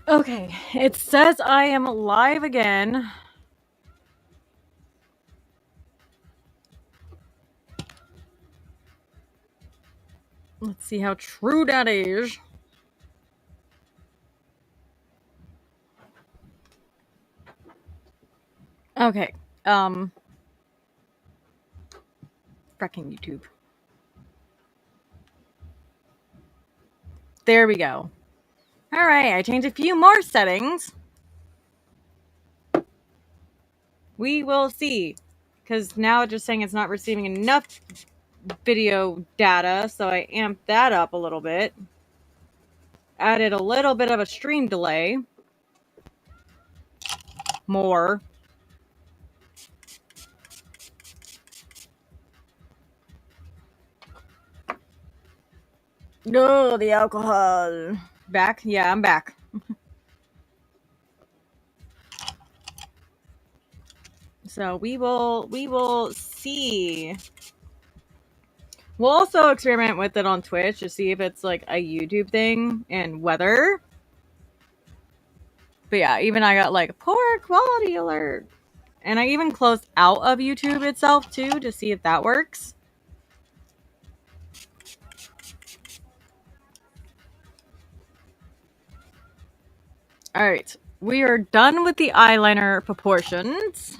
Okay, it says I am live again. Let's see how true that is. Okay, fricking YouTube. There we go. Alright, I changed a few more settings. We will see. Because now it's just saying it's not receiving enough video data, so I amped that up a little bit. Added a little bit of a stream delay. More. No, the alcohol. Back? Yeah, I'm back. So we will see. We'll also experiment with it on Twitch to see if it's like a YouTube thing and whether. But yeah, even I got like poor quality alert. And I even closed out of YouTube itself too to see if that works. Alright, we are done with the eyeliner proportions.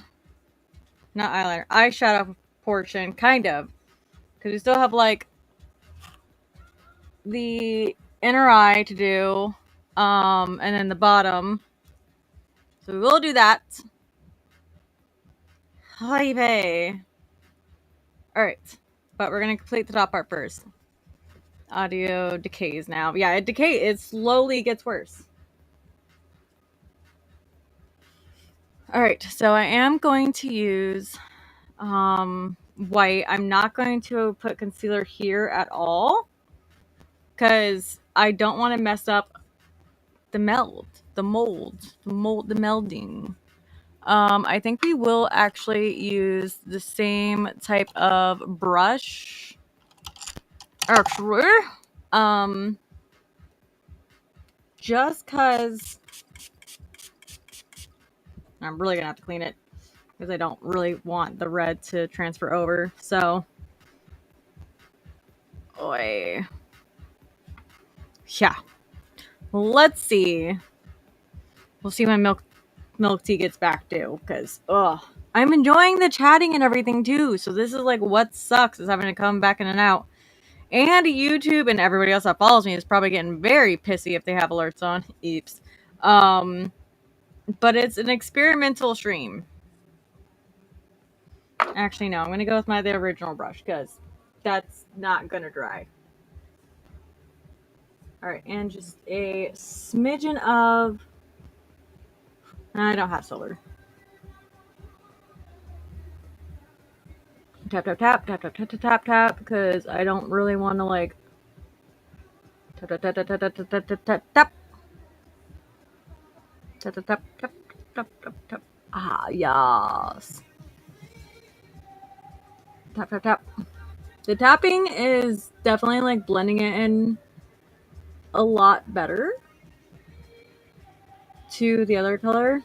Not eyeliner, eyeshadow proportion, kind of. Because we still have like the inner eye to do. And then the bottom. So we will do that. Hi, bae. Alright, but we're going to complete the top part first. Audio decays now. Yeah, it slowly gets worse. Alright, so I am going to use white. I'm not going to put concealer here at all because I don't want to mess up the melding. I think we will actually use the same type of brush. Actually, just because I'm really gonna have to clean it because I don't really want the red to transfer over. So, oi. Yeah. Let's see. We'll see when milk tea gets back too, because I'm enjoying the chatting and everything too. So this is like what sucks is having to come back in and out. And YouTube and everybody else that follows me is probably getting very pissy if they have alerts on. Eeps. But it's an experimental stream. Actually, no. I'm gonna go with the original brush because that's not gonna dry. All right, and just a smidgen of. I don't have silver. Tap tap tap tap tap tap tap tap because I don't really want to like. Tap tap tap tap tap tap tap tap tap tap. Tap tap tap tap tap tap tap. Ah yes. Tap tap tap. The tapping is definitely like blending it in a lot better to the other color.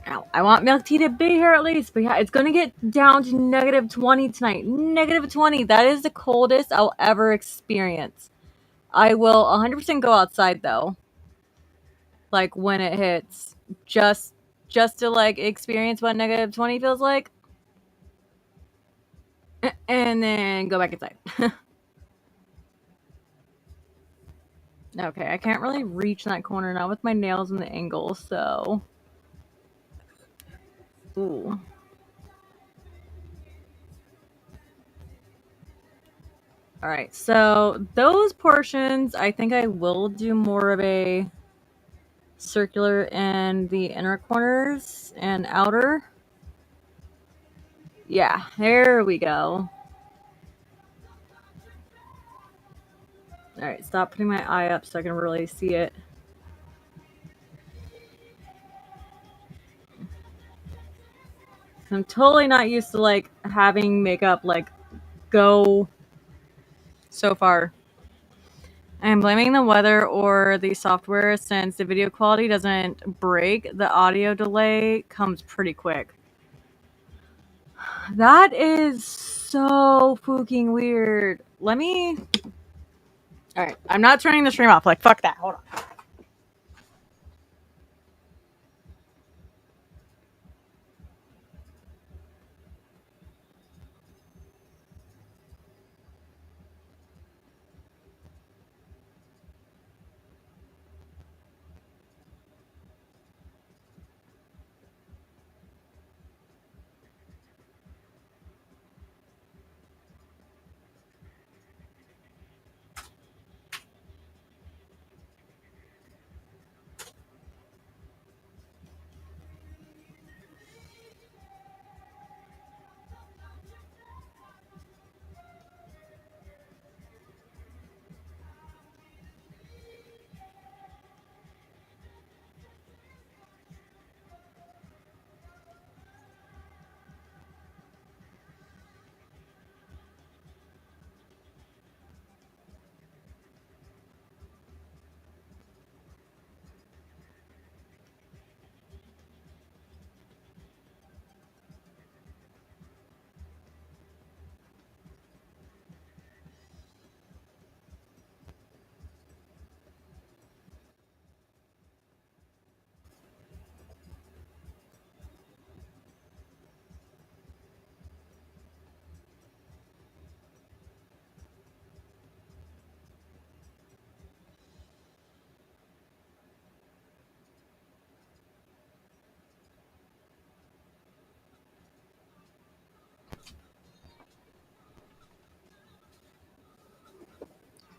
Ow, I want milk tea to be here at least, but yeah, it's gonna get down to -20 tonight. -20. That is the coldest I'll ever experience. I will 100% go outside though. Like when it hits, just to like experience what -20 feels like, and then go back inside. Okay, I can't really reach that corner now with my nails in the angle, so. Ooh. Alright, so those portions, I think I will do more of a circular in the inner corners and outer. Yeah, there we go. Alright, stop putting my eye up so I can really see it. I'm totally not used to like having makeup like go so far. I'm blaming the weather or the software since the video quality doesn't break. The audio delay comes pretty quick. That is so fucking weird. Let me... Alright, I'm not turning the stream off. Like, fuck that. Hold on.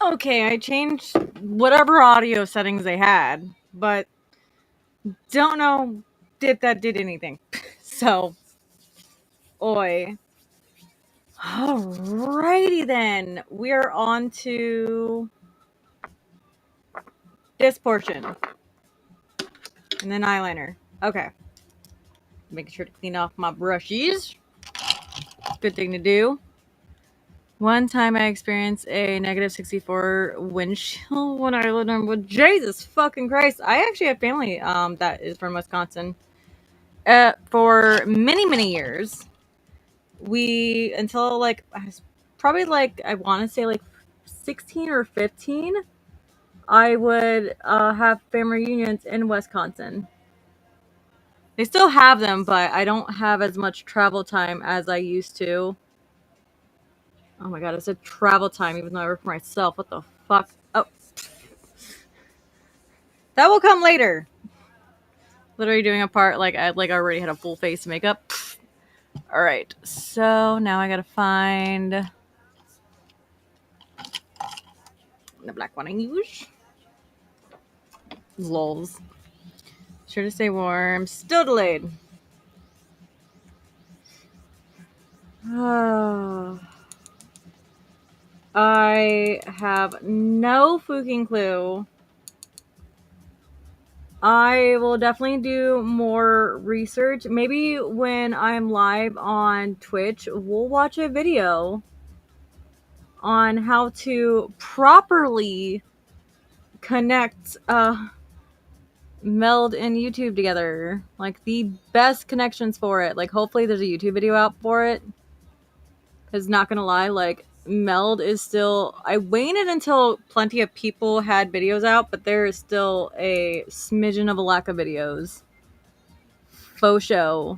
Okay, I changed whatever audio settings they had, but don't know if that did anything. So, oi. Alrighty then. We're on to this portion. And then eyeliner. Okay. Making sure to clean off my brushes. Good thing to do. One time I experienced a negative 64 wind chill when I lived in with Jesus fucking Christ. I actually have family that is from Wisconsin. For many years. We until like probably like I want to say like 16 or 15, I would have family reunions in Wisconsin. They still have them, but I don't have as much travel time as I used to. Oh my god, I said travel time even though I work for myself. What the fuck? Oh. That will come later. Literally doing a part like I already had a full face makeup. Alright, so now I gotta find the black one I use. Lols. Sure to stay warm. Still delayed. I have no fucking clue. I will definitely do more research. Maybe when I'm live on Twitch, we'll watch a video on how to properly connect Meld and YouTube together. Like the best connections for it. Like hopefully there's a YouTube video out for it. Because not gonna lie, like Meld is still... I waited until plenty of people had videos out, but there is still a smidgen of a lack of videos. Faux show.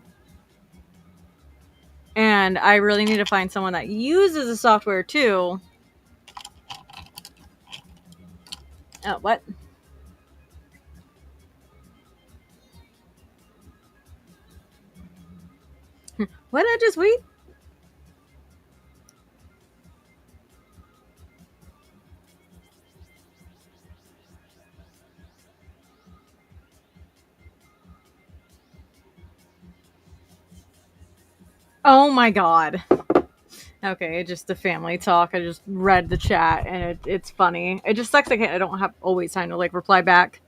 And I really need to find someone that uses the software too. Oh, what? What did I just read? Oh my god. Okay, just the family talk. I just read the chat and it's funny. It just sucks I don't have always time to like reply back.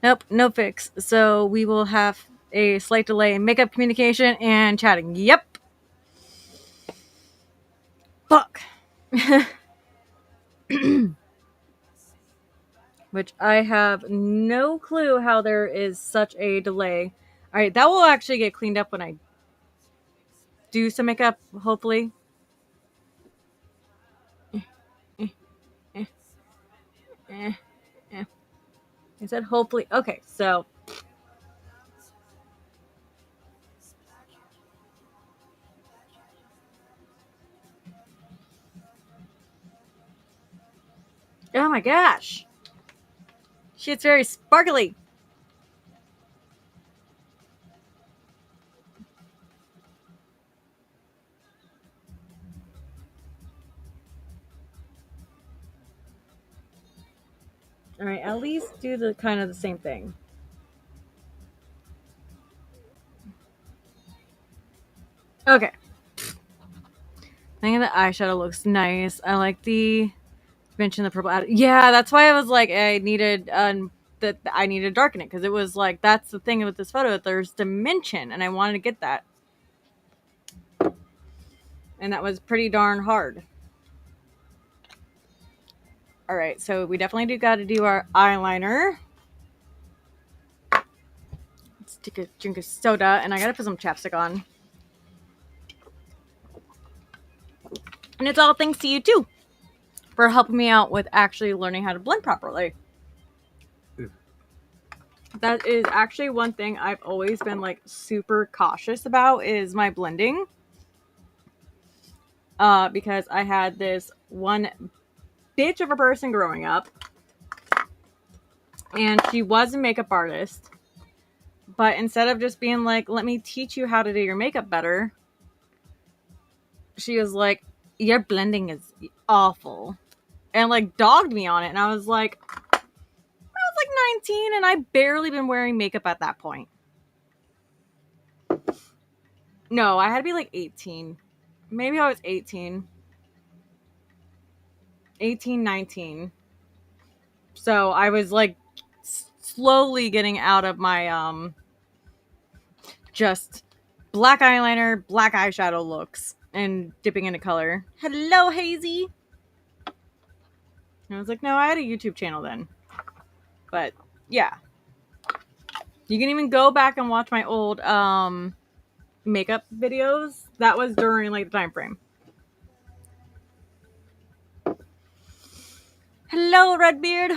Nope, no fix. So we will have a slight delay in makeup communication and chatting. Yep. Fuck. which I have no clue how there is such a delay. All right, that will actually get cleaned up when I do some makeup, hopefully. I said hopefully. Okay, so oh my gosh, shit's very sparkly. All right, at least do the kind of the same thing. Okay. I think the eyeshadow looks nice. I like the mention the purple. Yeah, that's why I was like, I needed that I needed to darken it because it was like that's the thing with this photo. There's dimension, and I wanted to get that, and that was pretty darn hard. All right, so we definitely got to do our eyeliner. Let's take a drink of soda, and I gotta put some chapstick on. And it's all thanks to you too for helping me out with actually learning how to blend properly. That is actually one thing I've always been like super cautious about is my blending. Because I had this one bitch of a person growing up, and she was a makeup artist, but instead of just being like, let me teach you how to do your makeup better, she was like, your blending is awful, and like dogged me on it. And I was like 19 and I barely been wearing makeup at that point. No, I had to be like 18. Maybe I was 18, 19. So I was like slowly getting out of my just black eyeliner, black eyeshadow looks and dipping into color. Hello, Hazy. And I was like, no, I had a YouTube channel then. But yeah. You can even go back and watch my old makeup videos. That was during like the time frame. Hello, Redbeard.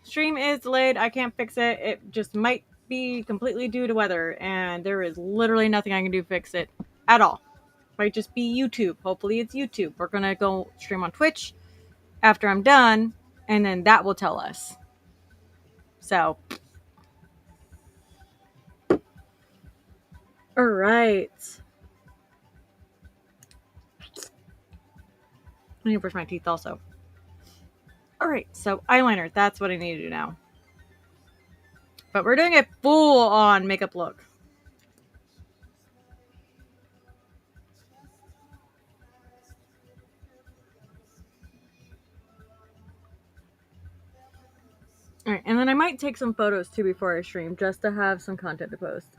Stream is delayed. I can't fix it. It just might be completely due to weather, and there is literally nothing I can do to fix it at all. Might just be YouTube. Hopefully it's YouTube. We're gonna go stream on Twitch after I'm done, and then that will tell us. So, all right. I need to brush my teeth also. All right, so eyeliner. That's what I need to do now. But we're doing a full-on makeup look. All right, and then I might take some photos too before I stream, just to have some content to post.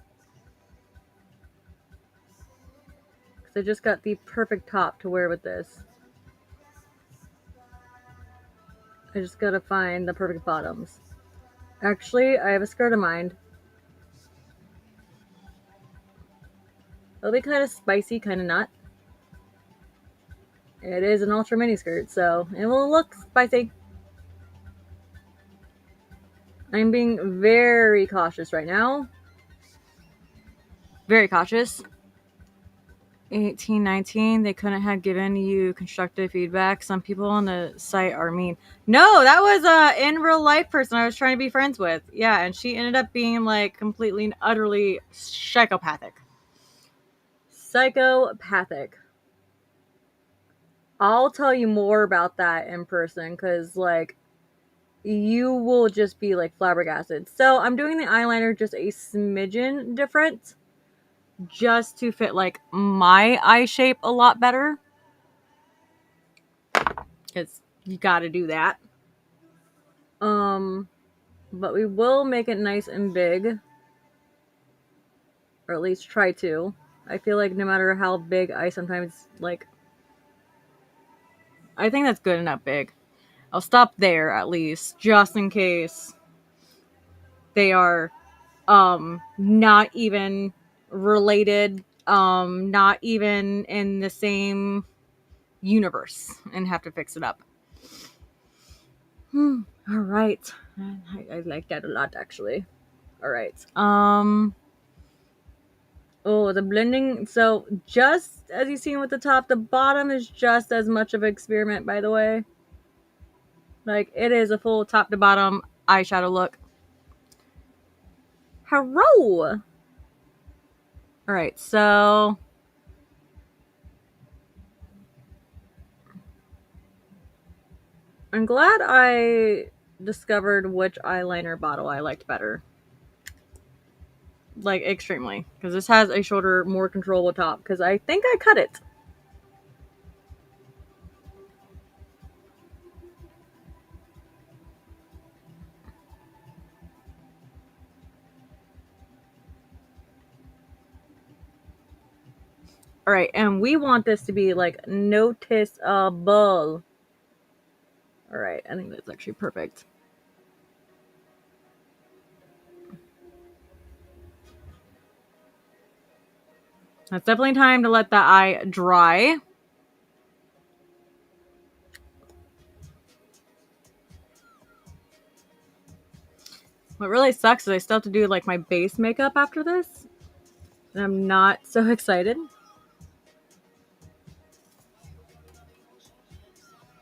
Because I just got the perfect top to wear with this. I just gotta find the perfect bottoms. Actually, I have a skirt in mind. It'll be kind of spicy, kind of not. It is an ultra mini skirt, so it will look spicy. I'm being very cautious right now. Very cautious. 18, 19, they couldn't have given you constructive feedback. Some people on the site are mean. No, that was in real life person I was trying to be friends with. Yeah, and she ended up being like completely and utterly psychopathic. Psychopathic. I'll tell you more about that in person because like you will just be like flabbergasted. So I'm doing the eyeliner just a smidgen different just to fit like my eye shape a lot better. Because you gotta do that. But we will make it nice and big. Or at least try to. I feel like no matter how big I sometimes like I think that's good enough big. I'll stop there at least, just in case they are not even related, not even in the same universe, and have to fix it up. All right. I like that a lot, actually. All right. Oh, the blending. So just as you've seen with the top, the bottom is just as much of an experiment, by the way. Like, it is a full top to bottom eyeshadow look. Hello. All right, so I'm glad I discovered which eyeliner bottle I liked better. Like, extremely. Because this has a shorter, more controllable top. Because I think I cut it. All right, and we want this to be, like, noticeable. All right, I think that's actually perfect. It's definitely time to let that eye dry. What really sucks is I still have to do, like, my base makeup after this. And I'm not so excited.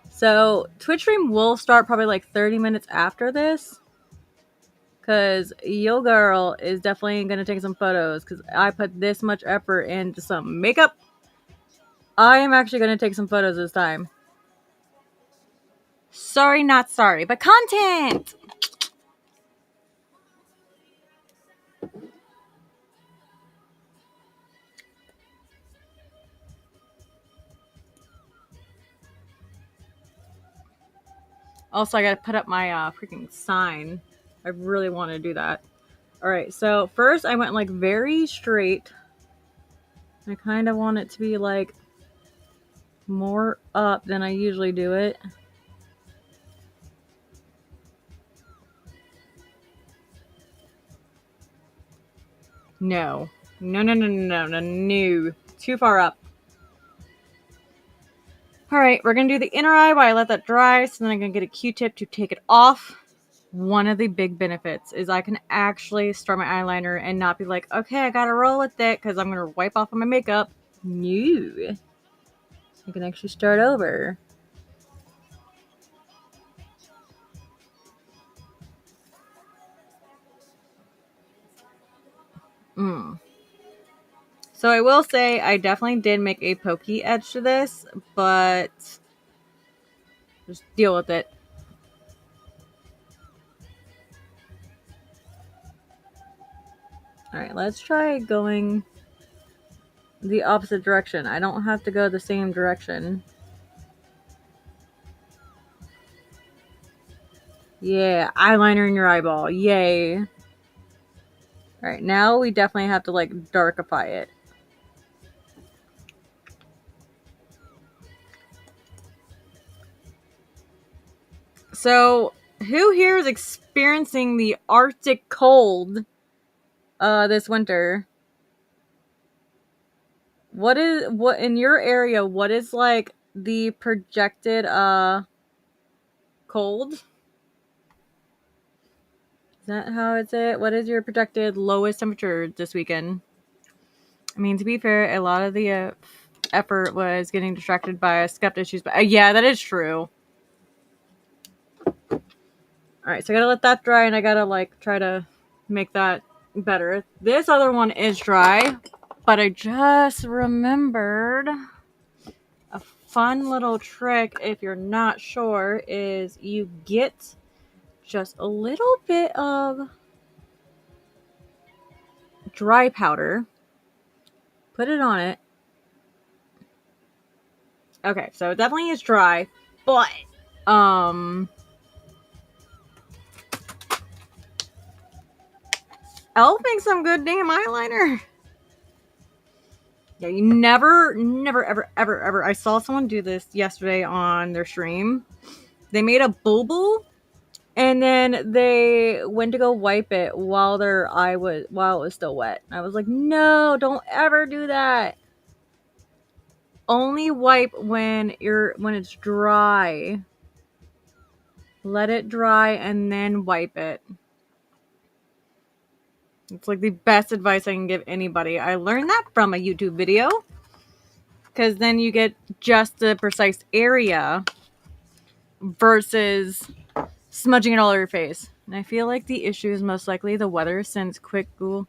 So, Twitch stream will start probably like 30 minutes after this. Because yo girl is definitely going to take some photos. Because I put this much effort into some makeup. I am actually going to take some photos this time. Sorry, not sorry, but content! Also, I got to put up my freaking sign. I really want to do that. Alright, so first I went like very straight. I kind of want it to be like more up than I usually do it. No. No. Too far up. Alright, we're going to do the inner eye while I let that dry. So then I'm going to get a Q-tip to take it off. One of the big benefits is I can actually start my eyeliner and not be like, okay, I got to roll with it because I'm going to wipe off on my makeup. No. I can actually start over. So I will say I definitely did make a pokey edge to this, but just deal with it. Alright, let's try going the opposite direction. I don't have to go the same direction. Yeah, eyeliner in your eyeball. Yay. Alright, now we definitely have to, like, darkify it. So, who here is experiencing the Arctic cold this winter? What in your area, what is, like, the projected cold? Is that how it's it? What is your projected lowest temperature this weekend? I mean, to be fair, a lot of the effort was getting distracted by scuffed issues, but yeah, that is true. Alright, so I gotta let that dry, and I gotta, like, try to make that better. This other one is dry, but I just remembered a fun little trick, if you're not sure, is you get just a little bit of dry powder, put it on it. Okay, so it definitely is dry, but Elf makes some good damn eyeliner. Yeah, you never, ever. I saw someone do this yesterday on their stream. They made a boo-boo, and then they went to go wipe it while it was still wet. I was like, no, don't ever do that. Only wipe when it's dry. Let it dry and then wipe it. It's like the best advice I can give anybody. I learned that from a YouTube video, because then you get just the precise area versus smudging it all over your face. And I feel like the issue is most likely the weather, since quick Google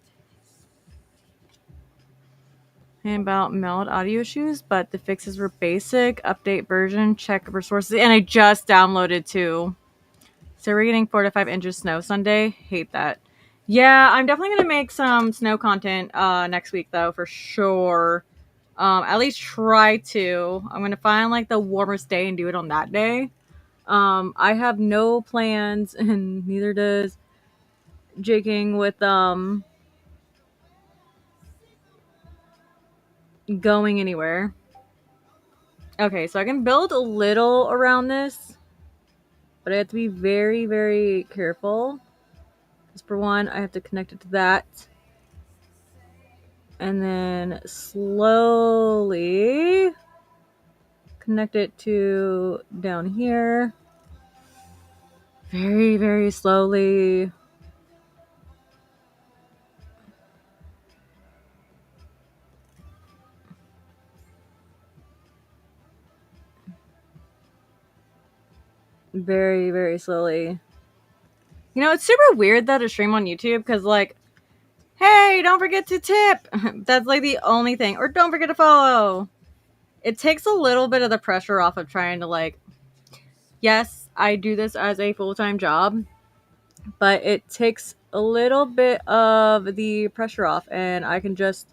about mild audio issues, but the fixes were basic, update version, check resources, and I just downloaded too. So we're getting 4 to 5 inches snow Sunday. Hate that. Yeah, I'm definitely gonna make some snow content next week though, for sure. At least try to. I'm gonna find like the warmest day and do it on that day. I have no plans, and neither does Jaking, with going anywhere. Okay, so I can build a little around this, but I have to be very, very careful. Because for one, I have to connect it to that. And then slowly connect it to down here. Very, very slowly. Very, very slowly. You know, it's super weird that I stream on YouTube, because, like, hey, don't forget to tip. That's, like, the only thing. Or don't forget to follow. It takes a little bit of the pressure off of trying to, like, yes, I do this as a full-time job, but it takes a little bit of the pressure off, and I can just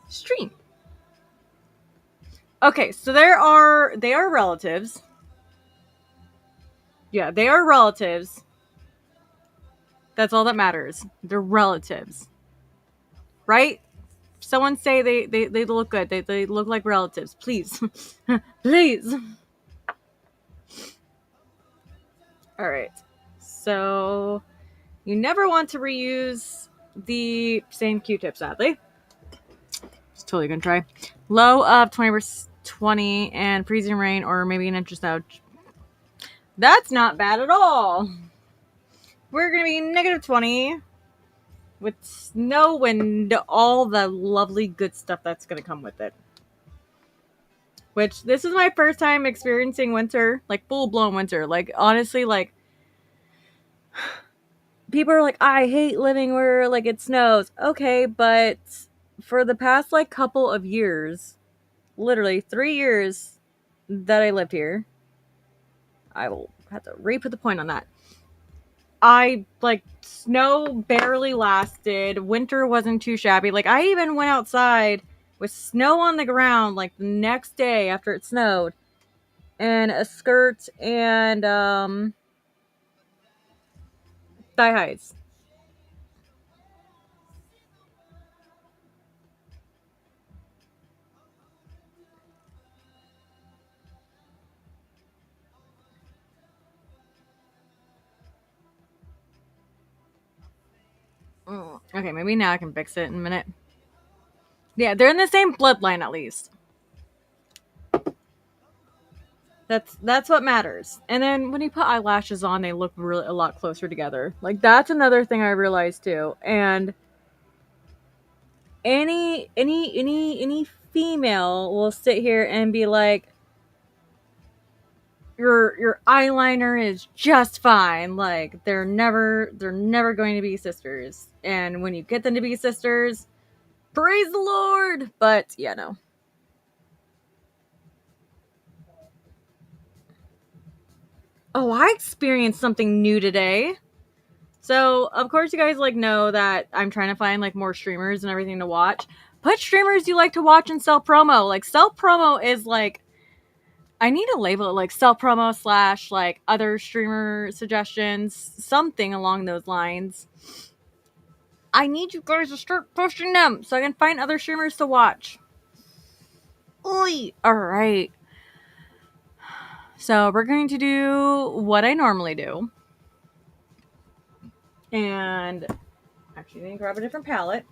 stream. Okay, so they are relatives. Yeah, they are relatives. That's all that matters. They're relatives. Right? Someone say they look good. They look like relatives. Please. Please. Alright. So you never want to reuse the same Q-tip, sadly. Just totally gonna try. Low of 20 and freezing rain, or maybe an inch of snow. That's not bad at all. We're gonna be negative 20 with snow and all the lovely good stuff that's gonna come with it. Which, this is my first time experiencing winter, like full-blown winter. Like, honestly, like, people are like, I hate living where, like, it snows. Okay, but for the past, like, couple of years, literally 3 years that I lived here, I will have to re-put the point on that. Snow barely lasted. Winter wasn't too shabby. Like, I even went outside with snow on the ground, like, the next day after it snowed, and a skirt and thigh highs. Okay, maybe now I can fix it in a minute. Yeah, they're in the same bloodline at least. That's what matters. And then when you put eyelashes on, they look really a lot closer together. Like, that's another thing I realized too. And any female will sit here and be like, your eyeliner is just fine. Like, they're never going to be sisters. And when you get them to be sisters, praise the Lord. But yeah, no. Oh, I experienced something new today. So, of course, you guys, like, know that I'm trying to find, like, more streamers and everything to watch. Put streamers you like to watch and self-promo. Like, self-promo is, like, I need to label it, like, self-promo / like, other streamer suggestions. Something along those lines. I need you guys to start pushing them so I can find other streamers to watch. Oi! Alright. So we're going to do what I normally do. And actually, let me grab a different palette.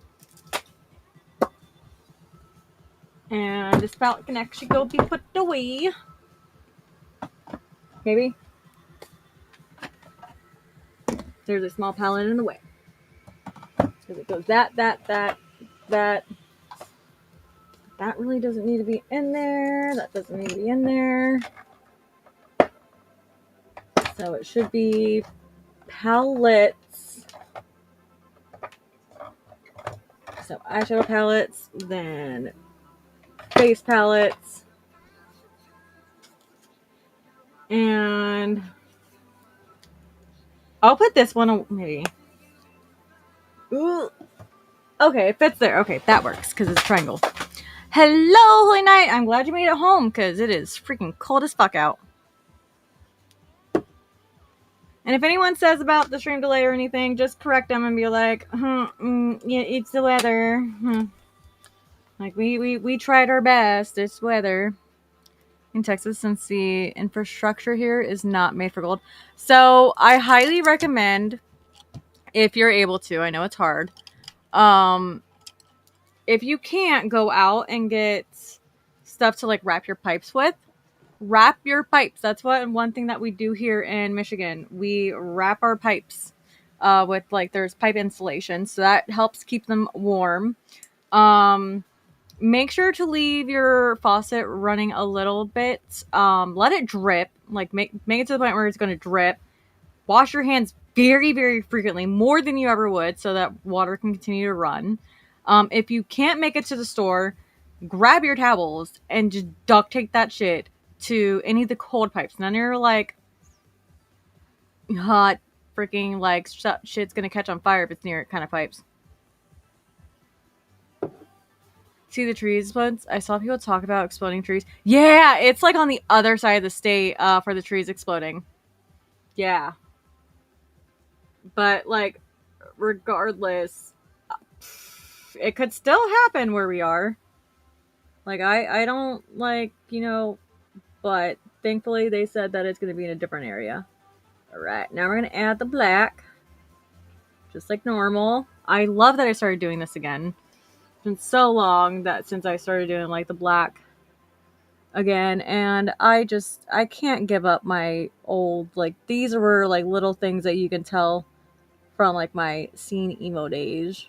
And this palette can actually go be put away. Maybe. There's a small palette in the way. Because it goes that. That really doesn't need to be in there. That doesn't need to be in there. So it should be palettes. So eyeshadow palettes, then face palettes. And I'll put this one maybe. Ooh. Okay, it fits there. Okay, that works because it's triangle. Hello, Holy Night. I'm glad you made it home because it is freaking cold as fuck out. And if anyone says about the stream delay or anything, just correct them and be like, yeah, it's the weather. Like, we tried our best. It's weather in Texas since the infrastructure here is not made for gold. So I highly recommend, if you're able to, I know it's hard, if you can't go out and get stuff to like wrap your pipes with, wrap your pipes. That's one thing that we do here in Michigan. We wrap our pipes with like there's pipe insulation, so that helps keep them warm. Make sure to leave your faucet running a little bit. Let it drip. Like make it to the point where it's going to drip. Wash your hands very, very frequently, more than you ever would, so that water can continue to run. If you can't make it to the store, grab your towels and just duct tape that shit to any of the cold pipes. None of your like hot freaking like shit's gonna catch on fire if it's near it kind of pipes. See the trees explodes? I saw people talk about exploding trees. Yeah, it's like on the other side of the state for the trees exploding. Yeah. But like regardless, it could still happen where we are. Like I don't like, but thankfully they said that it's going to be in a different area. All right, now we're going to add the black. Just like normal. I love that I started doing this again. It's been so long that since I started doing like the black again, and I can't give up my old, like these were like little things that you can tell from like my scene emo days.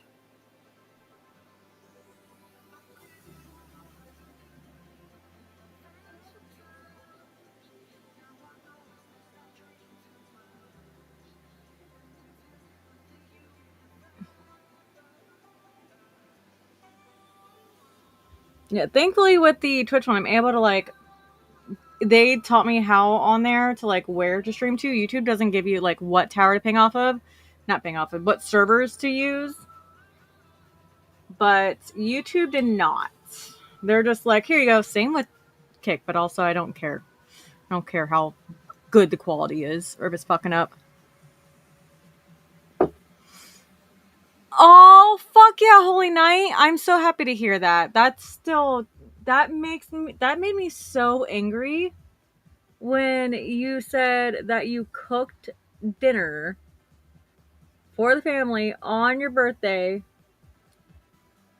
Yeah, thankfully with the Twitch one, I'm able to like, they taught me how on there to like where to stream to. YouTube doesn't give you like what tower to ping off of. Not ping off of, what servers to use. But YouTube did not. They're just like, here you go. Same with Kick, but also I don't care. I don't care how good the quality is or if it's fucking up. Oh, fuck yeah, Holy Night. I'm so happy to hear that. That made me so angry when you said that you cooked dinner for the family on your birthday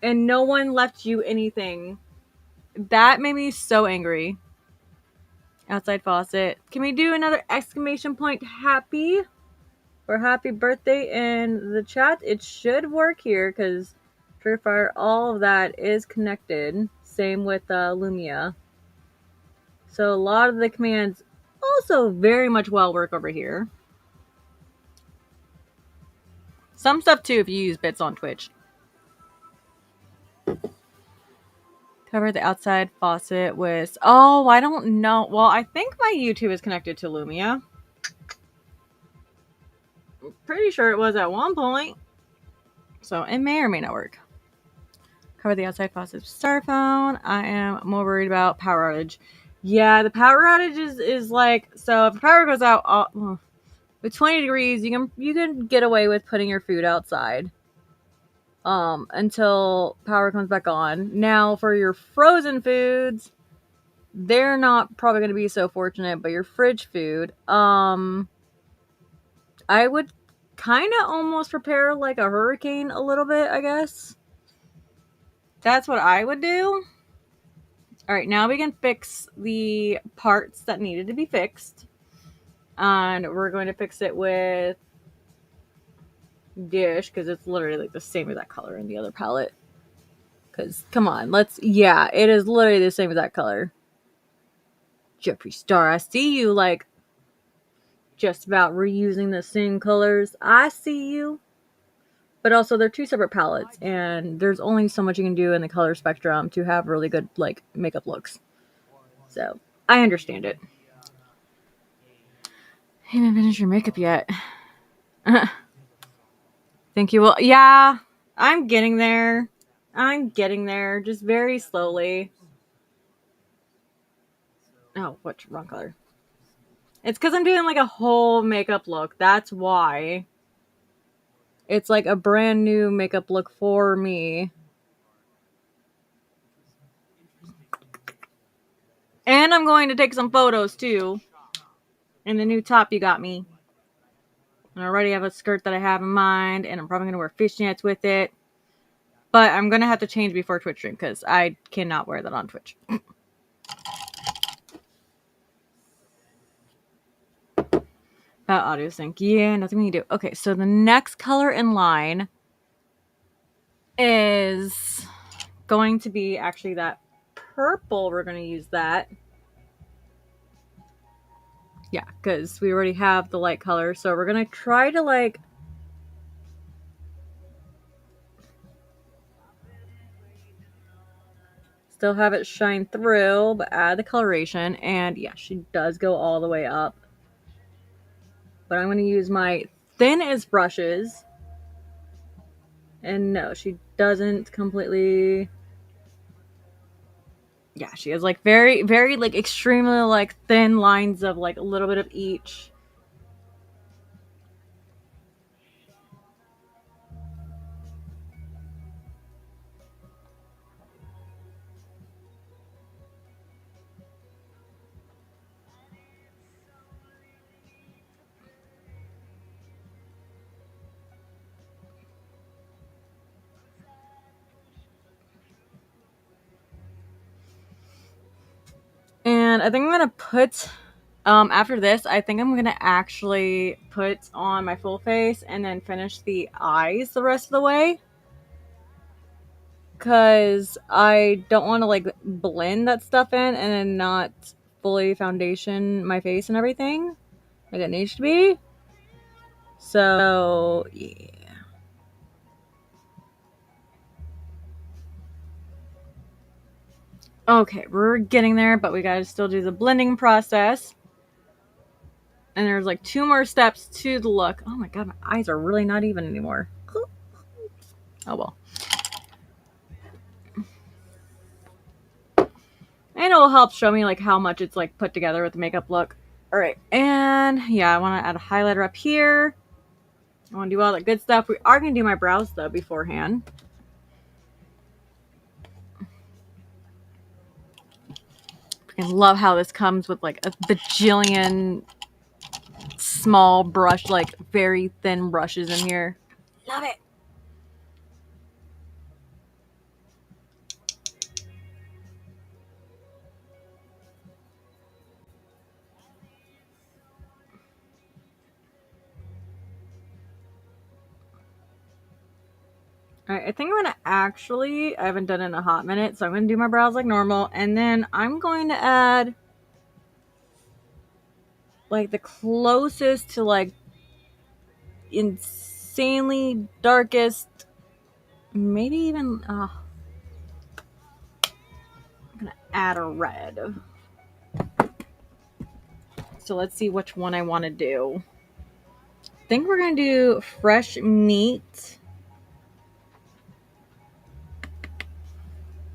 and no one left you anything. That made me so angry. Outside faucet. Can we do another exclamation point happy or happy birthday in the chat? It should work here because Purifier, all of that is connected. Same with Lumia. So a lot of the commands also very much well work over here. Some stuff too if you use bits on Twitch. Cover the outside faucet with... Oh, I don't know. Well, I think my YouTube is connected to Lumia. I'm pretty sure it was at one point. So it may or may not work. Cover the outside faucet with Starphone. I am more worried about power outage. Yeah, the power outage is like... So if the power goes out with 20 degrees, you can get away with putting your food outside. Until power comes back on. Now for your frozen foods, they're not probably going to be so fortunate, but your fridge food, I would kind of almost prepare like a hurricane a little bit, I guess. That's what I would do. All right, now we can fix the parts that needed to be fixed. And we're going to fix it with Dish because it's literally like the same exact color in the other palette. Because, come on, yeah, it is literally the same exact color. Jeffree Star, I see you like just about reusing the same colors. I see you. But also, they're two separate palettes, and there's only so much you can do in the color spectrum to have really good like makeup looks. So I understand it. I haven't finished your makeup yet. Think you will? Yeah, I'm getting there. I'm getting there, just very slowly. Oh, what wrong color? It's because I'm doing like a whole makeup look. That's why. It's like a brand new makeup look for me. And I'm going to take some photos too. In the new top you got me. And I already have a skirt that I have in mind, and I'm probably going to wear fishnets with it. But I'm going to have to change before Twitch stream because I cannot wear that on Twitch. About audio sync. Yeah, nothing we can do. Okay, so the next color in line is going to be actually that purple. We're going to use that. Yeah, because we already have the light color. So we're going to try to like still have it shine through, but add the coloration. And yeah, she does go all the way up. But I'm going to use my thinnest brushes. And no, she doesn't completely. Yeah, she has like very, very like extremely like thin lines of like a little bit of each. And I think I'm gonna put after this, I think I'm gonna actually put on my full face and then finish the eyes the rest of the way. Cause I don't want to like blend that stuff in and then not fully foundation my face and everything like it needs to be. So yeah. Okay, we're getting there, but we gotta still do the blending process. And there's like 2 more steps to the look. Oh my god, my eyes are really not even anymore. Oh well. And it will help show me like how much it's like put together with the makeup look. All right, and yeah, I want to add a highlighter up here. I want to do all that good stuff. We are going to do my brows though beforehand. I love how this comes with like a bajillion small brush, like very thin brushes in here. Love it. All right, I think I'm going to actually, I haven't done it in a hot minute, so I'm going to do my brows like normal. And then I'm going to add like the closest to like insanely darkest, maybe even, I'm going to add a red. So let's see which one I want to do. I think we're going to do Fresh Meat.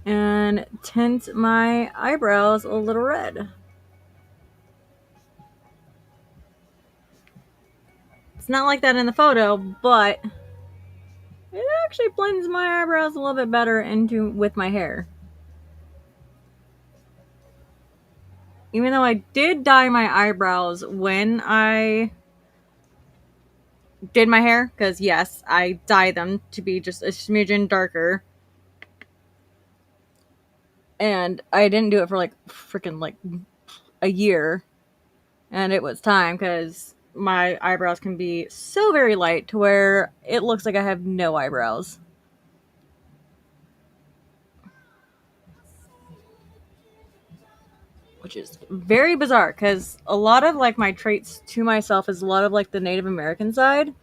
And tint my eyebrows a little red. It's not like that in the photo, but it actually blends my eyebrows a little bit better into with my hair. even though I did dye my eyebrows when I did my hair, because yes, I dye them to be just a smidgen darker. And I didn't do it for like freaking like a year. And it was time, because my eyebrows can be so very light to where it looks like I have no eyebrows. Which is very bizarre, because a lot of like my traits to myself is a lot of like the Native American side.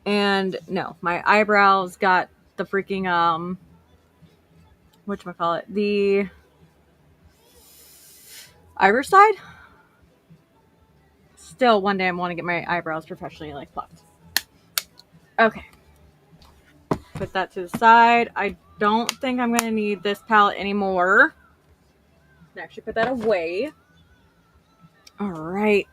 And no, my eyebrows got the freaking whatchamacallit, the Irish side. Still, one day I want to get my eyebrows professionally like plucked. Okay, put that to the side. I don't think I'm gonna need this palette anymore. Actually, put that away. All right.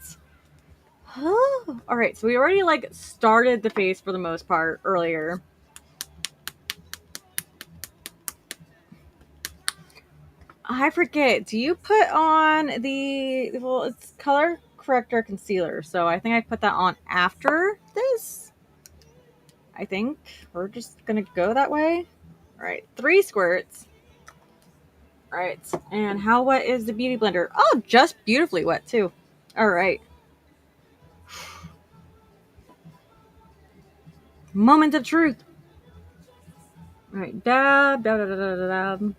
All right, so we already like started the face for the most part earlier. I forget. Do you put on the, well, it's color corrector concealer, so I think I put that on after this. I think we're just gonna go that way. All right, 3 squirts. All right, and how wet is the beauty blender? Oh, just beautifully wet too. All right. Moment of truth. All right, dab, dab, dab, dab, dab, dab.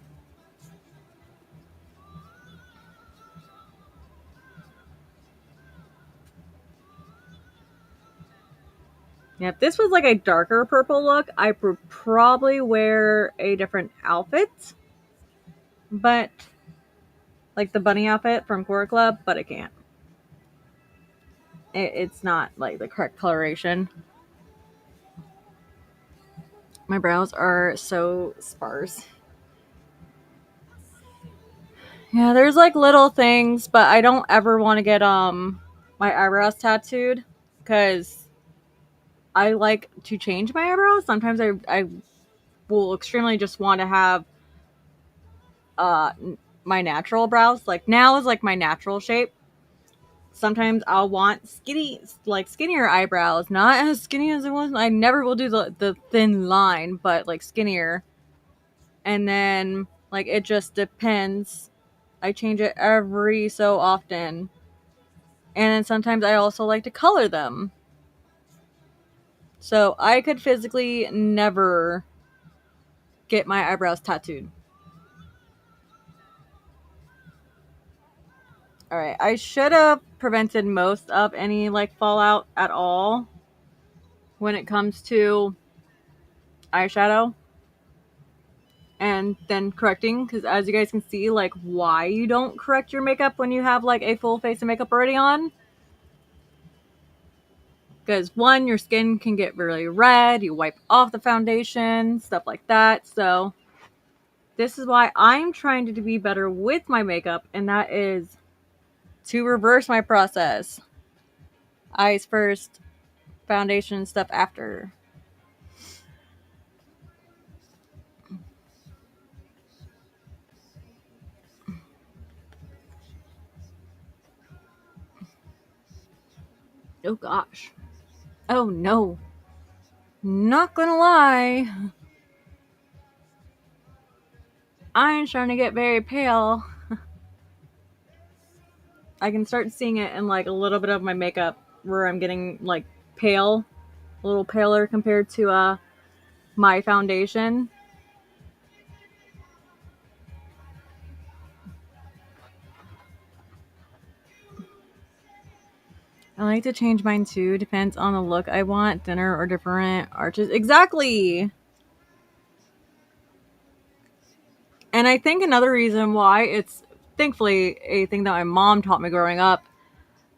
Yeah, if this was like a darker purple look, I would probably wear a different outfit. But, like the bunny outfit from Core Club, but I can't. It's not like the correct coloration. My brows are so sparse. Yeah, there's like little things, but I don't ever want to get my eyebrows tattooed, because I like to change my eyebrows. Sometimes I will extremely just want to have uh my natural brows. Like now is like my natural shape. Sometimes I'll want skinnier eyebrows, not as skinny as it was. I never will do the thin line, but like skinnier. And then like it just depends. I change it every so often. And then sometimes I also like to color them. So I could physically never get my eyebrows tattooed. Alright, I should have prevented most of any like fallout at all when it comes to eyeshadow. And then correcting, because as you guys can see, like why you don't correct your makeup when you have like a full face of makeup already on. Because one, your skin can get really red, you wipe off the foundation, stuff like that. So this is why I'm trying to be better with my makeup, and that is to reverse my process. Eyes first, foundation stuff after. Oh gosh. Oh no. Not gonna lie. I'm starting to get very pale. I can start seeing it in like a little bit of my makeup where I'm getting like pale, a little paler compared to my foundation. I like to change mine too. Depends on the look I want. Thinner or different arches. Exactly. And I think another reason why it's thankfully a thing that my mom taught me growing up.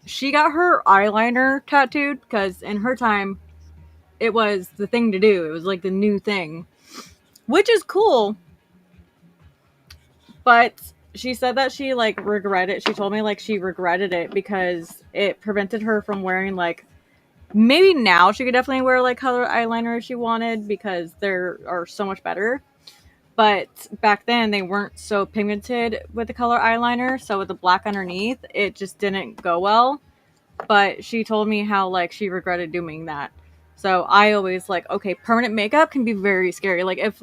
She got her eyeliner tattooed because in her time it was the thing to do. It was like the new thing, which is cool. But she said that she like regretted it. She told me like she regretted it because it prevented her from wearing like, maybe now she could definitely wear like color eyeliner if she wanted, because there are so much better. But back then they weren't so pigmented with the color eyeliner, so with the black underneath, it just didn't go well. But she told me how like she regretted doing that. So I always like, okay, permanent makeup can be very scary. Like if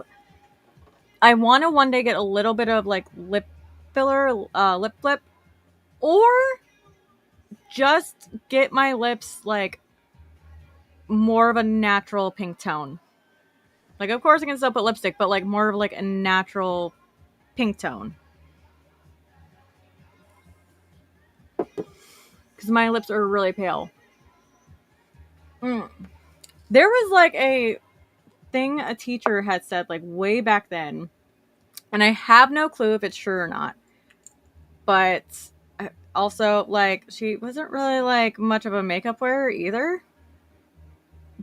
I want to one day get a little bit of like lip filler, lip flip, or just get my lips like more of a natural pink tone. Like, of course, I can still put lipstick, but like more of like a natural pink tone. Because my lips are really pale. There was like a thing a teacher had said like way back then, and I have no clue if it's true or not. But also, like, she wasn't really like much of a makeup wearer either.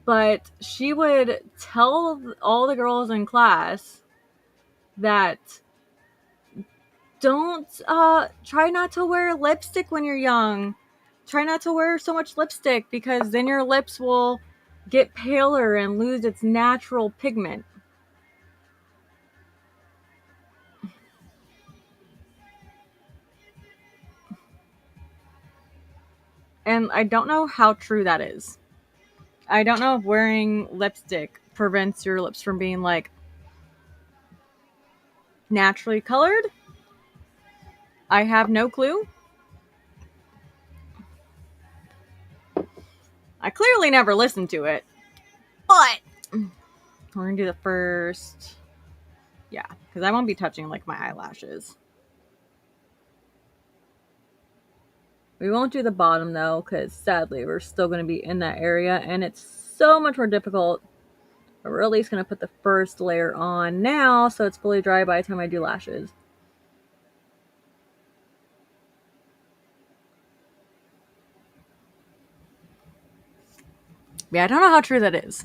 But she would tell all the girls in class that don't try not to wear lipstick when you're young. Try not to wear so much lipstick because then your lips will get paler and lose its natural pigment. And I don't know how true that is. I don't know if wearing lipstick prevents your lips from being like naturally colored. I have no clue. I clearly never listened to it. But we're gonna do the first. Yeah, because I won't be touching like my eyelashes. We won't do the bottom though, because sadly we're still going to be in that area and it's so much more difficult. But we're at least going to put the first layer on now so it's fully dry by the time I do lashes. Yeah, I don't know how true that is.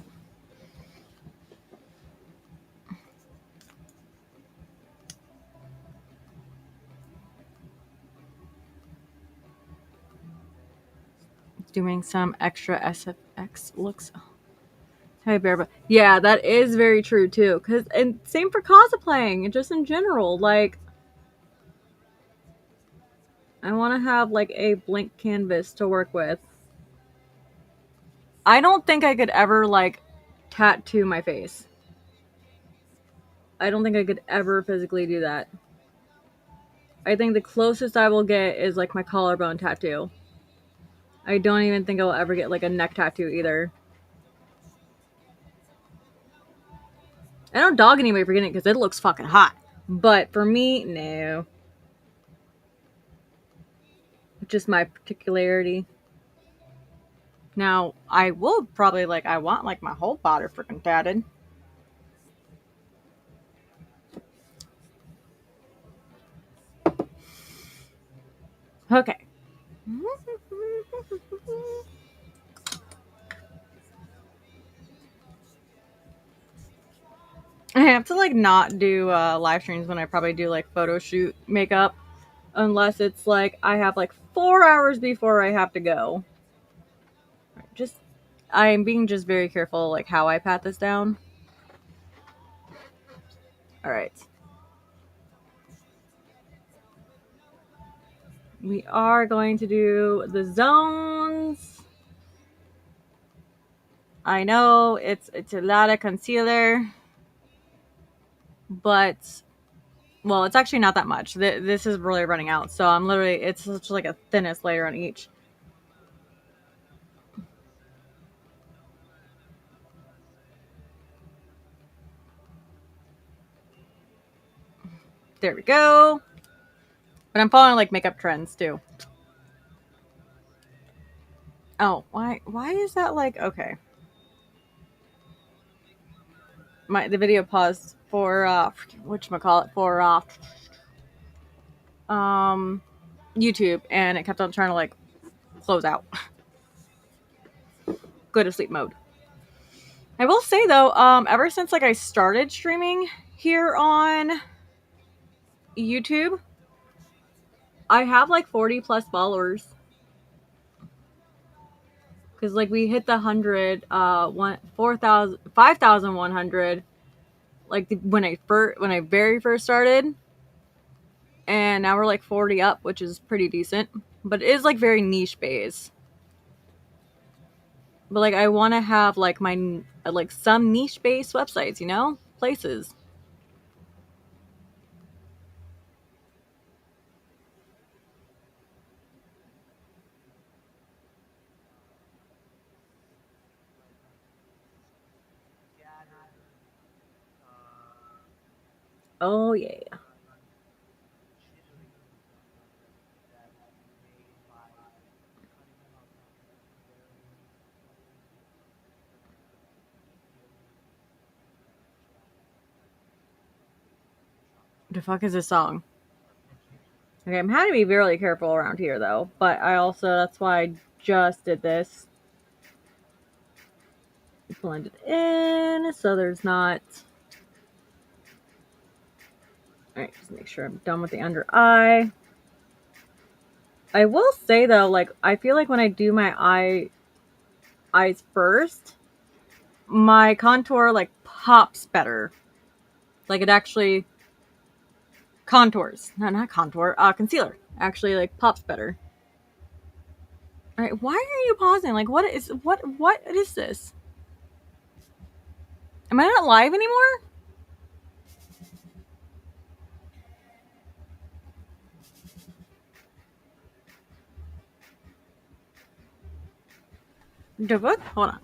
Doing some extra SFX looks. Hey, bear, but yeah, that is very true too. Cause and same for cosplaying, just in general. Like, I want to have like a blank canvas to work with. I don't think I could ever like tattoo my face. I don't think I could ever physically do that. I think the closest I will get is like my collarbone tattoo. I don't even think I will ever get like a neck tattoo either. I don't dog anybody for getting it because it looks fucking hot. But for me, no. Just my particularity. Now, I will probably like, I want like my whole body freaking tatted. Okay. I have to like not do live streams when I probably do like photo shoot makeup. Unless it's like I have like 4 hours before I have to go. Just, I'm being just very careful like how I pat this down. All right. We are going to do the zones. I know it's a lot of concealer, but well, it's actually not that much. This is really running out, so I'm literally, it's such like a thinnest layer on each. There we go. But I'm following like makeup trends too. Oh, why is that like, okay. The video paused for whatchamacallit, for YouTube, and it kept on trying to like close out. Go to sleep mode. I will say though, ever since like I started streaming here on YouTube, I have like 40 plus followers. Because like we hit the 100, 4,000, 5,100 like when I very first started, and now we're like 40 up, which is pretty decent. But it is like very niche base. But like I want to have like my like some niche based websites, you know, places. Oh yeah. The fuck is this song? Okay, I'm having to be really careful around here though. But I also that's why I just did this. Blend it in so there's not. All right, just make sure I'm done with the under eye. I will say though, like I feel like when I do my eyes first, my contour like pops better. Like it actually contours. No, not contour. Concealer actually like pops better. All right, why are you pausing? Like what is this? Am I not live anymore? The book? Hold on.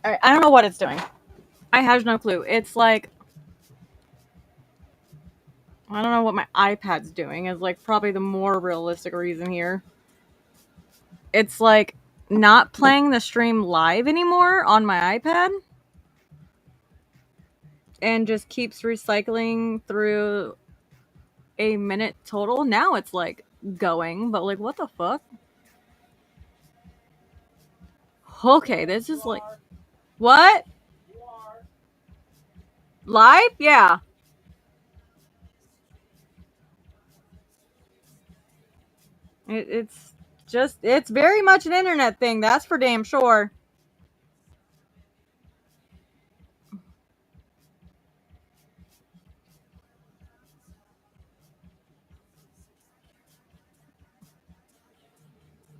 All right, I don't know what it's doing. I have no clue. It's like I don't know what my iPad's doing. Is like probably the more realistic reason here. It's like not playing the stream live anymore on my iPad and just keeps recycling through a minute total. Now it's like going, but like what the fuck? Okay, this is like what? Live? Yeah. It's just it's very much an internet thing, that's for damn sure.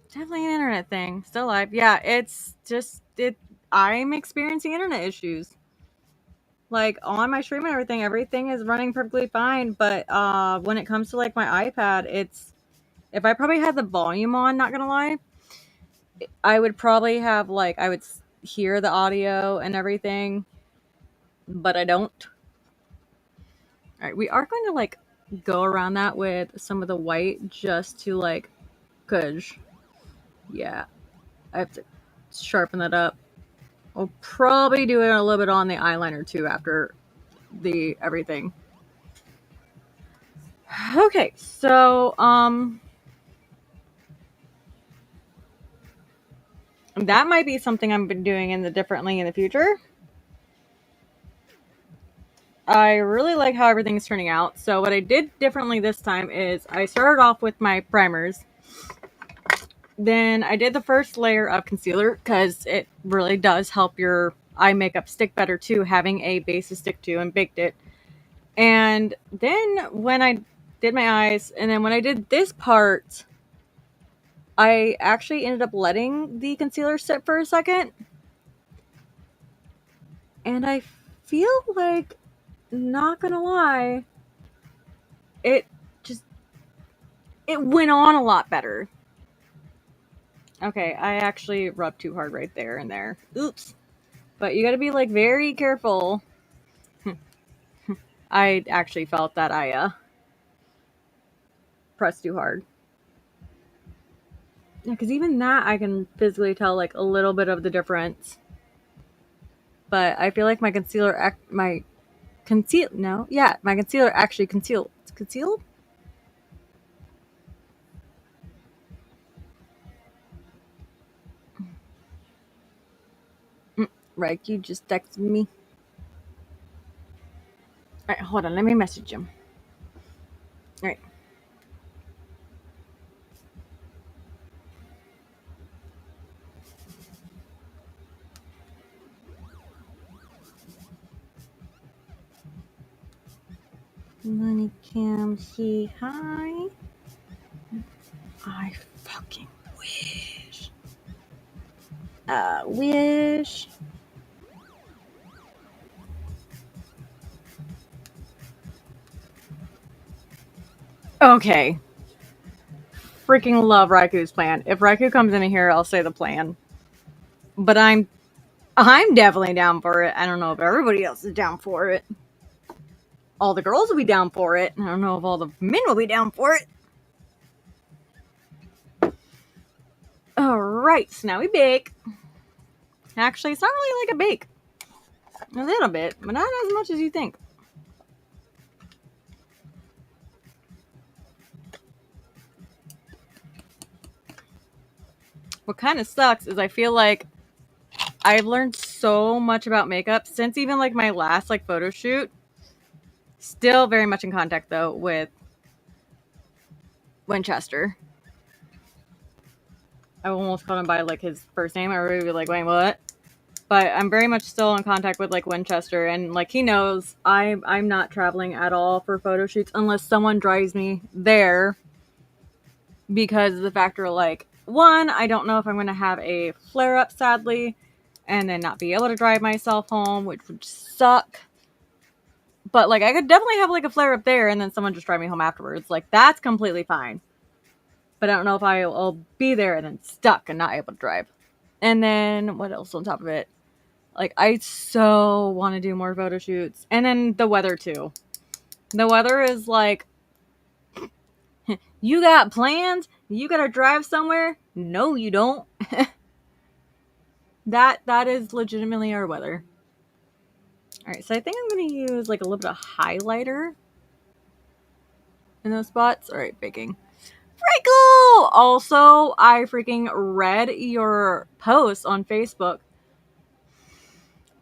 Definitely an internet thing. Still live. Yeah, it's just it I'm experiencing internet issues. Like on my stream and everything is running perfectly fine, but when it comes to like my iPad, it's if I probably had the volume on, not gonna lie, I would probably have like I would hear the audio and everything, but I don't. All right, we are going to like go around that with some of the white just to like, cause yeah, I have to sharpen that up. I'll probably do it a little bit on the eyeliner too after the everything. Okay, so that might be something I've been doing differently in the future. I really like how everything's turning out. So what I did differently this time is I started off with my primers. Then I did the first layer of concealer because it really does help your eye makeup stick better too, having a base to stick to, and baked it. And then when I did my eyes, and then when I did this part, I actually ended up letting the concealer sit for a second. And I feel like, not gonna lie, it just it went on a lot better. Okay, I actually rubbed too hard right there and there. Oops. But you gotta be like very careful. I actually felt that I pressed too hard. Yeah, because even that I can physically tell like a little bit of the difference. But I feel like my concealer, my concealer actually concealed. It's concealed. Right, you just texted me. Alright, hold on, let me message him. Alright. Money Cam, say hi. I fucking wish. Wish. Okay. Freaking love Raiku's plan. If Raiku comes in here, I'll say the plan. But I'm definitely down for it. I don't know if everybody else is down for it. All the girls will be down for it. I don't know if all the men will be down for it. Alright, so now we bake. Actually, it's not really like a bake. A little bit, but not as much as you think. What kind of sucks is I feel like I've learned so much about makeup since even like my last like photo shoot. Still very much in contact though with Winchester. I almost called him by like his first name. I would be like, wait, what? But I'm very much still in contact with like Winchester, and like he knows I'm not traveling at all for photo shoots unless someone drives me there, because of the factor like, one, I don't know if I'm going to have a flare up sadly, and then not be able to drive myself home, which would suck. But like I could definitely have like a flare up there and then someone just drive me home afterwards. Like that's completely fine. But I don't know if I'll be there and then stuck and not able to drive. And then what else on top of it? Like I so want to do more photo shoots. And then the weather too. The weather is like, you got plans? You gotta drive somewhere? No, you don't. That is legitimately our weather. Alright, so I think I'm gonna use like a little bit of highlighter in those spots. Alright, baking. Frankel! Also, I freaking read your post on Facebook.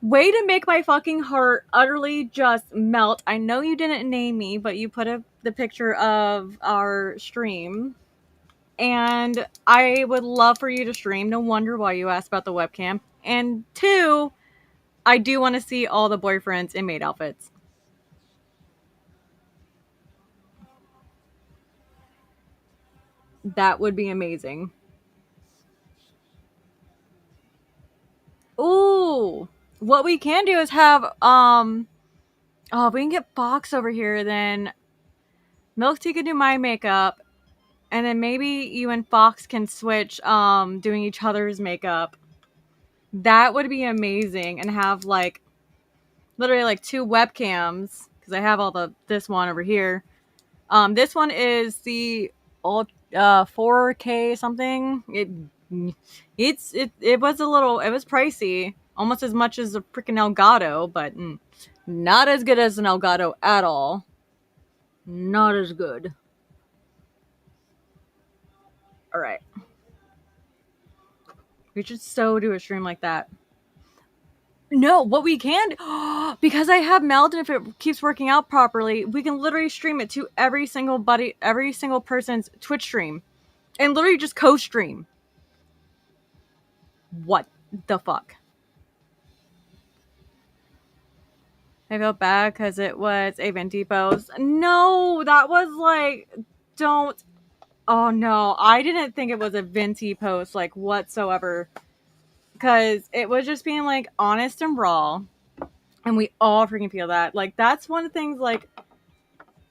Way to make my fucking heart utterly just melt. I know you didn't name me, but you put the picture of our stream. And I would love for you to stream. No wonder why you asked about the webcam. And two, I do want to see all the boyfriends in maid outfits. That would be amazing. Ooh, what we can do is have if we can get Fox over here, then Milk Tea can do my makeup, and then maybe you and Fox can switch doing each other's makeup. That would be amazing, and have like literally like 2 webcams, because I have this one over here. This one is the 4K something. It was pricey, almost as much as a freaking Elgato, but not as good as an Elgato at all. Not as good. All right, we should so do a stream like that. No, what we can, because I have Meld, and if it keeps working out properly, we can literally stream it to every single person's Twitch stream, and literally just co-stream. What the fuck? I felt bad because it was a Venti post. No, that was like, don't. Oh no, I didn't think it was a Venti post like whatsoever, because it was just being like honest and raw, and we all freaking feel that. Like that's one of the things, like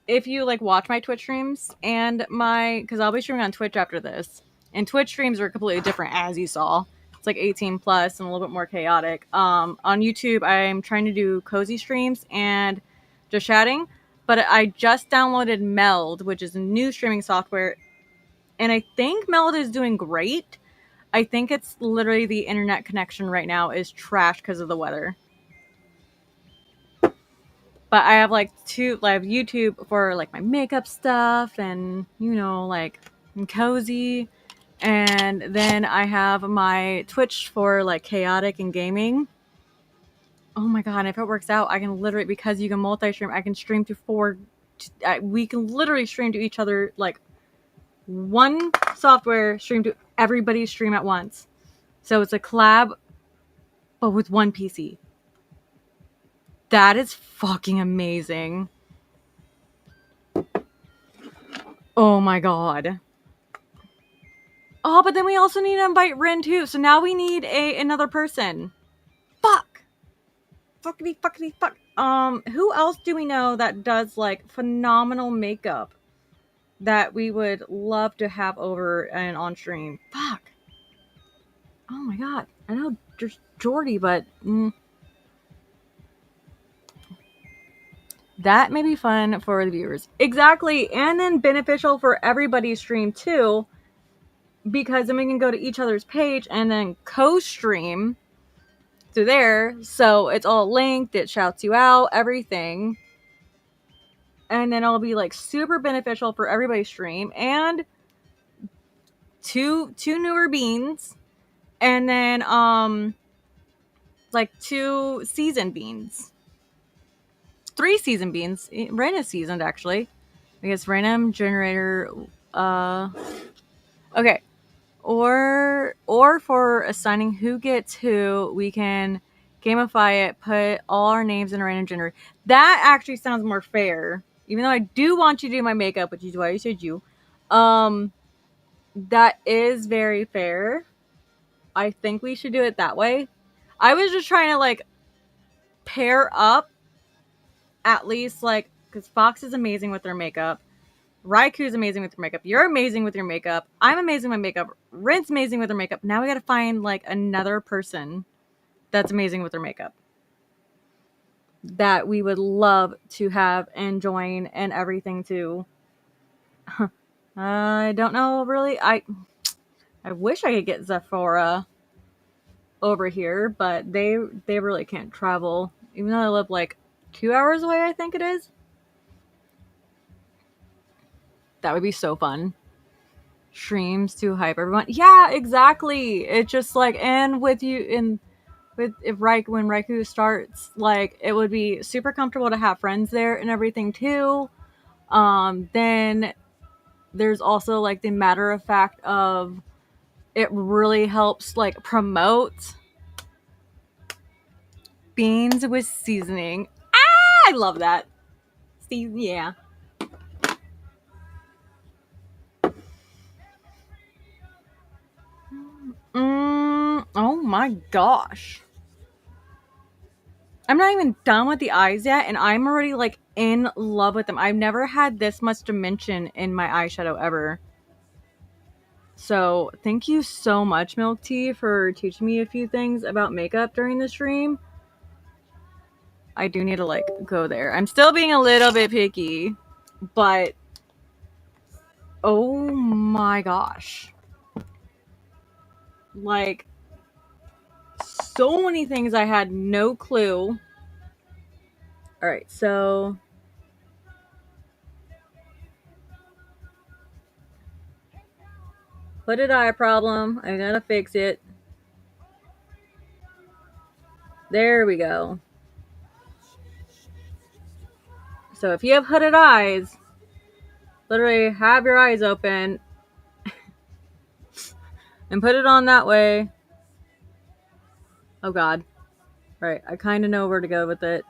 if you like watch my Twitch streams and because I'll be streaming on Twitch after this, and Twitch streams are completely different, as you saw. It's like 18 plus and a little bit more chaotic. On YouTube, I'm trying to do cozy streams and just chatting, but I just downloaded Meld, which is a new streaming software, and I think Meld is doing great. I think it's literally the internet connection right now is trash because of the weather. But I have like YouTube for like my makeup stuff, and like cozy. And then I have my Twitch for like chaotic and gaming. Oh my god, if it works out, I can literally, because you can multi-stream, I can stream to 4, we can literally stream to each other, like, one software stream to everybody's stream at once. So it's a collab, but with one PC. That is fucking amazing. Oh my god. Oh, but then we also need to invite Rin too. So now we need another person. Fuck. Fuckity fuckity fuck. Who else do we know that does like phenomenal makeup that we would love to have over and on stream? Fuck. Oh my god. I know just Jordy, but that may be fun for the viewers. Exactly. And then beneficial for everybody's stream too, because then we can go to each other's page and then co-stream through there. So it's all linked, it shouts you out, everything. And then it'll be like super beneficial for everybody's stream. And two newer beans. And then like 2 seasoned beans. 3 seasoned beans. Ren is seasoned actually. Because random generator okay. Or for assigning who gets who, we can gamify it, put all our names in a random generator. That actually sounds more fair. Even though I do want you to do my makeup, which is why I said you. That is very fair. I think we should do it that way. I was just trying to like pair up at least like, because Fox is amazing with their makeup. Raiku's amazing with her makeup. You're amazing with your makeup. I'm amazing with makeup. Rin's amazing with her makeup. Now we gotta find like another person that's amazing with their makeup that we would love to have and join and everything too. I don't know really. I wish I could get Zephora over here, but they really can't travel. Even though they live like 2 hours away, I think it is. That would be so fun. Streams to hype everyone. Yeah, exactly. It's just like, and with you in with when Raikou starts, like it would be super comfortable to have friends there and everything too. Then there's also like the matter of fact of it really helps like promote beans with seasoning. I love that. See, yeah. Oh my gosh. I'm not even done with the eyes yet, and I'm already like in love with them. I've never had this much dimension in my eyeshadow ever. So thank you so much, Milk Tea, for teaching me a few things about makeup during the stream. I do need to like go there. I'm still being a little bit picky, but oh my gosh. Like so many things I had no clue. All right, so hooded eye problem. I gotta fix it. There we go. So if you have hooded eyes, literally have your eyes open and put it on that way. Oh god. Right, I kind of know where to go with it.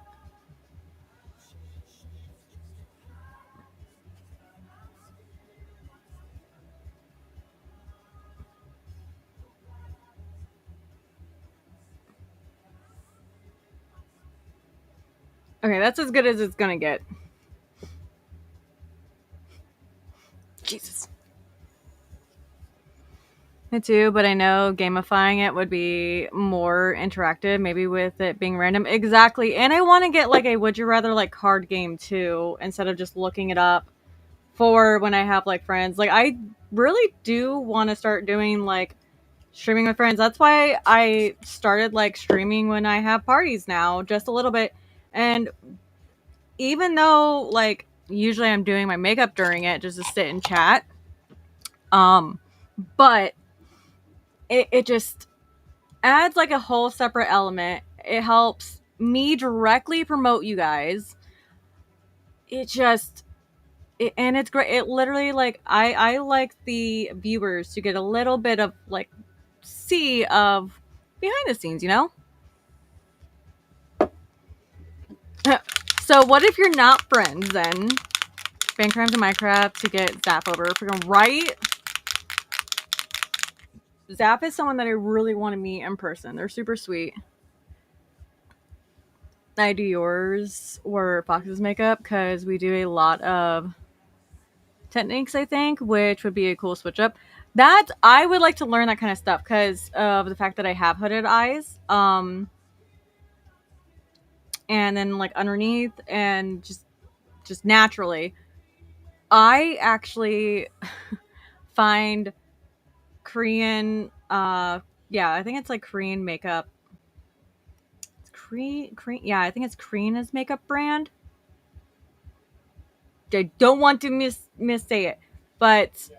Okay, that's as good as it's gonna get. Jesus. Me too, but I know gamifying it would be more interactive, maybe with it being random. Exactly. And I want to get like a would you rather like card game too, instead of just looking it up for when I have like friends. Like I really do want to start doing like streaming with friends. That's why I started like streaming when I have parties now, just a little bit. And even though like usually I'm doing my makeup during it just to sit and chat, but it just adds like a whole separate element. It helps me directly promote you guys. And it's great. It literally, like, I like the viewers to get a little bit of, like, see of behind the scenes, you know? So what if you're not friends then? Fan Crimes and Minecraft to get Zap over. Freaking right? Zap is someone that I really want to meet in person. They're super sweet. I do yours or Fox's makeup because we do a lot of techniques, I think, which would be a cool switch up. That I would like to learn that kind of stuff because of the fact that I have hooded eyes. And then like underneath and just naturally, I actually find Korean. Yeah, I think it's like Korean makeup. It's Korean. Yeah, I think it's Korean's makeup brand. I don't want to missay it, but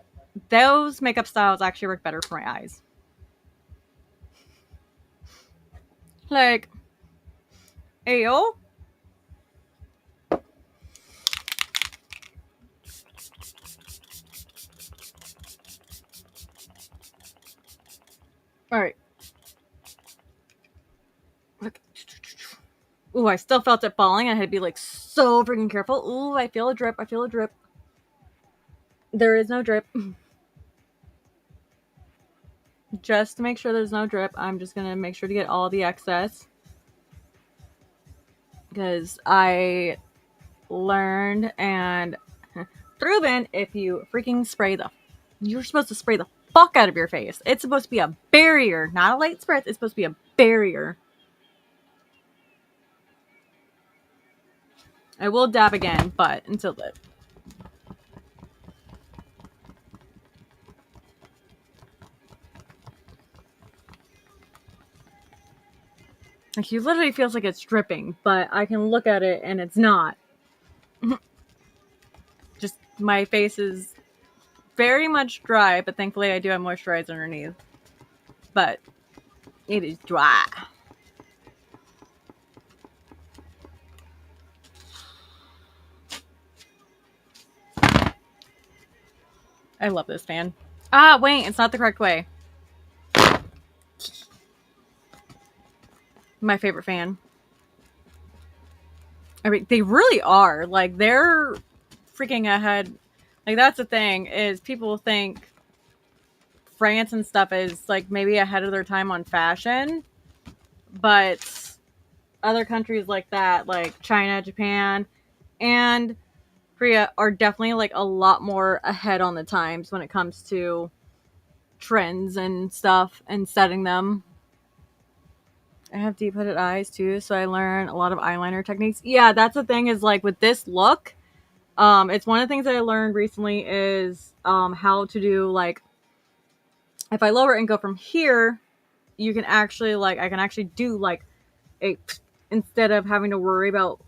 those makeup styles actually work better for my eyes. Like, ayo. All right. Look. Ooh, I still felt it falling. I had to be like so freaking careful. Ooh, I feel a drip. I feel a drip. There is no drip. Just to make sure there's no drip, I'm just gonna make sure to get all the excess. Because I learned and proven if you freaking spray you're supposed to spray the fuck out of your face. It's supposed to be a barrier, not a light spritz. It's supposed to be a barrier. I will dab again, but until then. Like, he literally feels like it's dripping, but I can look at it and it's not. Just my face is very much dry, but thankfully I do have moisturizer underneath. But it is dry. I love this fan. Ah, wait, it's not the correct way. My favorite fan. I mean, they really are. Like, they're freaking ahead. Like, that's the thing, is people think France and stuff is, like, maybe ahead of their time on fashion. But other countries like that, like China, Japan, and Korea, are definitely, like, a lot more ahead on the times when it comes to trends and stuff and setting them. I have deep hooded eyes too, so I learn a lot of eyeliner techniques. Yeah, that's the thing, is like with this look, it's one of the things that I learned recently is how to do, like, if I lower it and go from here, you can actually, like, I can actually do like a instead of having to worry about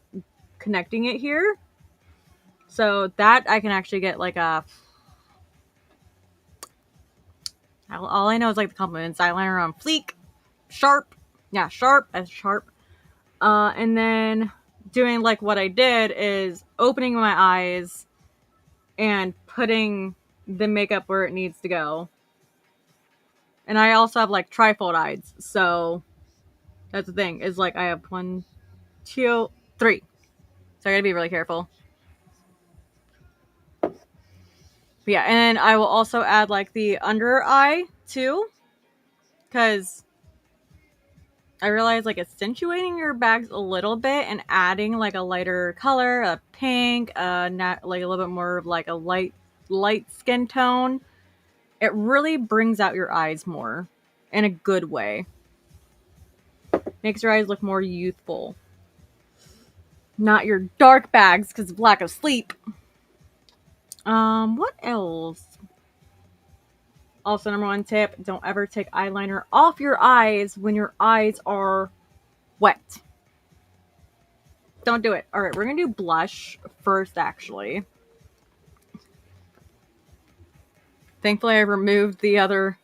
connecting it here. So that I can actually get like a. All I know is like the compliments eyeliner on fleek, sharp, yeah, sharp as sharp. And then doing like what I did is opening my eyes and putting the makeup where it needs to go. And I also have like trifold eyes, so that's the thing, is like I have 1, 2, 3. So I gotta be really careful. But yeah, and I will also add like the under eye too, because I realize like accentuating your bags a little bit and adding like a lighter color, a pink, like a little bit more of like a light skin tone, it really brings out your eyes more in a good way. Makes your eyes look more youthful. Not your dark bags because of lack of sleep. What else? Also, number one tip, don't ever take eyeliner off your eyes when your eyes are wet. Don't do it. All right, we're going to do blush first, actually. Thankfully, I removed the other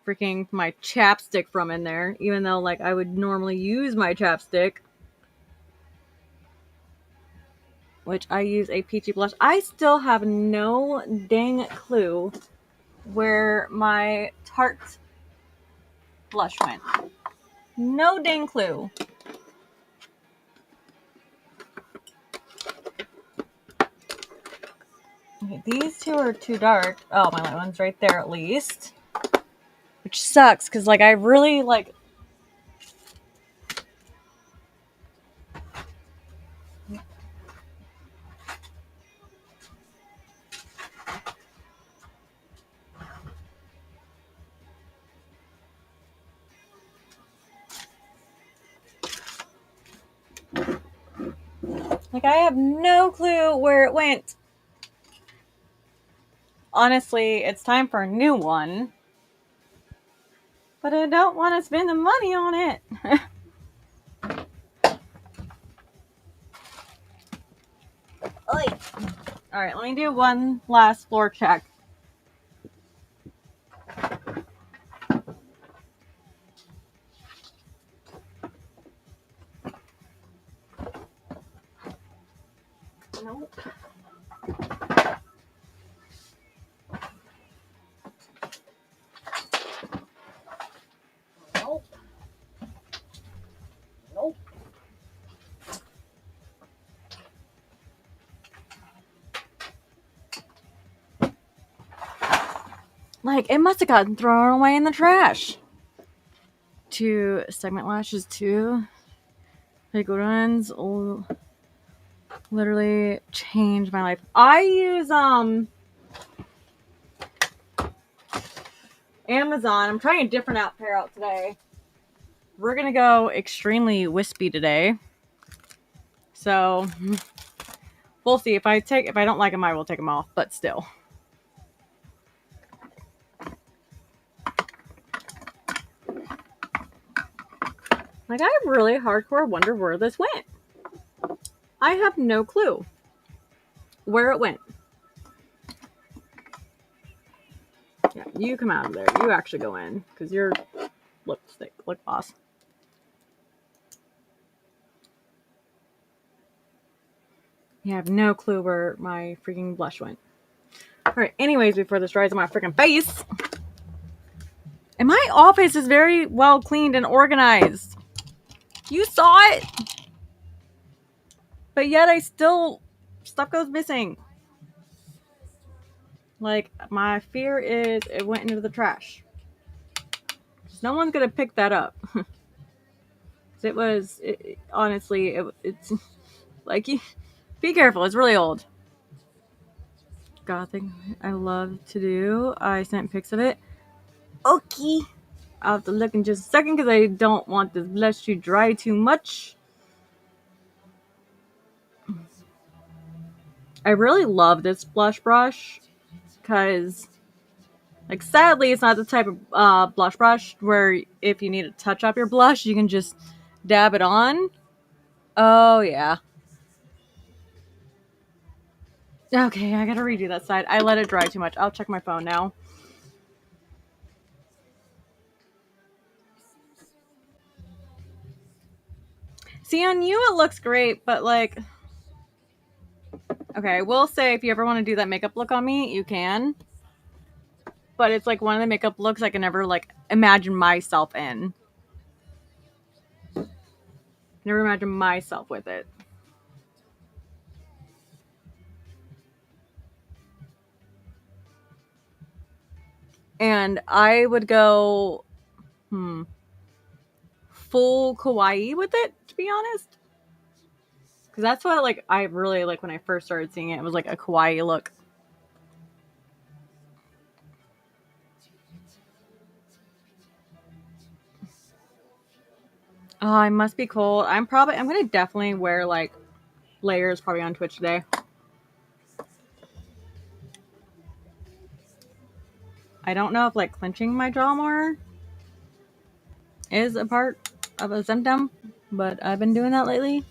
my chapstick from in there, even though, like, I would normally use my chapstick. which I use a peachy blush. I still have no dang clue where my Tarte blush went. No dang clue. Okay, these two are too dark. Oh, my light one's right there at least. Which sucks, because, like, I really, like... Like, I have no clue where it went. Honestly, it's time for a new one. But I don't want to spend the money on it. Alright, let me do one last floor check. Nope. Nope. Nope. Like, it must have gotten thrown away in the trash. 2 segment lashes, 2 big ones. Oh, literally changed my life. I use Amazon. I'm trying a different pair out today. We're gonna go extremely wispy today. So we'll see. If I don't like them, I will take them off, but still. Like, I really hardcore wonder where this went. I have no clue where it went. Yeah, you come out of there. You actually go in, because you're lipstick, lip gloss. You have no clue where my freaking blush went. Alright, anyways, before this dries on my freaking face. And my office is very well cleaned and organized. You saw it. But yet stuff goes missing. Like, my fear is it went into the trash. No one's gonna pick that up. Honestly, it's like, be careful. It's really old. God, thing I love to do. I sent pics of it. Okay. I'll have to look in just a second because I don't want this blush to dry too much. I really love this blush brush because, like, sadly, it's not the type of blush brush where if you need to touch up your blush, you can just dab it on. Oh, yeah. Okay, I gotta redo that side. I let it dry too much. I'll check my phone now. See, on you it looks great, but, like... Okay, I will say, if you ever want to do that makeup look on me, you can. But it's, like, one of the makeup looks I can never, like, imagine myself in. Never imagine myself with it. And I would go... full kawaii with it, to be honest. Because that's what, like, I really, like, when I first started seeing it, it was, like, a kawaii look. Oh, I must be cold. I'm gonna definitely wear, like, layers probably on Twitch today. I don't know if, like, clenching my jaw more is a part of a symptom, but I've been doing that lately.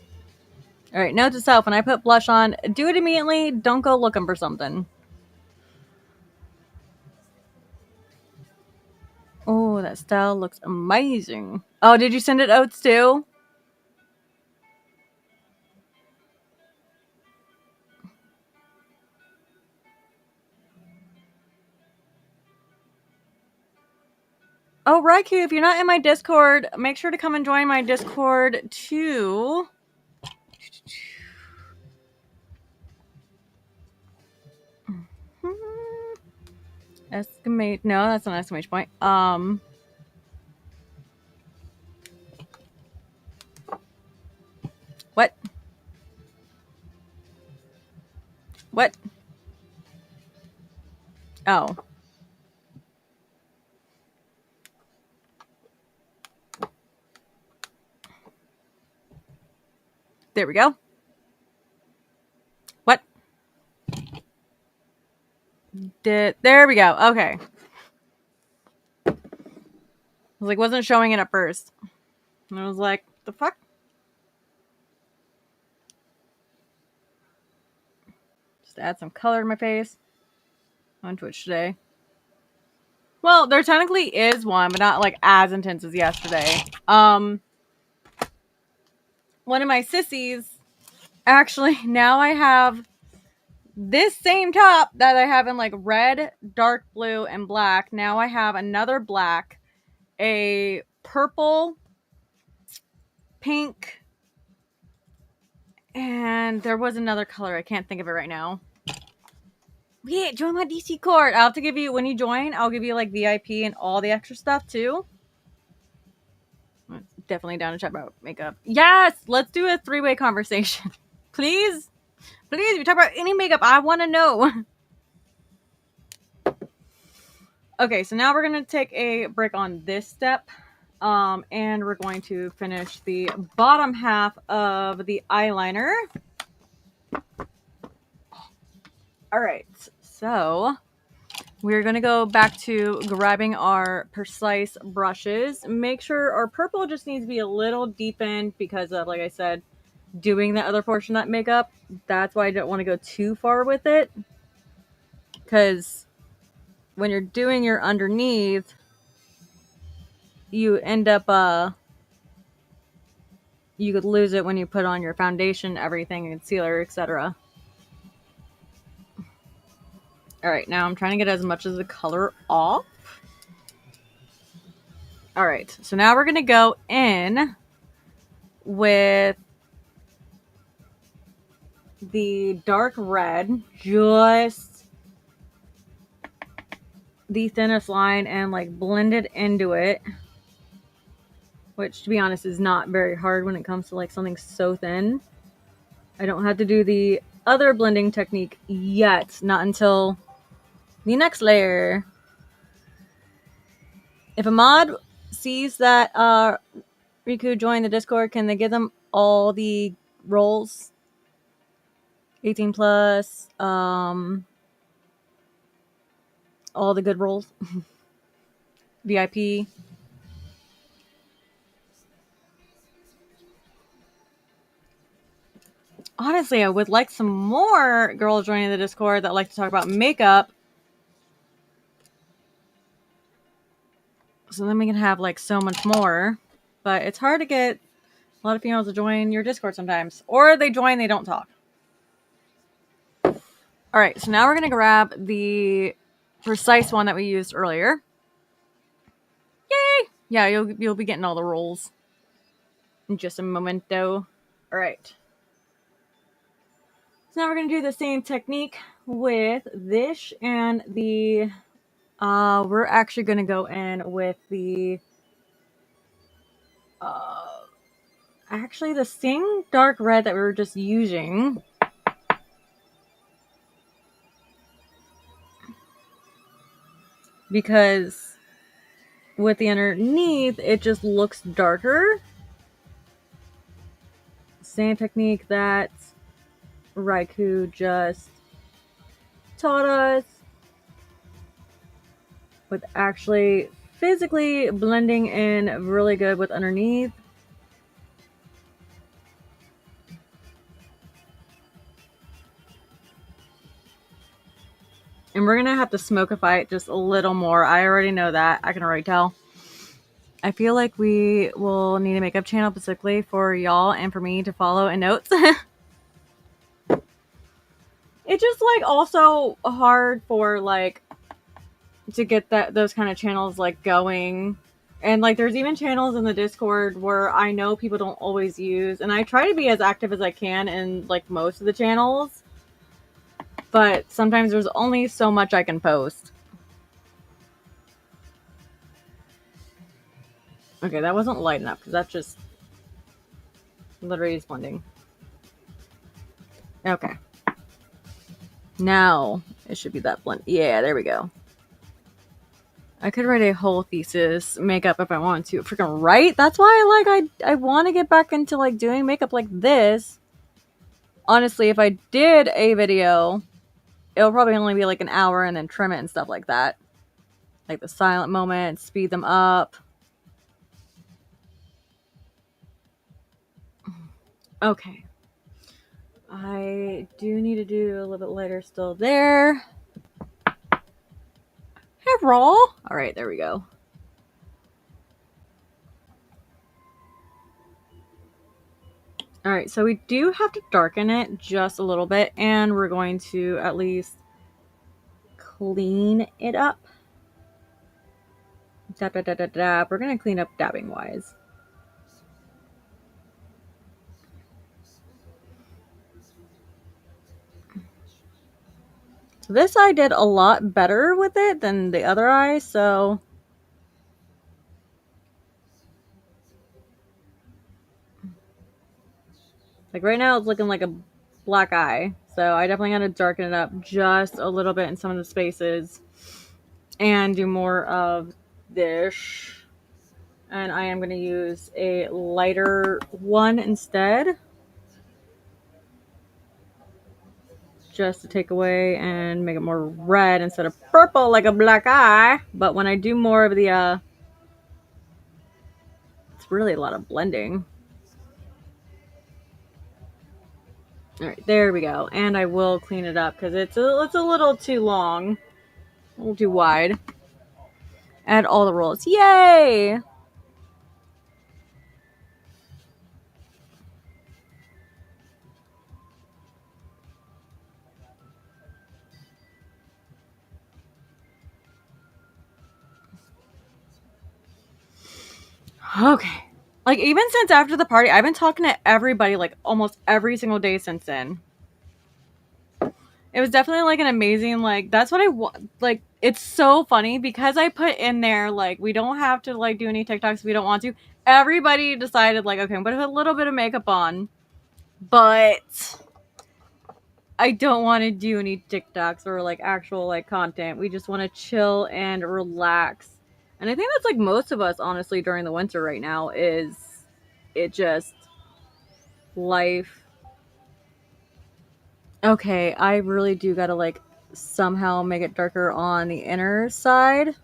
Alright, note to self, when I put blush on, do it immediately. Don't go looking for something. Oh, that style looks amazing. Oh, did you send it Oats too? Oh, Raikou, if you're not in my Discord, make sure to come and join my Discord too. Estimate. No, that's not an exclamation point. What? What? Oh. There we go. What? There we go. Okay. I was like, wasn't showing it at first. And I was like, the fuck? Just add some color to my face on Twitch today. Well, there technically is one, but not like as intense as yesterday. One of my sissies, actually, now I have this same top that I have in like red, dark blue, and black. Now I have another black, a purple, pink, and there was another color. I can't think of it right now. Yeah, join my DC Court. I'll have to give you, when you join, I'll give you like VIP and all the extra stuff too. Definitely down to chat about makeup. Yes, let's do a 3-way conversation. Please. Please, we talk about any makeup. I want to know. Okay, so now we're going to take a break on this step. And we're going to finish the bottom half of the eyeliner. All right, so we're going to go back to grabbing our Precise brushes. Make sure our purple just needs to be a little deepened because of, like I said, doing the other portion of that makeup. That's why I don't want to go too far with it. Because when you're doing your underneath, you end up, you could lose it when you put on your foundation, everything, concealer, etc. All right, now I'm trying to get as much of the color off. All right, so now we're going to go in with the dark red, just the thinnest line, and like blend it into it. Which, to be honest, is not very hard when it comes to like something so thin. I don't have to do the other blending technique yet, not until the next layer. If a mod sees that Riku joined the Discord, can they give them all the roles? 18 plus, all the good roles, VIP. Honestly, I would like some more girls joining the Discord that like to talk about makeup. So then we can have like so much more. But it's hard to get a lot of females to join your Discord sometimes. Or they join, they don't talk. All right, so now we're going to grab the Precise one that we used earlier. Yay! Yeah, you'll be getting all the rolls in just a moment, though. All right. So now we're going to do the same technique with this and the... we're actually going to go in with the... actually, the same dark red that we were just using. Because with the underneath, it just looks darker. Same technique that Raikou just taught us, with actually physically blending in really good with underneath. And we're gonna have to smokify it just a little more. I already know that. I can already tell. I feel like we will need a makeup channel specifically for y'all and for me to follow and notes. It's just like also hard for like to get those kind of channels like going And like there's even channels in the Discord where I know people don't always use, and I try to be as active as I can in like most of the channels, but sometimes there's only so much I can post. Okay, that wasn't light enough because that's just literally is blending. Okay. Now it should be that blend. Yeah, there we go. I could write a whole thesis makeup if I wanted to. Freaking right? That's why I want to get back into like doing makeup like this. Honestly, if I did a video, it'll probably only be like an hour and then trim it and stuff like that. Like the silent moments, speed them up. Okay. I do need to do a little bit lighter still there. Hey, raw. All right, there we go. All right, so we do have to darken it just a little bit, and we're going to at least clean it up. Dab, dab, dab, dab, dab. We're going to clean up dabbing wise. So this eye did a lot better with it than the other eye, so like right now it's looking like a black eye. So I definitely got to darken it up just a little bit in some of the spaces and do more of this. And I am going to use a lighter one instead, just to take away and make it more red instead of purple like a black eye. But when I do more of the it's really a lot of blending. All right, there we go. And I will clean it up because it's a little too long, a little too wide. Add all the rolls. Yay! Okay. Like, even since after the party, I've been talking to everybody, like, almost every single day since then. It was definitely, like, an amazing, like, that's what I want. Like, it's so funny because I put in there, like, we don't have to, like, do any TikToks if we don't want to. Everybody decided, like, okay, I'm going to put a little bit of makeup on, but I don't want to do any TikToks or, like, actual, like, content. We just want to chill and relax. And I think that's, like, most of us, honestly, during the winter right now is it just life. Okay, I really do gotta like somehow make it darker on the inner side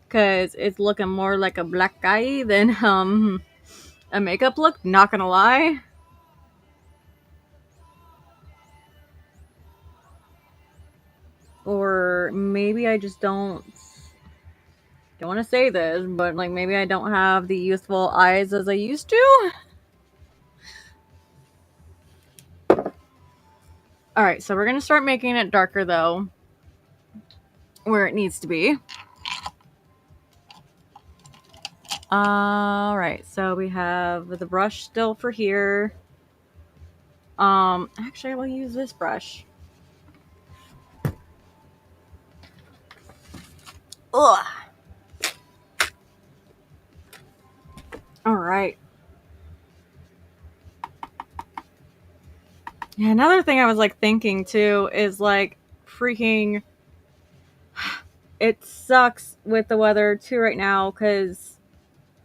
because it's looking more like a black eye than a makeup look, not gonna lie. Or maybe I just don't want to say this, but like maybe I don't have the youthful eyes as I used to. All right, so we're gonna start making it darker though, where it needs to be. All right, so we have the brush still for here. Actually, I will use this brush. Ugh. All right. Yeah, another thing I was like thinking too is like freaking it sucks with the weather too right now because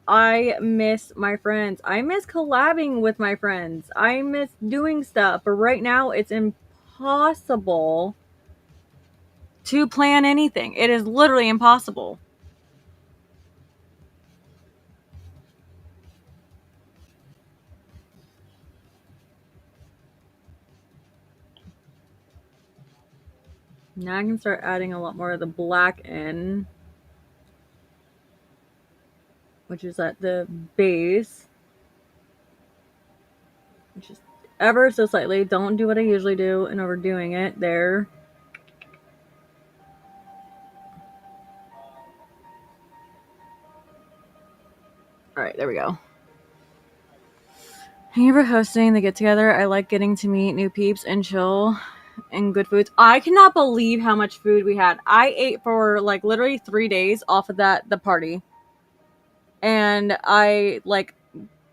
I miss my friends. I miss collabing with my friends. I miss doing stuff, but right now it's impossible to plan anything. It is literally impossible. Now I can start adding a lot more of the black in, which is at the base, which is ever so slightly. Don't do what I usually do and overdoing it there. All right, there we go. Thank you for hosting the get together. I like getting to meet new peeps and chill and good foods. I cannot believe how much food we had. I ate for like literally 3 days off of the party. And I like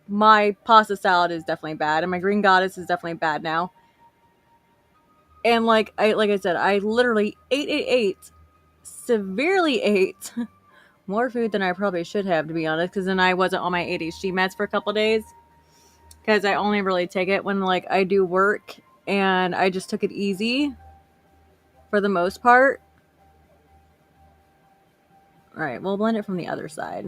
my pasta salad is definitely bad and my green goddess is definitely bad now. And like I said, I literally ate severely ate more food than I probably should have, to be honest, because then I wasn't on my ADHD meds for a couple days. Because I only really take it when like I do work, and I just took it easy for the most part. All right, we'll blend it from the other side.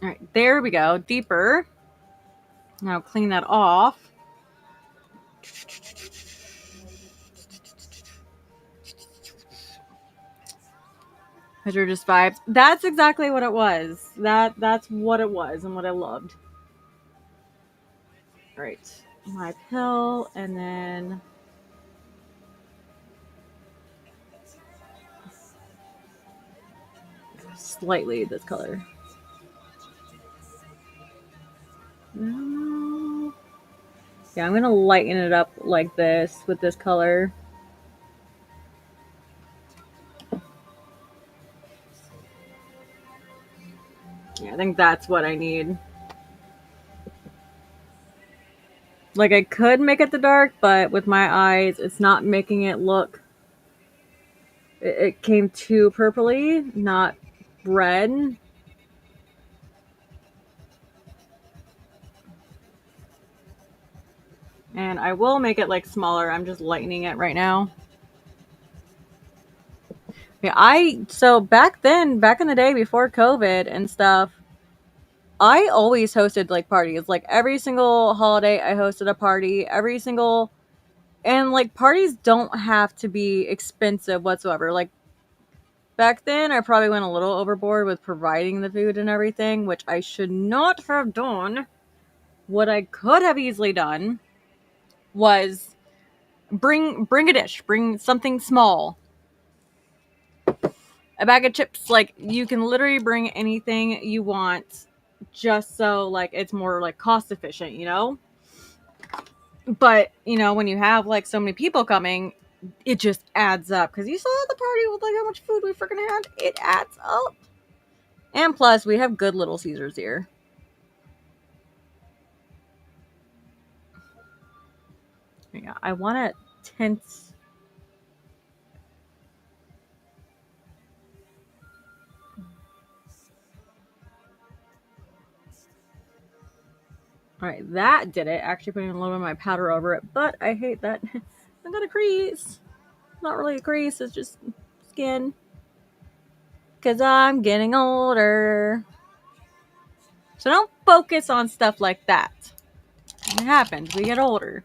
All right, there we go. Deeper. Now clean that off. Because you're just vibes. That's exactly what it was. That's what it was and what I loved. All right, my pill, and then slightly this color. Yeah, I'm gonna lighten it up like this with this color. Yeah, I think that's what I need. Like, I could make it the dark, but with my eyes, it's not making it look... It came too purpley, not red. And I will make it, like, smaller. I'm just lightening it right now. Yeah, so back then, back in the day before COVID and stuff, I always hosted, like, parties. Like, every single holiday, I hosted a party. And, like, parties don't have to be expensive whatsoever. Like, back then, I probably went a little overboard with providing the food and everything, which I should not have done. What I could have easily done was bring a dish, bring something small. A bag of chips, like, you can literally bring anything you want, just so, like, it's more, like, cost efficient, you know? But, you know, when you have, like, so many people coming, it just adds up. Because you saw at the party with, like, how much food we freaking had. It adds up. And plus, we have good Little Caesars here. Yeah, I want it tense. Alright, that did it. Actually putting a little bit of my powder over it. But I hate that I got a crease. Not really a crease, it's just skin. Because I'm getting older. So don't focus on stuff like that. It happens. We get older.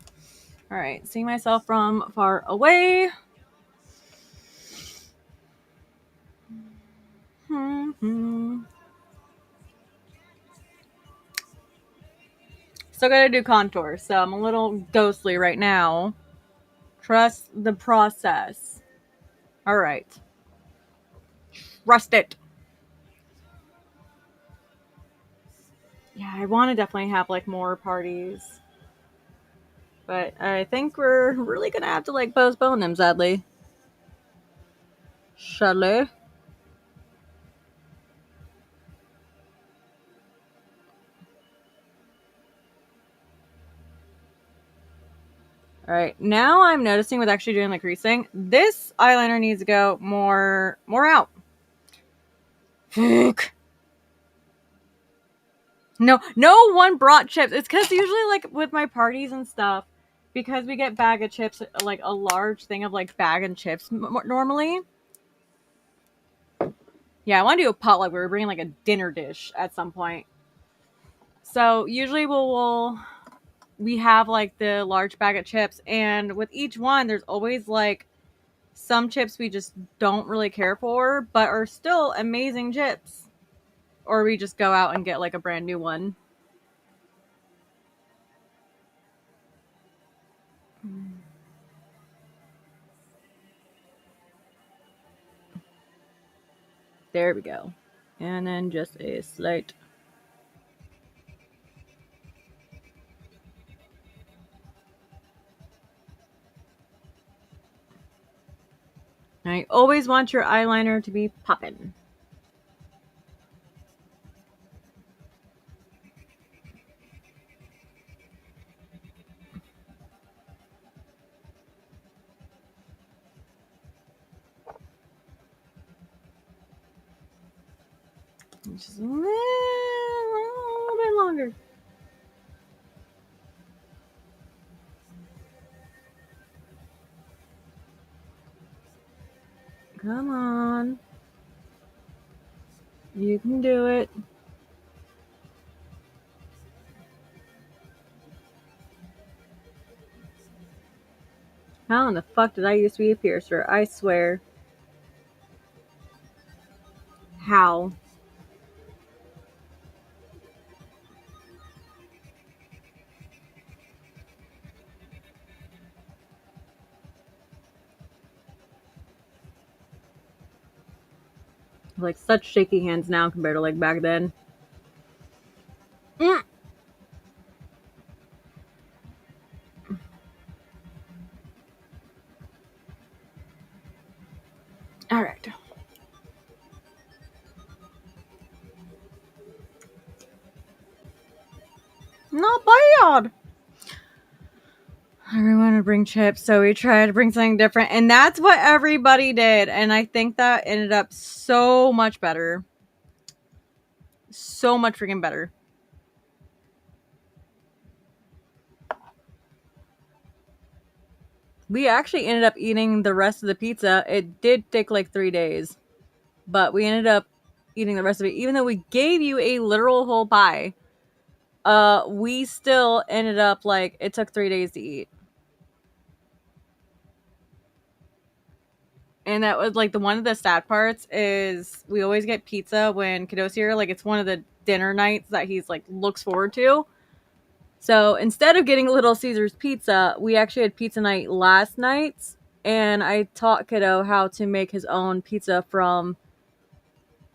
Alright, see myself from far away. Still gotta do contour, so I'm a little ghostly right now. Trust the process. Alright. Trust it. Yeah, I want to definitely have, like, more parties. But I think we're really gonna have to, like, postpone them, sadly. Sadly. Alright, now I'm noticing with actually doing the creasing, this eyeliner needs to go more out. Fuck. No one brought chips. It's because usually, like, with my parties and stuff, because we get bag of chips, like, a large thing of, like, bag and chips normally. Yeah, I want to do a potluck where we're bringing, like, a dinner dish at some point. So usually we have, like, the large bag of chips, and with each one, there's always, like, some chips we just don't really care for, but are still amazing chips. Or we just go out and get, like, a brand new one. There we go. And then just a slight. I always want your eyeliner to be popping. Just a little bit longer. Come on. You can do it. How in the fuck did I used to be a piercer? I swear. How? Like such shaky hands now compared to like back then. Mm. All right. Not bad. Everyone would bring chips, so we tried to bring something different, and that's what everybody did. And I think that ended up so much better. So much freaking better. We actually ended up eating the rest of the pizza. It did take like 3 days, but we ended up eating the rest of it, even though we gave you a literal whole pie. We still ended up like it took 3 days to eat. And that was like one of the sad parts is we always get pizza when kiddo's here. Like it's one of the dinner nights that he's like looks forward to. So instead of getting Little Caesars pizza, we actually had pizza night last night. And I taught kiddo how to make his own pizza from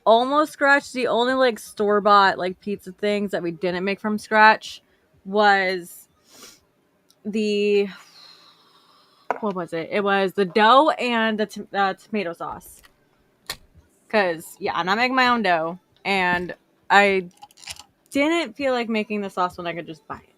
almost scratch. The only like store-bought like pizza things that we didn't make from scratch was the what was it? It was the dough and the tomato sauce. Because, yeah, I'm not making my own dough. And I didn't feel like making the sauce when I could just buy it.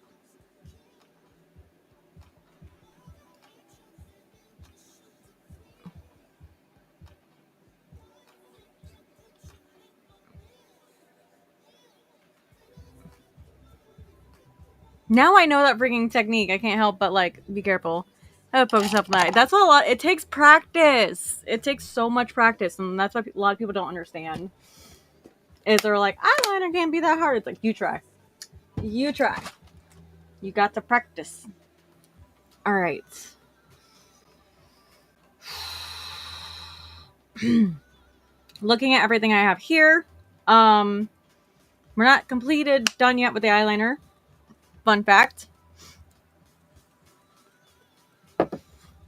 Now I know that freaking technique. I can't help but, like, be careful. I have to focus up that. That's a lot. It takes practice. It takes so much practice. And that's what a lot of people don't understand. Is they're like, eyeliner can't be that hard. It's like, you try. You try. You got to practice. All right. Looking at everything I have here. We're not done yet with the eyeliner. Fun fact.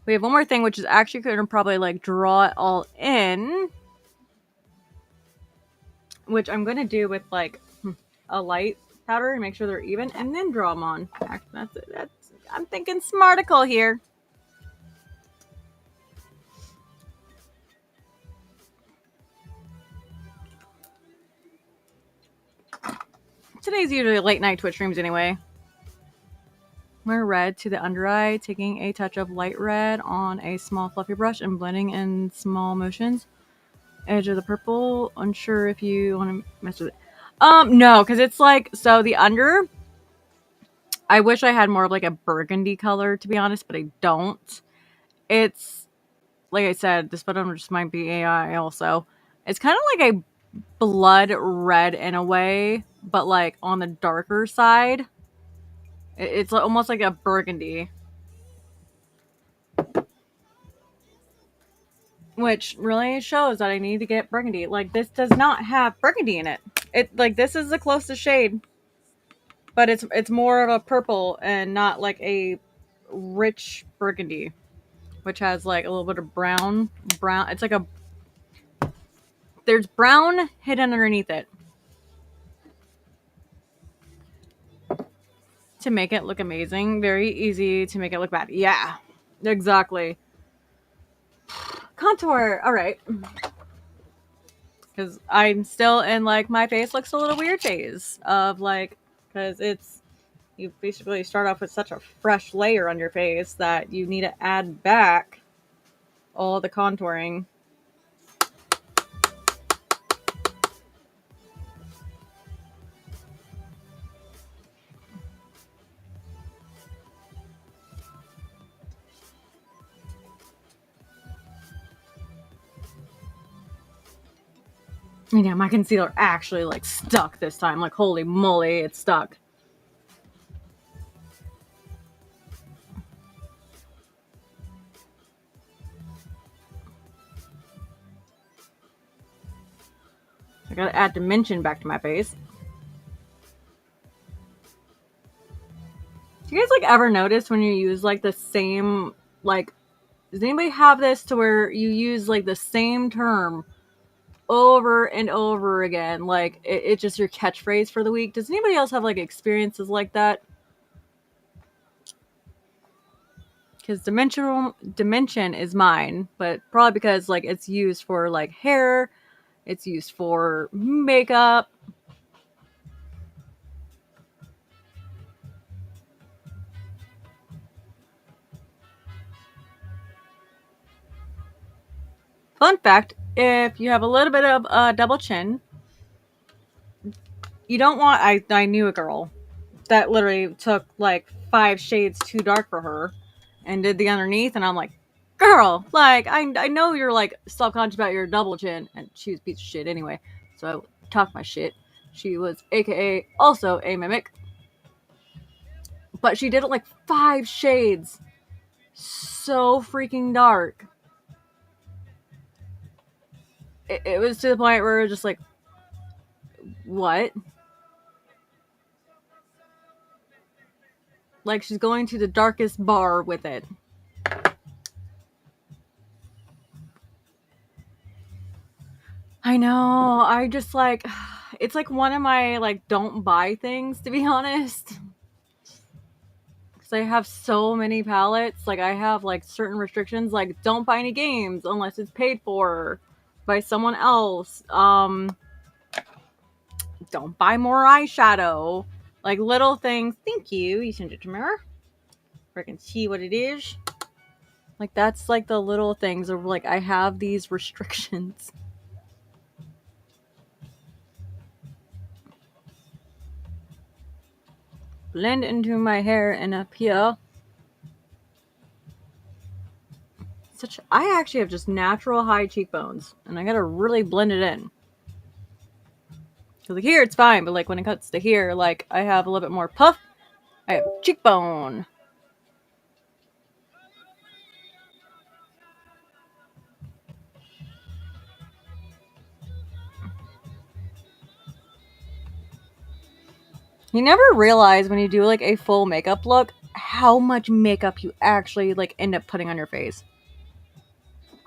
We have one more thing, which is actually going to probably like draw it all in. Which I'm going to do with like a light powder and make sure they're even and then draw them on. I'm thinking smarticle here. Today's usually late night Twitch streams anyway. Wear red to the under eye, taking a touch of light red on a small fluffy brush and blending in small motions. Edge of the purple. Unsure if you want to mess with it. No, because it's like, so the under, I wish I had more of like a burgundy color, to be honest, but I don't. It's, like I said, this photo just might be AI also. It's kind of like a blood red in a way, but like on the darker side. It's almost like a burgundy. Which really shows that I need to get burgundy. Like, this does not have burgundy in it. Like, this is the closest shade. But it's more of a purple and not like a rich burgundy. Which has like a little bit of brown. It's like a there's brown hidden underneath it to make it look amazing. Very easy to make it look bad. Yeah, exactly. Contour. All right. Because I'm still in like my face looks a little weird phase of like, because it's, you basically start off with such a fresh layer on your face that you need to add back all the contouring. Yeah, my concealer actually like stuck this time. Like, holy moly, it's stuck. I gotta add dimension back to my face. Do you guys like ever notice when you use like the same, like, does anybody have this to where you use like the same term over and over again? Like it's just your catchphrase for the week. Does anybody else have like experiences like that? Because dimension is mine, but probably because like it's used for like hair, it's used for makeup. Fun fact, if you have a little bit of a double chin, you don't want, I knew a girl that literally took like 5 shades too dark for her and did the underneath, and I'm like, girl, like I know you're like self-conscious about your double chin, and she was a piece of shit anyway, so I talked my shit. She was aka also a mimic, but she did it like 5 shades so freaking dark. It was to the point where it was just like, what? Like she's going to the darkest bar with it. I know. I just like, it's like one of my like don't buy things, to be honest. Because I have so many palettes. Like I have like certain restrictions, like don't buy any games unless it's paid for by someone else. Don't buy more eyeshadow. Like little things. Thank you. You sent it to mirror. I can see what it is. Like that's like the little things of like I have these restrictions. Blend into my hair and up here. I actually have just natural high cheekbones, and I gotta really blend it in. Cause like here it's fine, but like when it cuts to here, like I have a little bit more puff. I have cheekbone. You never realize when you do like a full makeup look how much makeup you actually like end up putting on your face.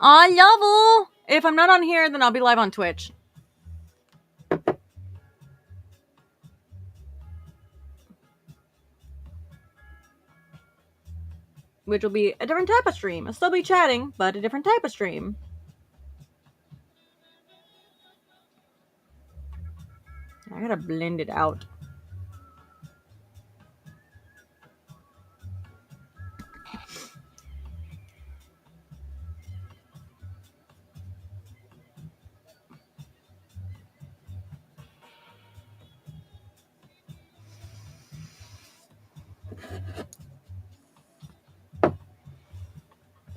I love it. If I'm not on here, then I'll be live on Twitch. Which will be a different type of stream. I'll still be chatting, but a different type of stream. I gotta blend it out.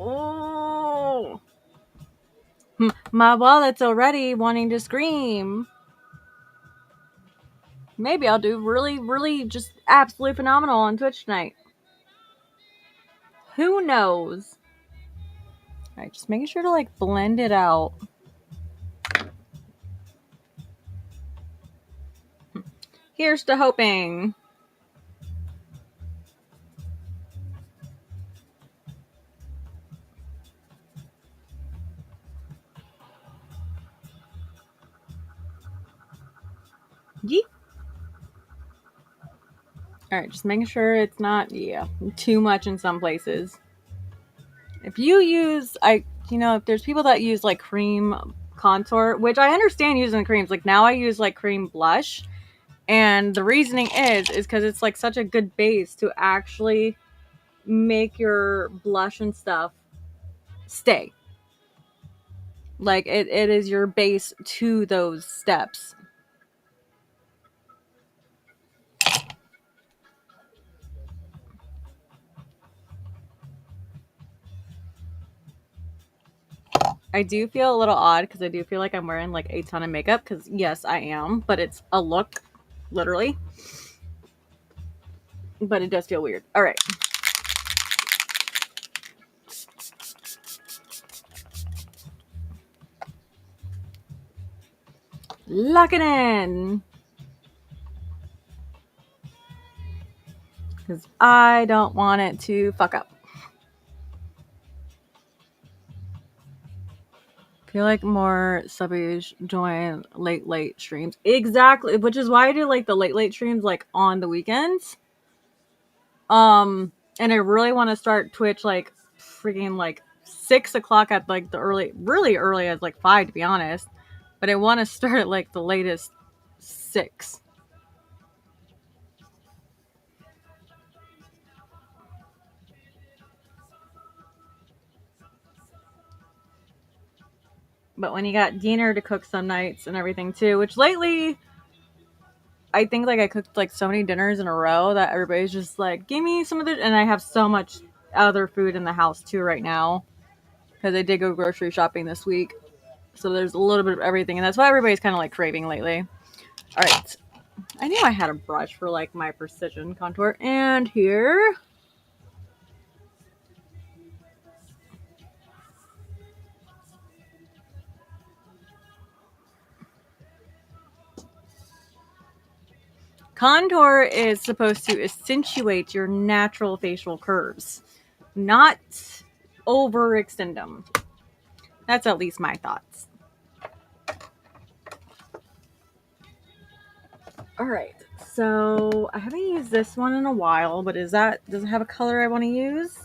Oh, my wallet's already wanting to scream. Maybe I'll do really, really just absolutely phenomenal on Twitch tonight. Who knows? Alright, just making sure to like blend it out. Here's to hoping. Yeet. All right, just making sure it's not, too much in some places. If you use, if there's people that use like cream contour, which I understand using creams. Like now I use like cream blush, and the reasoning is because it's like such a good base to actually make your blush and stuff stay. Like it is your base to those steps. I do feel a little odd because I do feel like I'm wearing like a ton of makeup because yes, I am, but it's a look, literally. But it does feel weird. All right. Lock it in. Because I don't want it to fuck up. I feel like more subbies join late streams. Exactly. Which is why I do like the late streams like on the weekends. And I really want to start Twitch like freaking like 6 o'clock at like the really early as like 5 to be honest. But I want to start at like the latest 6. But when you got dinner to cook some nights and everything too, which lately I think like I cooked like so many dinners in a row that everybody's just like, give me some of it. And I have so much other food in the house too right now because I did go grocery shopping this week. So there's a little bit of everything. And that's why everybody's kind of like craving lately. All right. I knew I had a brush for like my precision contour. And here. Contour is supposed to accentuate your natural facial curves, not overextend them. That's at least my thoughts. All right, so I haven't used this one in a while, but does it have a color I want to use?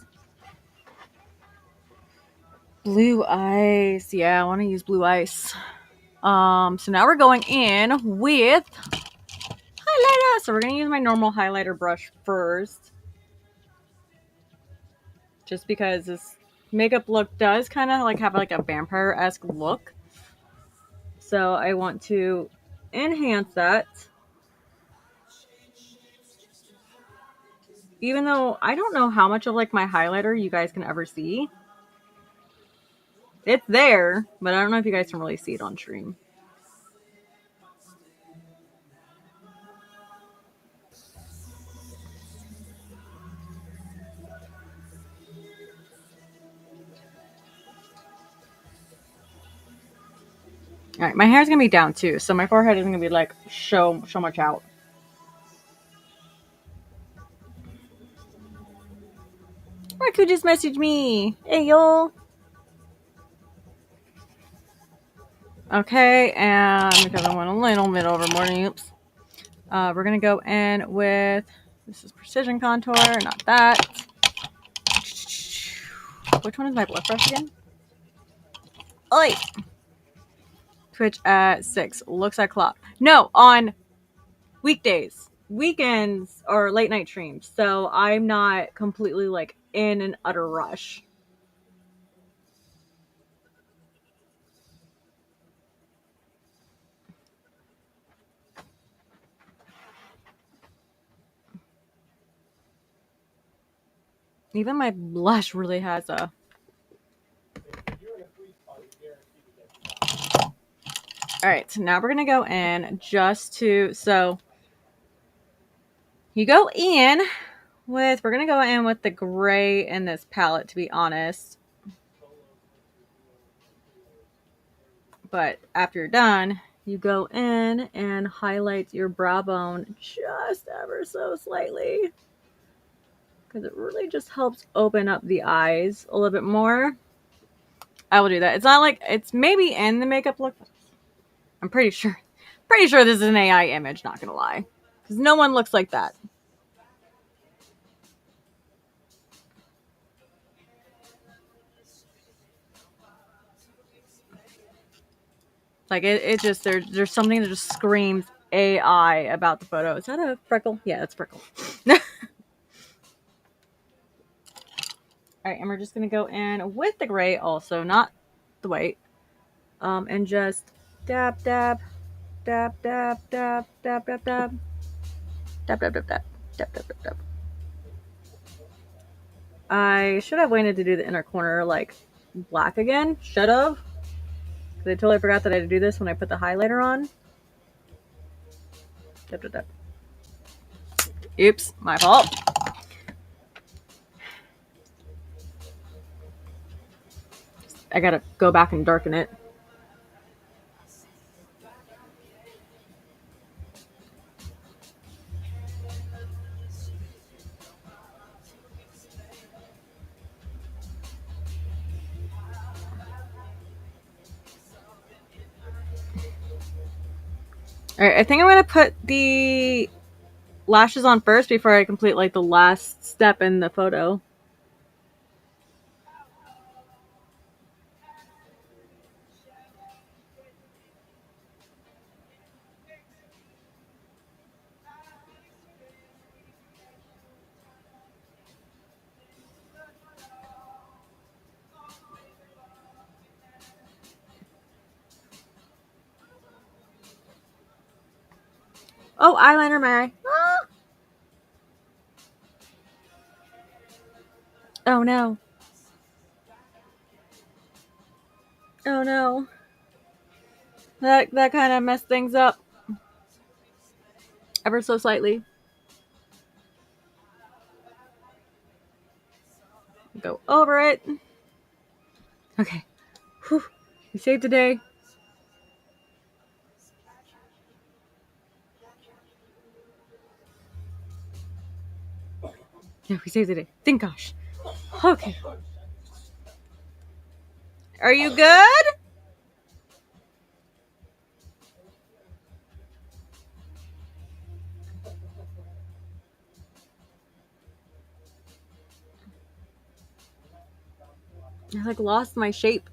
Blue Ice. Yeah, I want to use Blue Ice. So now we're going in with highlighter. So we're going to use my normal highlighter brush first. Just because this makeup look does kind of like have like a vampire-esque look. So I want to enhance that. Even though I don't know how much of like my highlighter you guys can ever see. It's there, but I don't know if you guys can really see it on stream. All right, my hair's gonna be down too, so my forehead isn't gonna be like so much out. Or could just message me. Hey y'all. Okay, and because I went a little bit over morning, oops. We're gonna go in with this is precision contour, not that. Which one is my blush brush again? Oi! Twitch at 6. Looks like clock. No, on weekdays. Weekends are late night streams, so I'm not completely like in an utter rush. Even my blush really has a... Alright, so now we're going to go in just to... So, you go in with... We're going to go in with the gray in this palette, to be honest. But after you're done, you go in and highlight your brow bone just ever so slightly. Because it really just helps open up the eyes a little bit more. I will do that. It's not like... It's maybe in the makeup look. I'm pretty sure. Pretty sure this is an AI image, not gonna lie. Because no one looks like that. Like, it just, there's something that just screams AI about the photo. Is that a freckle? Yeah, that's freckle. Alright, and we're just gonna go in with the gray also, not the white. And just dab, dab, dab, dab, dab, dab, dab, dab. Dab, dab, dab, dab, dab, dab, dab, dab. I should have waited to do the inner corner, like, black again. Should have. Because I totally forgot that I had to do this when I put the highlighter on. Dab, dab, dab. Oops, my fault. I gotta go back and darken it. Alright, I think I'm gonna put the lashes on first before I complete, like, the last step in the photo. Oh, eyeliner my eye. Ah! Oh no. Oh no. That kind of messed things up. Ever so slightly. Go over it. Okay. Whew. We saved the day. Yeah, we saved the day. Thank gosh. Okay. Are you good? I like lost my shape.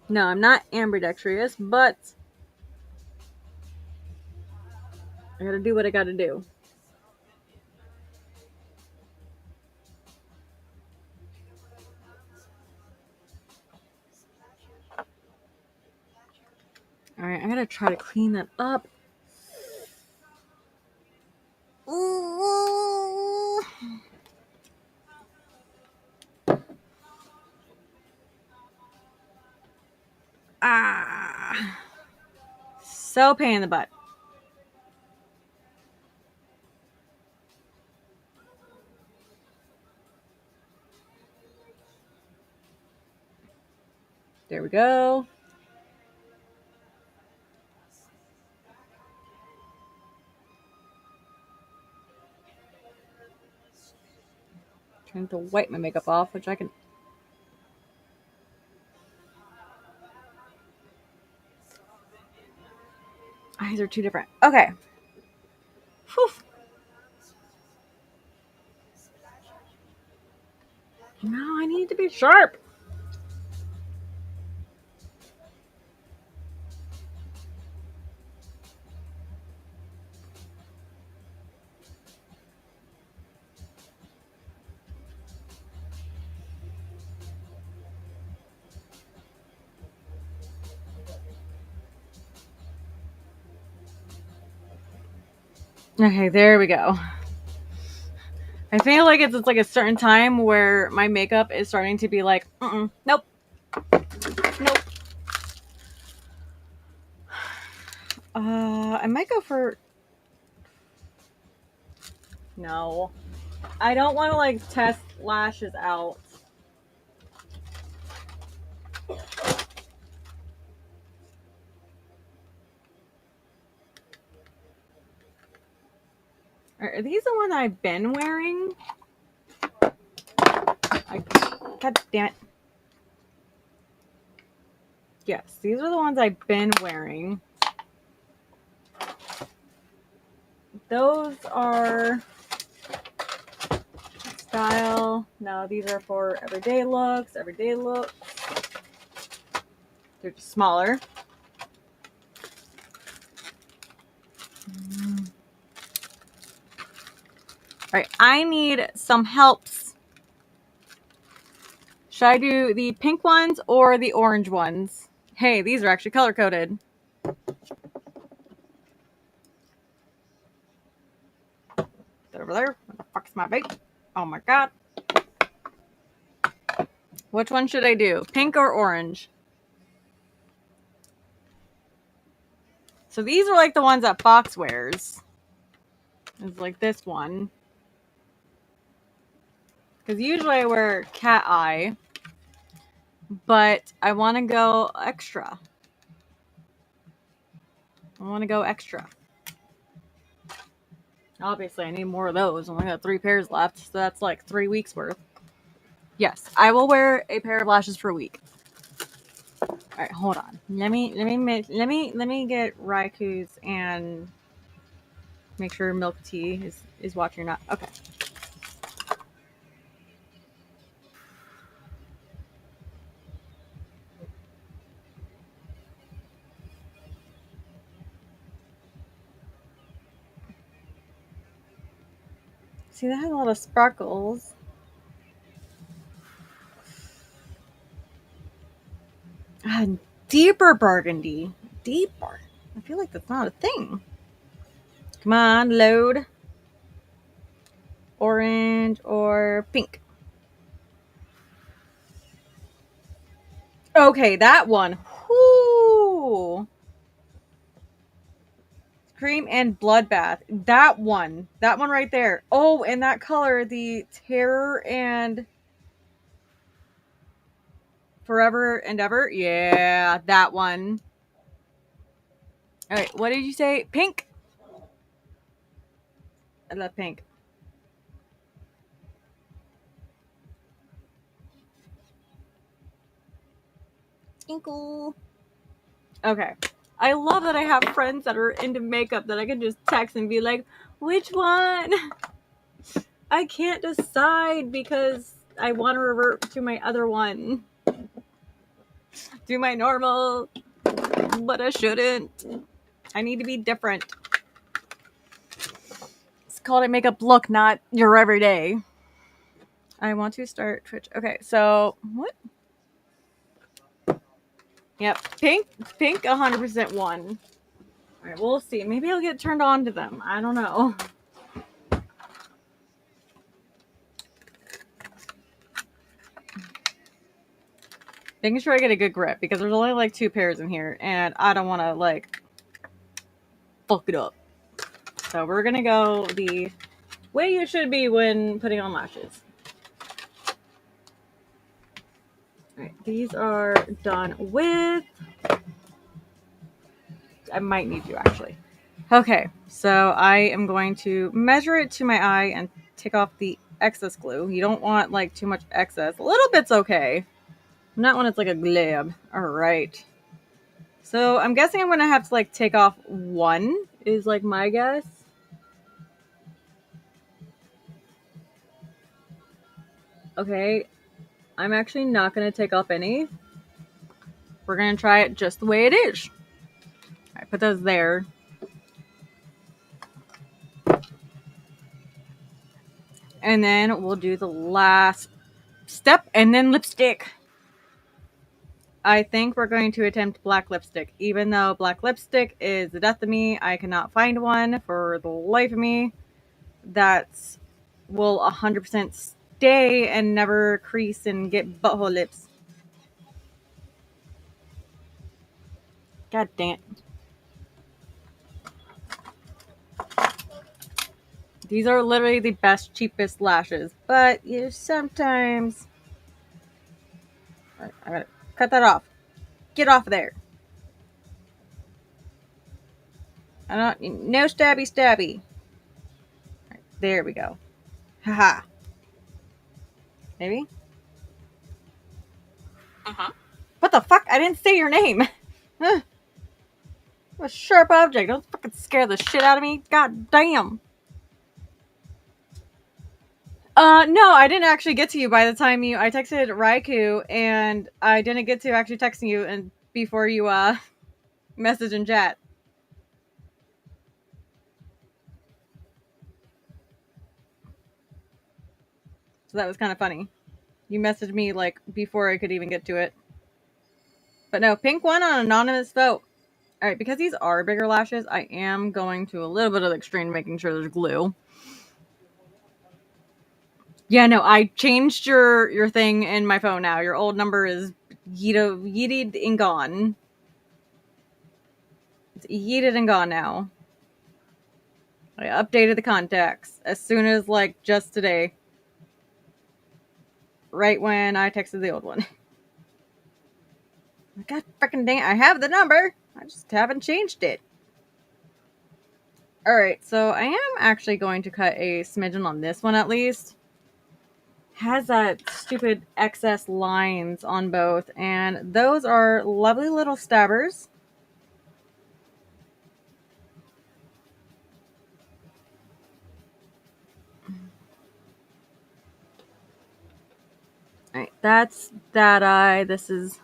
No, I'm not ambidextrous, but I gotta do what I gotta do. Alright, I'm gonna try to clean that up. Ooh. Ah. So pain in the butt. There we go. Trying to wipe my makeup off, which I can. Eyes are too different. Okay. Whew. No, I need to be sharp. Okay, there we go. I feel like it's like a certain time where my makeup is starting to be like, nope. Nope. I might go for. No. I don't want to like test lashes out. Are these the ones I've been wearing? God damn it. Yes, these are the ones I've been wearing. Those are style. No, these are for everyday looks. Everyday looks. They're just smaller. All right, I need some helps. Should I do the pink ones or the orange ones? Hey, these are actually color coded. Over there. What the fuck's my bait? Oh my god. Which one should I do? Pink or orange? So these are like the ones that Fox wears. It's like this one. Because usually I wear cat eye. But I want to go extra. I want to go extra. Obviously, I need more of those. I only got 3 pairs left, so that's like 3 weeks worth. Yes, I will wear a pair of lashes for a week. All right, hold on. Let me get Raiku's and make sure Milk Tea is watching or not. Okay. See, that has a lot of sparkles. Deeper burgundy. Deeper. I feel like that's not a thing. Come on, load. Orange or pink. Okay, that one. Whoo! Cream and Bloodbath. That one. That one right there. Oh, and that color, the Terror and Forever and Ever. Yeah, that one. All right, what did you say? Pink? I love pink. Tinkle. Okay. I love that I have friends that are into makeup that I can just text and be like, which one? I can't decide because I want to revert to my other one. Do my normal, but I shouldn't. I need to be different. It's called a makeup look, not your everyday. I want to start Twitch. Okay, so what? Yep, pink 100% one. All right, we'll see. Maybe I'll get turned on to them. I don't know. Making sure I get a good grip because there's only like 2 pairs in here and I don't want to like fuck it up. So we're gonna go the way you should be when putting on lashes. All right, these are done with. I might need you actually. Okay, so I am going to measure it to my eye and take off the excess glue. You don't want like too much excess. A little bit's okay. Not when it's like a glab. All right. So I'm guessing I'm going to have to like take off 1 is like my guess. Okay. I'm actually not going to take off any. We're going to try it just the way it is. All right, put those there. And then we'll do the last step and then lipstick. I think we're going to attempt black lipstick. Even though black lipstick is the death of me, I cannot find one for the life of me that will 100% stay and never crease and get butthole lips. God damn. These are literally the best, cheapest lashes. But you sometimes... I gotta cut that off. Get off there. I don't... No stabby stabby. Right, There we go. Haha. Maybe? What the fuck? I didn't say your name. A sharp object. Don't fucking scare the shit out of me. God damn. No, I didn't actually get to you by the time I texted Raikou, and I didn't get to actually texting you and before you message in chat. So that was kind of funny. You messaged me like before I could even get to it. But no, pink won on anonymous vote. All right, because these are bigger lashes, I am going to a little bit of the extreme, making sure there's glue. Yeah, no, I changed your thing in my phone now. Your old number is yeeted and gone. It's yeeted and gone now. I updated the contacts as soon as like just today. Right when I texted the old one. God freaking dang it, I have the number. I just haven't changed it. Alright, so I am actually going to cut a smidgen on this one at least. Has that stupid excess lines on both, and those are lovely little stabbers. Alright, that's that eye. This is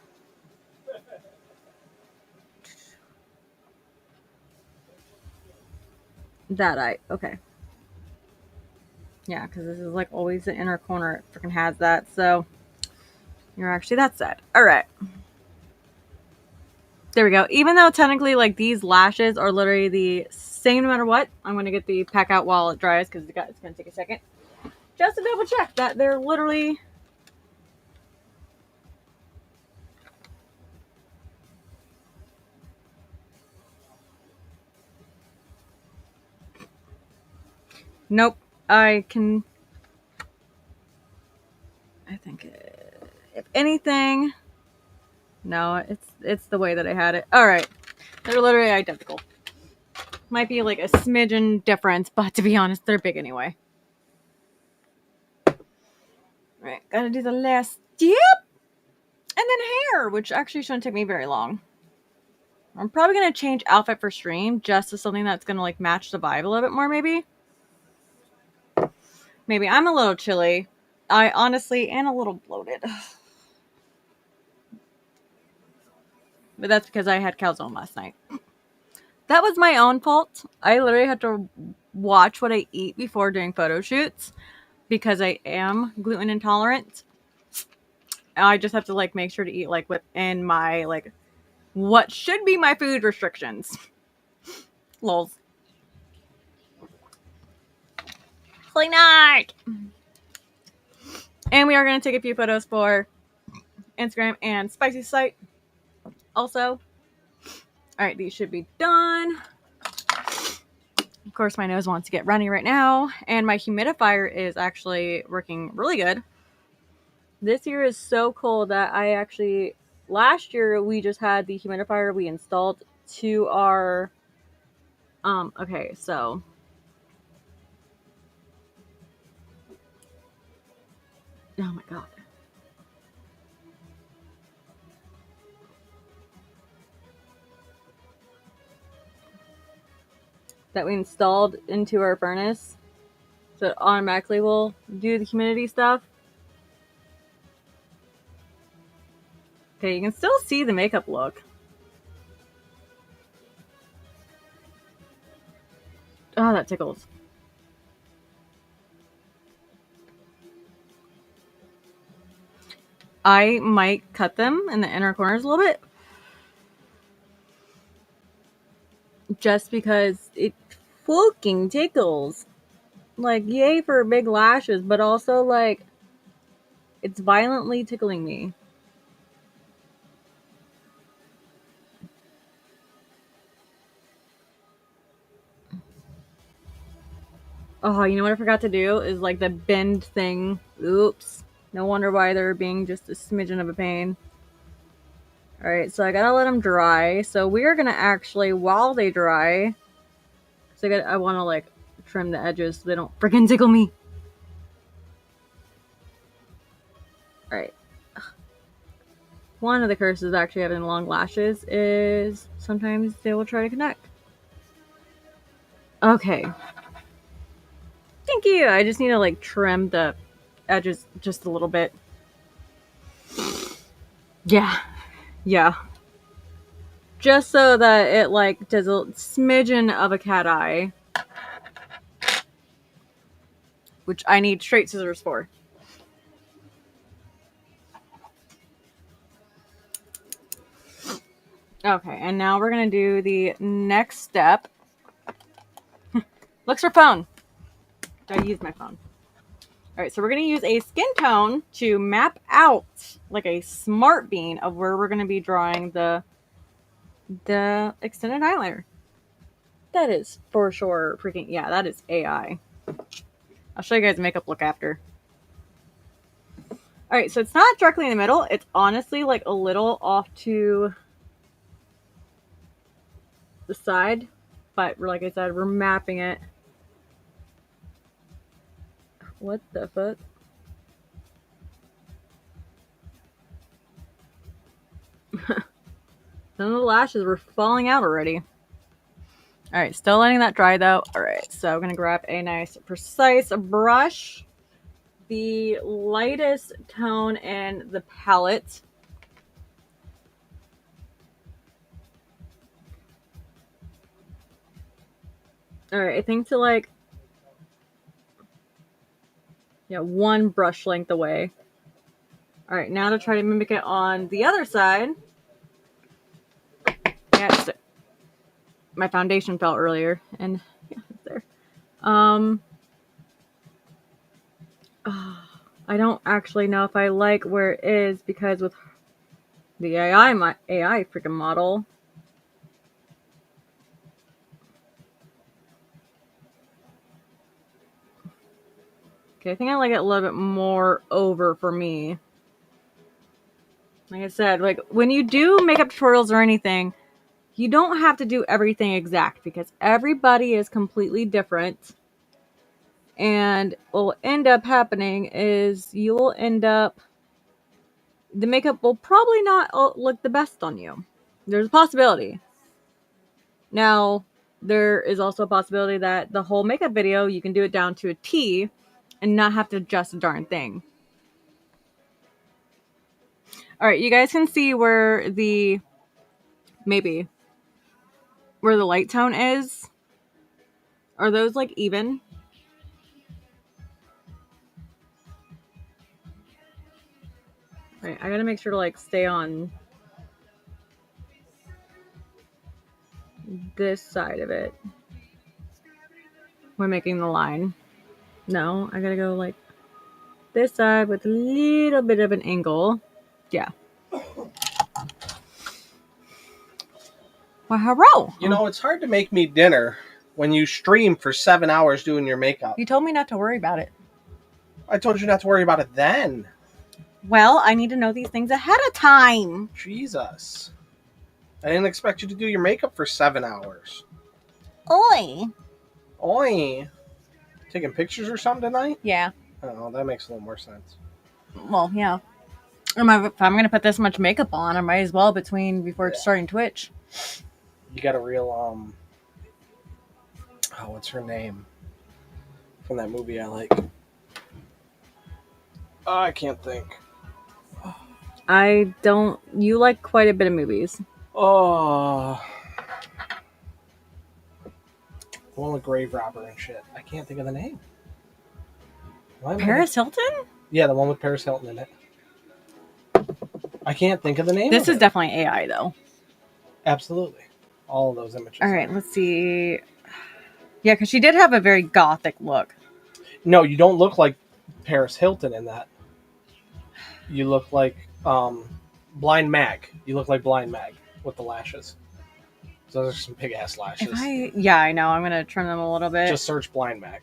that eye. Okay. Yeah, because this is like always the inner corner. It freaking has that. So you're actually that side. Alright. There we go. Even though technically like these lashes are literally the same no matter what, I'm going to get the pack out while it dries because it's going to take a second. Just to double check that they're literally... Nope. I think if anything, no, it's the way that I had it. All right. They're literally identical. Might be like a smidgen difference, but to be honest, they're big anyway. All right. Gotta do the last step. And then hair, which actually shouldn't take me very long. I'm probably going to change outfit for stream just to something that's going to like match the vibe a little bit more maybe. Maybe I'm a little chilly. I honestly am a little bloated. But that's because I had calzone last night. That was my own fault. I literally had to watch what I eat before doing photo shoots because I am gluten intolerant. I just have to like make sure to eat like within my like what should be my food restrictions. Lols. Clean night. And we are going to take a few photos for Instagram and Spicy Site also. All right, these should be done. Of course, my nose wants to get runny right now, and my humidifier is actually working really good. This year is so cold that I actually, last year we just had the humidifier we installed to our, okay, so. Oh my God. That we installed into our furnace. So it automatically will do the humidity stuff. Okay, you can still see the makeup look. Oh, that tickles. I might cut them in the inner corners a little bit. Just because it fucking tickles. Like, yay for big lashes, but also, like, it's violently tickling me. Oh, you know what I forgot to do? Is, like, the bend thing. Oops. No wonder why they're being just a smidgen of a pain. Alright, so I gotta let them dry. So we are gonna actually, while they dry... So I want to, like, trim the edges so they don't freaking tickle me. Alright. One of the curses of actually having long lashes is sometimes they will try to connect. Okay. Thank you. I just need to like trim the edges just a little bit. Yeah. Yeah. Just so that it like does a smidgen of a cat eye. Which I need straight scissors for. Okay, and now we're going to do the next step. Looks for phone. I use my phone. Alright, so we're going to use a skin tone to map out like a smart bean of where we're going to be drawing the extended eyeliner. That is for sure freaking, yeah, that is AI. I'll show you guys the makeup look after. Alright, so it's not directly in the middle. It's honestly like a little off to the side. But like I said, we're mapping it. What the fuck? Some of the lashes were falling out already. Alright, still letting that dry though. Alright, so I'm going to grab a nice precise brush. The lightest tone in the palette. Alright, I think to like, yeah, one brush length away. Alright, now to try to mimic it on the other side. Yeah, so my foundation fell earlier, and yeah, it's there. I don't actually know if I like where it is because with the AI freaking model. Okay, I think I like it a little bit more over for me. Like I said, like when you do makeup tutorials or anything, you don't have to do everything exact because everybody is completely different. And what will end up happening is you will end up, the makeup will probably not look the best on you. There's a possibility. Now, there is also a possibility that the whole makeup video, you can do it down to a T and not have to adjust a darn thing. Alright, you guys can see where the, maybe, where the light tone is. Are those like even? Right, I gotta make sure to like stay on this side of it when making the line. No, I gotta go like this side with a little bit of an angle. Yeah. Well, hello. You know, it's hard to make me dinner when you stream for 7 hours doing your makeup. You told me not to worry about it. I told you not to worry about it then. Well, I need to know these things ahead of time. Jesus. I didn't expect you to do your makeup for 7 hours. Oi. Oi. Taking pictures or something tonight? Yeah. Oh, that makes a little more sense. Well, yeah. If I'm going to put this much makeup on, I might as well before starting Twitch. You got a real, what's her name? From that movie I like. I can't think. You like quite a bit of movies. Oh. The one with Grave Robber and shit. I can't think of the name. Paris Hilton? Yeah, the one with Paris Hilton in it. I can't think of the name. This is definitely AI, though. Absolutely. All of those images. All right, let's see. Yeah, because she did have a very gothic look. No, you don't look like Paris Hilton in that. You look like Blind Mag. You look like Blind Mag with the lashes. So those are some big ass lashes. Yeah, I know. I'm gonna trim them a little bit. Just search Blind Mag.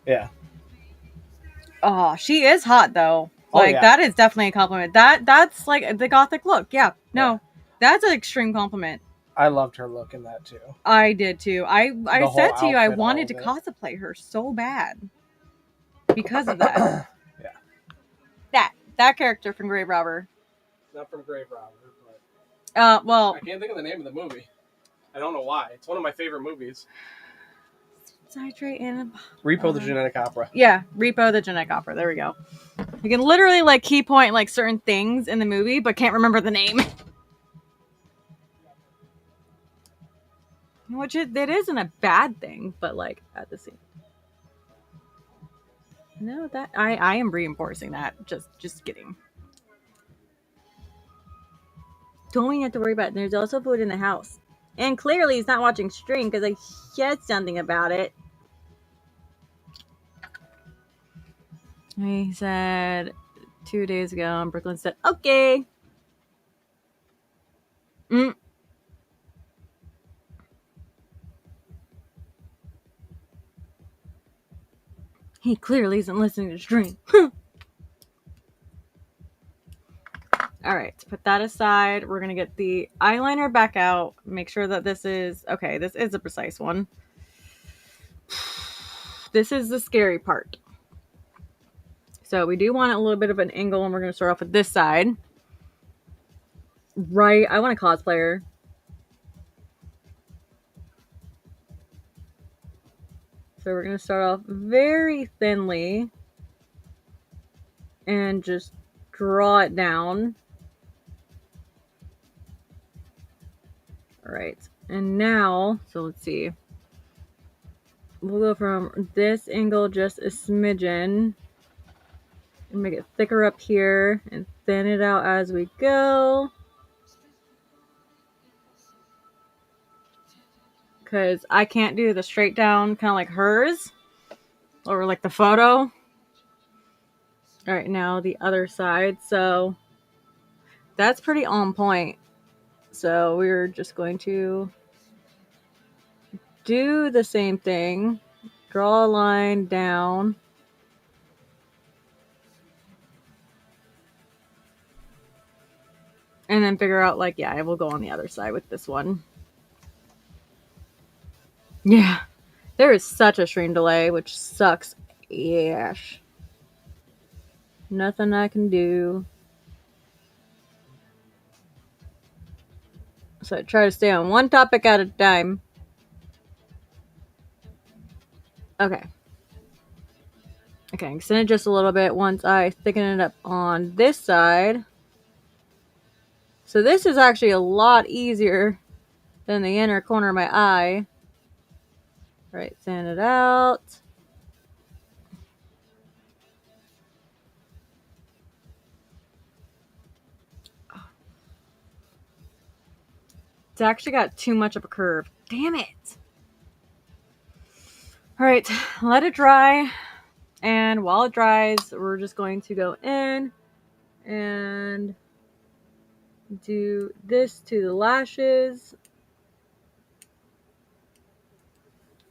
Yeah. Oh, she is hot though. Like that is definitely a compliment. That's like the gothic look. Yeah. No, that's an extreme compliment. I loved her look in that too. I did too. I The whole said to you, I outfit, wanted to all of cosplay her so bad because of that. Yeah. That character from Grave Robber. Not from Grave Robber, but Well, I can't think of the name of the movie. I don't know why. It's one of my favorite movies. Citrate and Repo the Genetic Opera. Yeah, Repo the Genetic Opera. There we go. You can literally like key point like certain things in the movie, but can't remember the name. Which that isn't a bad thing, but like at the same. No, that I am reinforcing that. Just kidding. Don't even have to worry about it. There's also food in the house. And clearly he's not watching stream because I said something about it. He said 2 days ago, and Brooklyn said, okay. He clearly isn't listening to stream. Alright, put that aside. We're going to get the eyeliner back out. Make sure that this is... Okay, this is a precise one. This is the scary part. So we do want a little bit of an angle, and we're going to start off with this side. Right, I want a cosplayer. So we're going to start off very thinly. And just draw it down. Alright, and now, so let's see. We'll go from this angle just a smidgen. And make it thicker up here and thin it out as we go. Because I can't do the straight down kind of like hers. Or like the photo. Alright, now the other side. So that's pretty on point. So we're just going to do the same thing. Draw a line down. And then figure out, like, yeah, I will go on the other side with this one. Yeah. There is such a stream delay, which sucks. Yes. Nothing I can do. So I try to stay on one topic at a time. Okay. Okay, extend it just a little bit once I thicken it up on this side. So this is actually a lot easier than the inner corner of my eye. All right, sand it out. It's actually got too much of a curve. Damn it. All right, let it dry. And while it dries, we're just going to go in and do this to the lashes.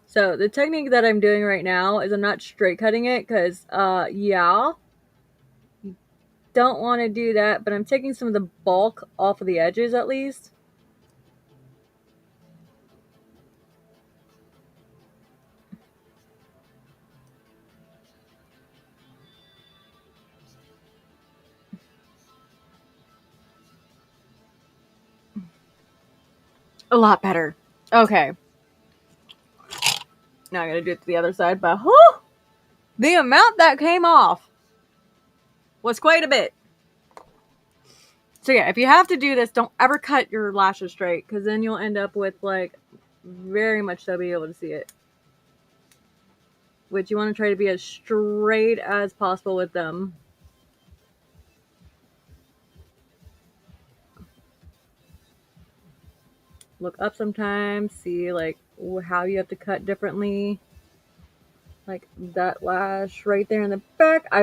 So the technique that I'm doing right now is I'm not straight cutting it because, yeah, you don't want to do that. But I'm taking some of the bulk off of the edges at least. A lot better. Okay. Now I gotta do it to the other side, but whew, the amount that came off was quite a bit. So yeah, if you have to do this, don't ever cut your lashes straight, because then you'll end up with like very much so be able to see it. Which you want to try to be as straight as possible with them. Look up sometimes, see like how you have to cut differently. Like that lash right there in the back. I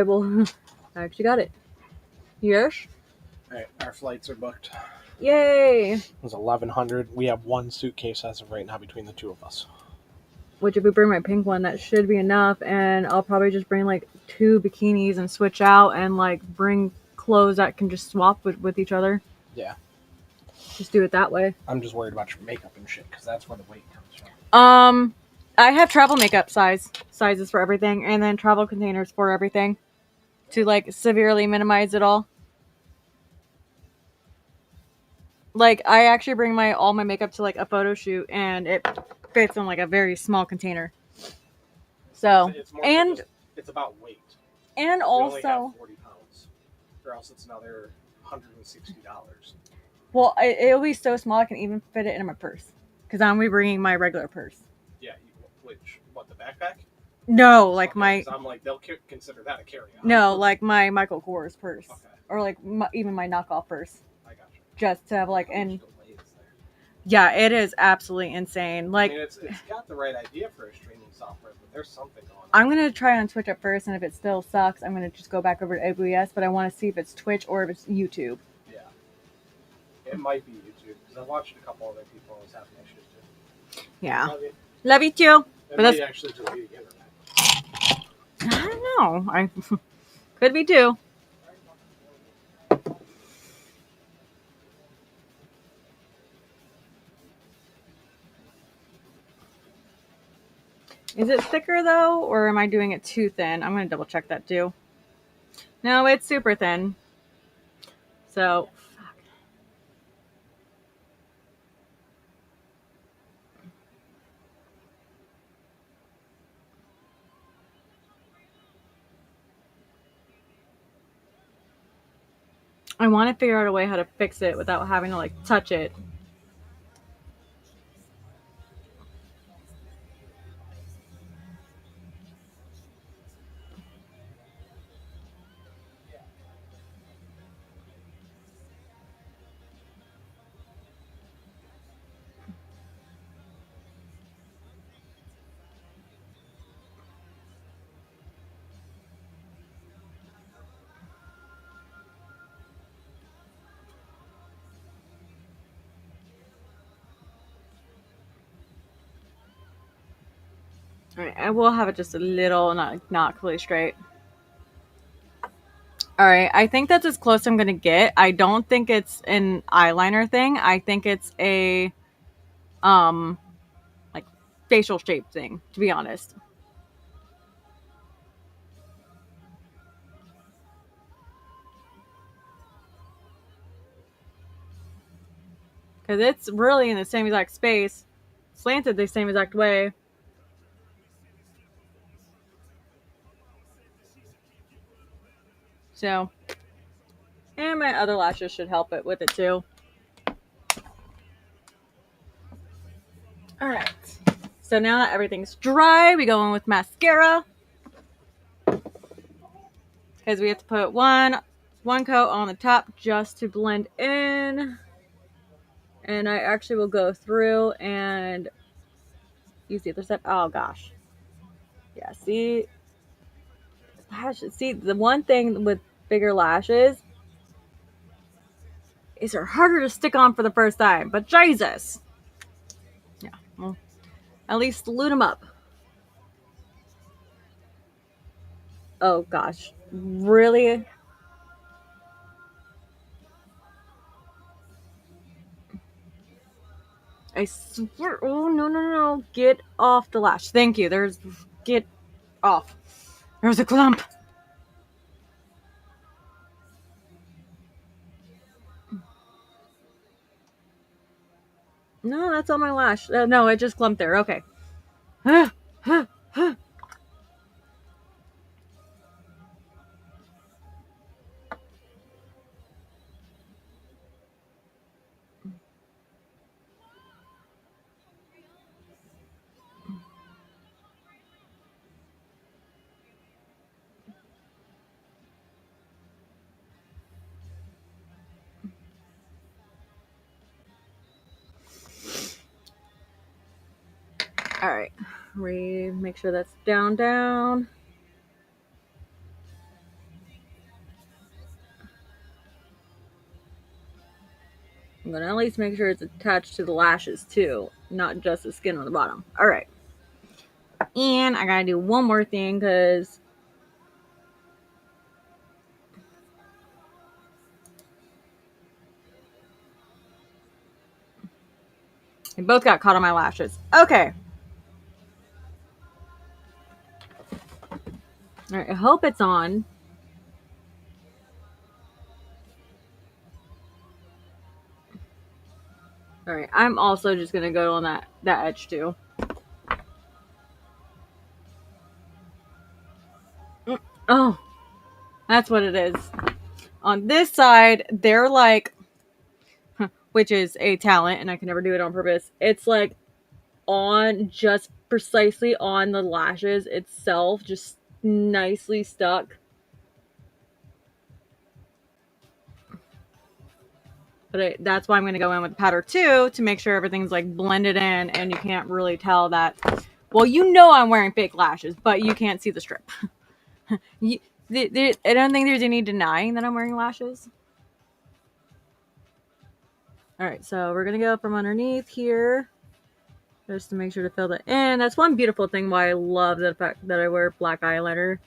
actually got it. Yes? Alright, our flights are booked. Yay! It was 1100. We have one suitcase as of right now between the two of us. Which if we bring my pink one, that should be enough. And I'll probably just bring like 2 bikinis and switch out and like bring clothes that can just swap with each other. Yeah. Just do it that way. I'm just worried about your makeup and shit because that's where the weight comes from. I have travel makeup sizes for everything, and then travel containers for everything to like severely minimize it all. Like I actually bring all my makeup to like a photo shoot, and it fits in like a very small container. So It's more and just, it's about weight. And You also, only have 40 pounds, or else it's another $160. Well, it'll be so small I can even fit it in my purse because I'm bringing my regular purse. Yeah, what, the backpack? No, like okay, I'm like, they'll consider that a carry-on. No, like my Michael Kors purse, okay. Or like even my knockoff purse. I got you. Just to have like Yeah, it is absolutely insane. Like, I mean, it's got the right idea for a streaming software, but there's something going on. I'm gonna try on Twitch at first, and if it still sucks, I'm gonna just go back over to OBS. But I want to see if it's Twitch or if it's YouTube. Yeah, it might be YouTube because I watched a couple other people who was having issues too. Yeah, love you too. But that's actually just the internet. I don't know. I could be too. Is it thicker though, or am I doing it too thin? I'm going to double check that too. No, it's super thin. So, fuck. I want to figure out a way how to fix it without having to like touch it. Alright, I will have it just a little, not completely straight. Alright, I think that's as close I'm gonna get. I don't think it's an eyeliner thing. I think it's a, like, facial shape thing, to be honest. Because it's really in the same exact space, slanted the same exact way. So, and my other lashes should help it with it too. Alright, so now that everything's dry, we go in with mascara. Because we have to put one coat on the top just to blend in. And I actually will go through and use the other side. Oh gosh. Yeah, see, lashes. See, the one thing with bigger lashes is they're harder to stick on for the first time. But Jesus. Yeah, well, at least loot them up. Oh gosh. Really? I swear. Oh, no. Get off the lash. Thank you. Get off. There's a clump. No, that's on my lash. No, it just clumped there. Okay. All right. Make sure that's down. I'm going to at least make sure it's attached to the lashes too, not just the skin on the bottom. All right. And I got to do one more thing because They both got caught on my lashes. Okay. All right, I hope it's on. All right, I'm also just gonna go on that edge too. Oh, that's what it is. On this side, they're like, which is a talent, and I can never do it on purpose. It's like on just precisely on the lashes itself, just nicely stuck. But that's why I'm going to go in with powder too, to make sure everything's like blended in and you can't really tell that. Well, you know I'm wearing fake lashes, but you can't see the strip. I don't think there's any denying that I'm wearing lashes. All right, so we're going to go from underneath here just to make sure to fill that in. That's one beautiful thing why I love the fact that I wear black eyeliner.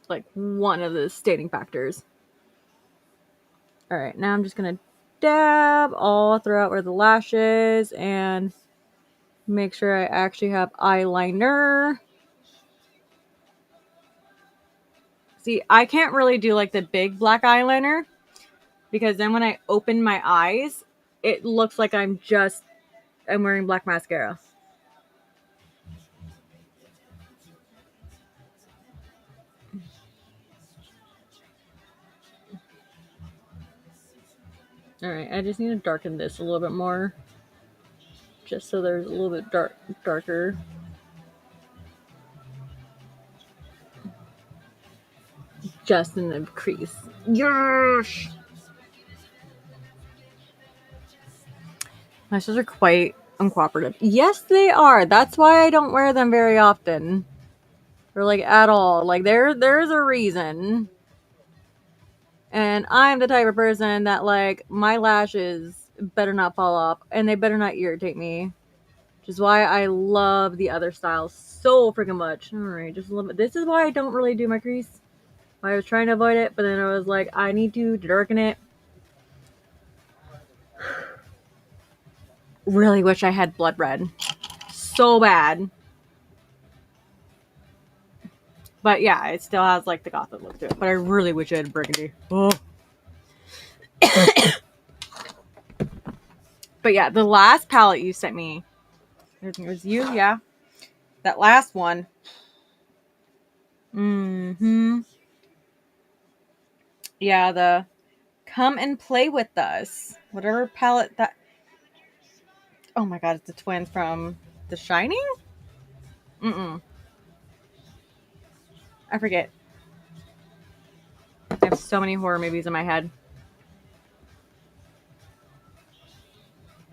Like one of the stating factors. All right, now I'm just gonna dab all throughout where the lashes and make sure I actually have eyeliner. See, I can't really do like the big black eyeliner because then when I open my eyes, it looks like I'm wearing black mascara. Alright, I just need to darken this a little bit more. Just so there's a little bit darker. Just in the crease. Yes! Lashes are quite uncooperative. Yes, they are. That's why I don't wear them very often. Or like at all. Like there's a reason. And I'm the type of person that like my lashes better not fall off and they better not irritate me. Which is why I love the other styles so freaking much. Alright, just a little bit. This is why I don't really do my crease. I was trying to avoid it, but then I was like, I need to darken it. Really wish I had blood red. So bad. But yeah, it still has like the gothic look to it. But I really wish I had burgundy. Oh. But yeah, the last palette you sent me, I think it was you, yeah. That last one. Yeah, the Come and Play With Us. Whatever palette that... Oh my god, it's the twins from The Shining? I forget. I have so many horror movies in my head.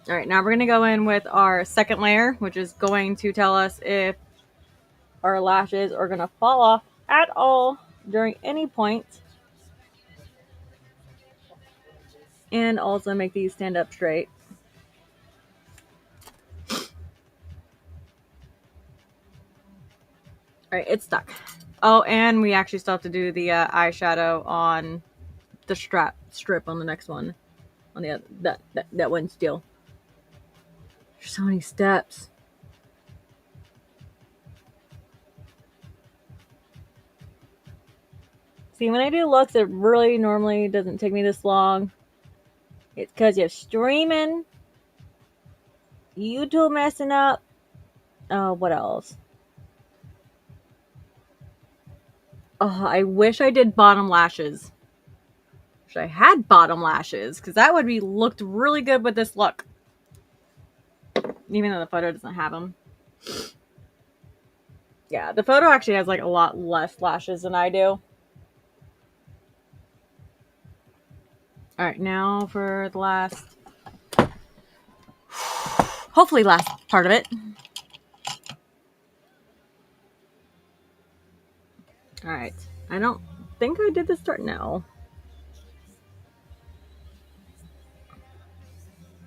Alright, now we're going to go in with our second layer, which is going to tell us if our lashes are going to fall off at all during any point. And also make these stand up straight. Alright, it's stuck. Oh, and we actually still have to do the eyeshadow on the strip on the next one. On the other, that one still. There's so many steps. See, when I do looks, it really normally doesn't take me this long. It's because you're streaming, YouTube messing up. Oh, what else? Oh, I wish I did bottom lashes. Wish I had bottom lashes, because that would be looked really good with this look. Even though the photo doesn't have them. Yeah, the photo actually has like a lot less lashes than I do. Alright, now for the last... hopefully last part of it. Alright, I don't think I did the start now.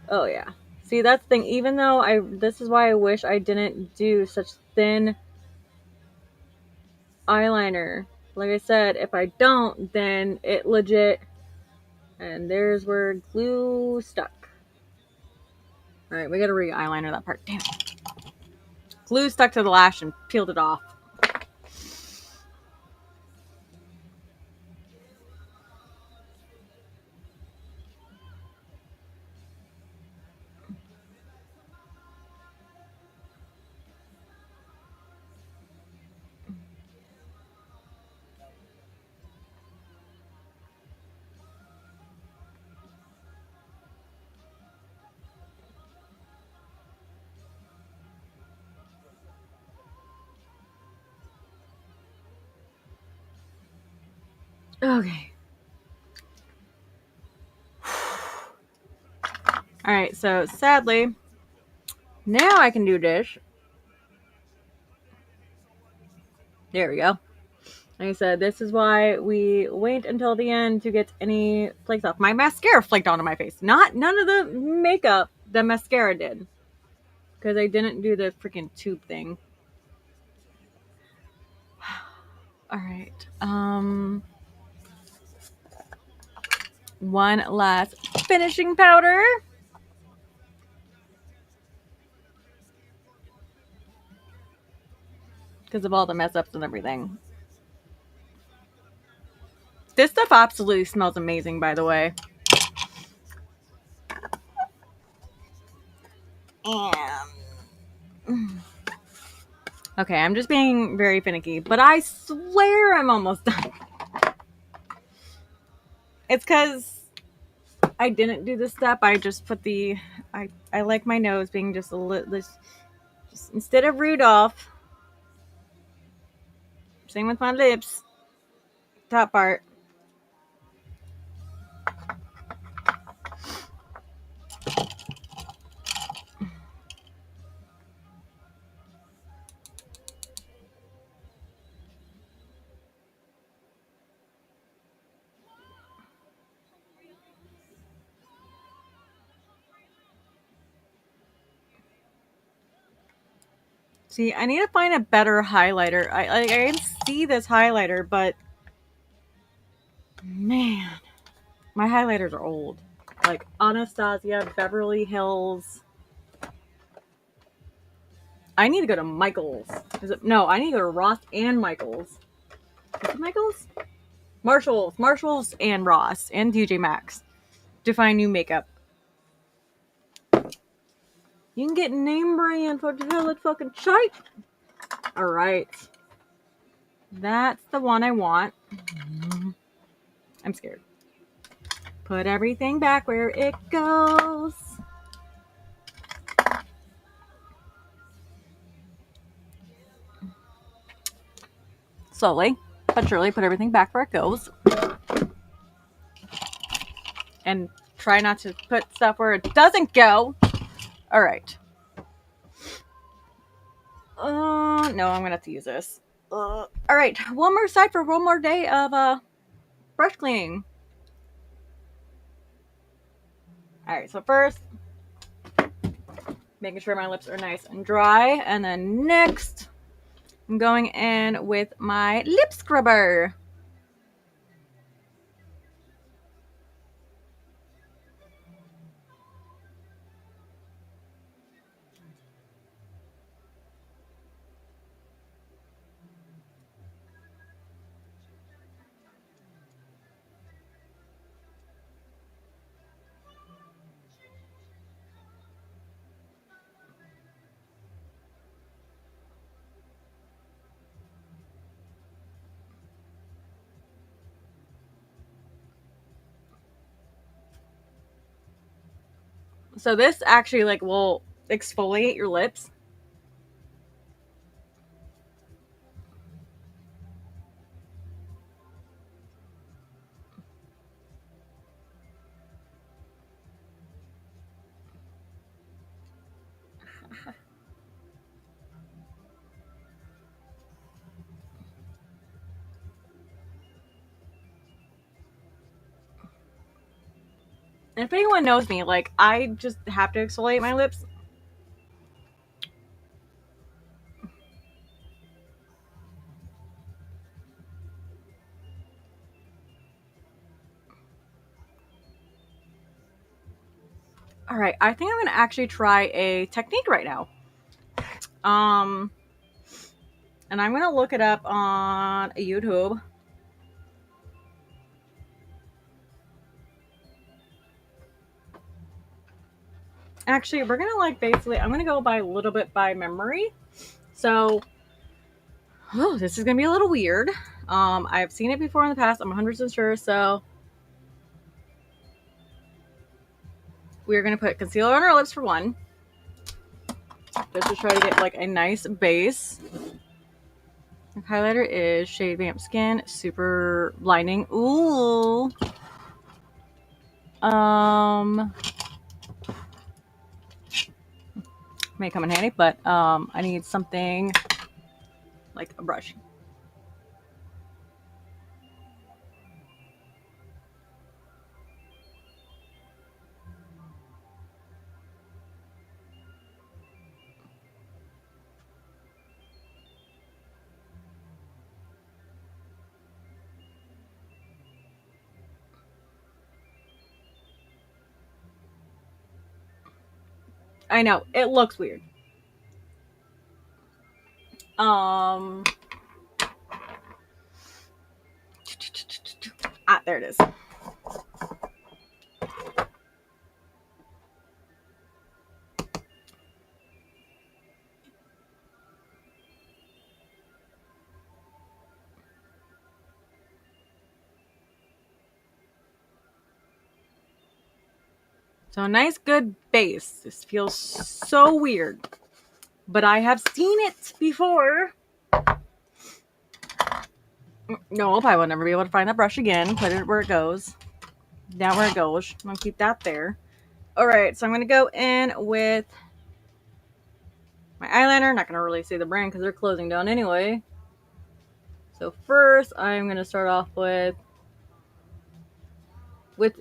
Oh yeah. See, that's the thing. Even though this is why I wish I didn't do such thin eyeliner. Like I said, if I don't, then it legit... And there's where glue stuck. Alright, we gotta re-eyeliner that part. Damn it. Glue stuck to the lash and peeled it off. Okay. Alright, so sadly, now I can do dish. There we go. Like I said, this is why we wait until the end to get any flakes off. My mascara flaked onto my face. None of the makeup the mascara did. Because I didn't do the freaking tube thing. Alright. One last finishing powder. Because of all the mess ups and everything. This stuff absolutely smells amazing, by the way. And... Okay, I'm just being very finicky, but I swear I'm almost done. It's because I didn't do this step. I just put the... I like my nose being just a little... Just instead of Rudolph. Same with my lips. Top part. See, I need to find a better highlighter. I can see this highlighter, but man, my highlighters are old. Like Anastasia, Beverly Hills. I need to go to Michael's. No, I need to go to Ross and Michael's. Is it Michael's? Marshalls and Ross and TJ Maxx to find new makeup. You can get name brand for the fucking shite. Alright. That's the one I want. I'm scared. Put everything back where it goes. Slowly, but surely put everything back where it goes. And try not to put stuff where it doesn't go. Alright. No, I'm gonna have to use this. Alright, one more side for one more day of brush cleaning. Alright, so first, making sure my lips are nice and dry. And then next, I'm going in with my lip scrubber. So this actually like will exfoliate your lips. And if anyone knows me, like, I just have to exfoliate my lips. All right, I think I'm gonna actually try a technique right now. And I'm gonna look it up on YouTube. Actually, we're gonna like basically, I'm gonna go by a little bit by memory. So, oh, this is gonna be a little weird. I've seen it before in the past. I'm 100% sure. So, we're gonna put concealer on our lips for one, just to try to get like a nice base. The highlighter is Shade Vamp Skin Super Blinding. Ooh. May come in handy, but I need something like a brush. I know, it looks weird. There it is. So a nice good base. This feels so weird, but I have seen it before. Nope, I will never be able to find that brush again. Put it where it goes. Down where it goes. I'm gonna keep that there. All right, so I'm gonna go in with my eyeliner. Not gonna really say the brand because they're closing down anyway. So first, I'm gonna start off with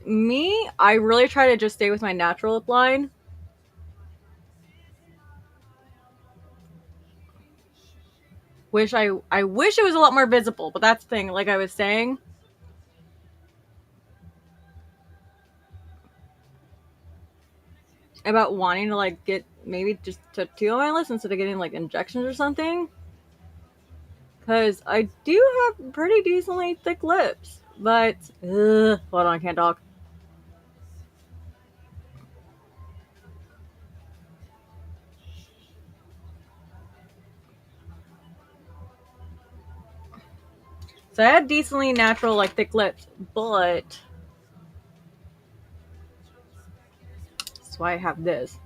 me. I really try to just stay with my natural lip line. I wish it was a lot more visible, but that's the thing. Like I was saying, about wanting to like get maybe just tattoo on my lips instead of getting like injections or something, because I do have pretty decently thick lips, but hold on, I can't talk. So I have decently natural like thick lips, but that's why I have this.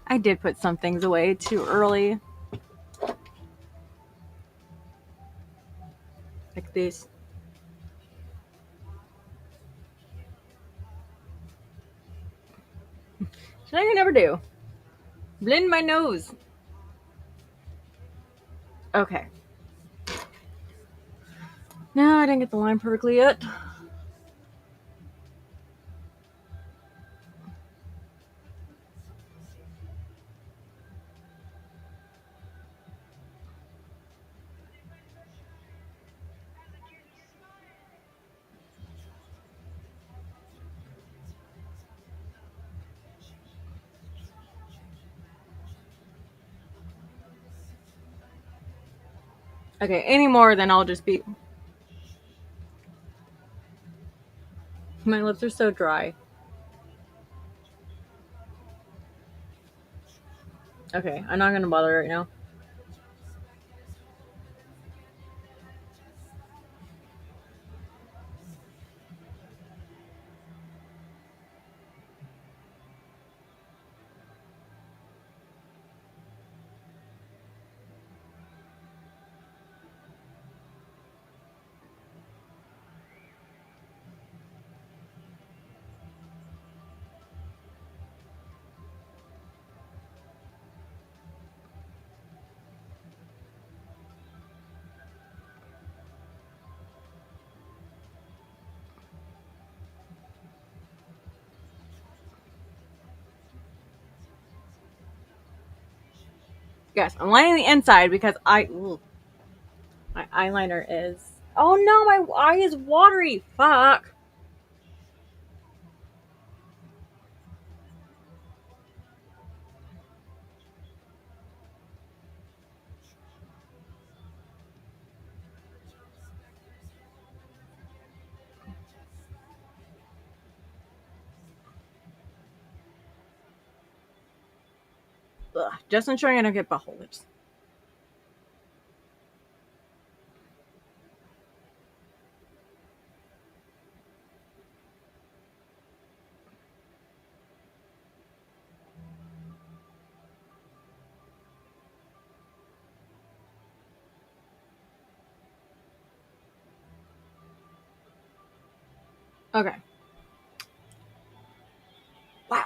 I did put some things away too early. Like this. Should I never do? Blend my nose. Okay. No, I didn't get the line perfectly yet. Okay, any more, then I'll just be... My lips are so dry. Okay, I'm not gonna bother right now. Yes, I'm lining the inside because my eyeliner is. Oh no, my eye is watery. Fuck. Ugh. Just ensuring I don't get butthole lips. Okay. Wow.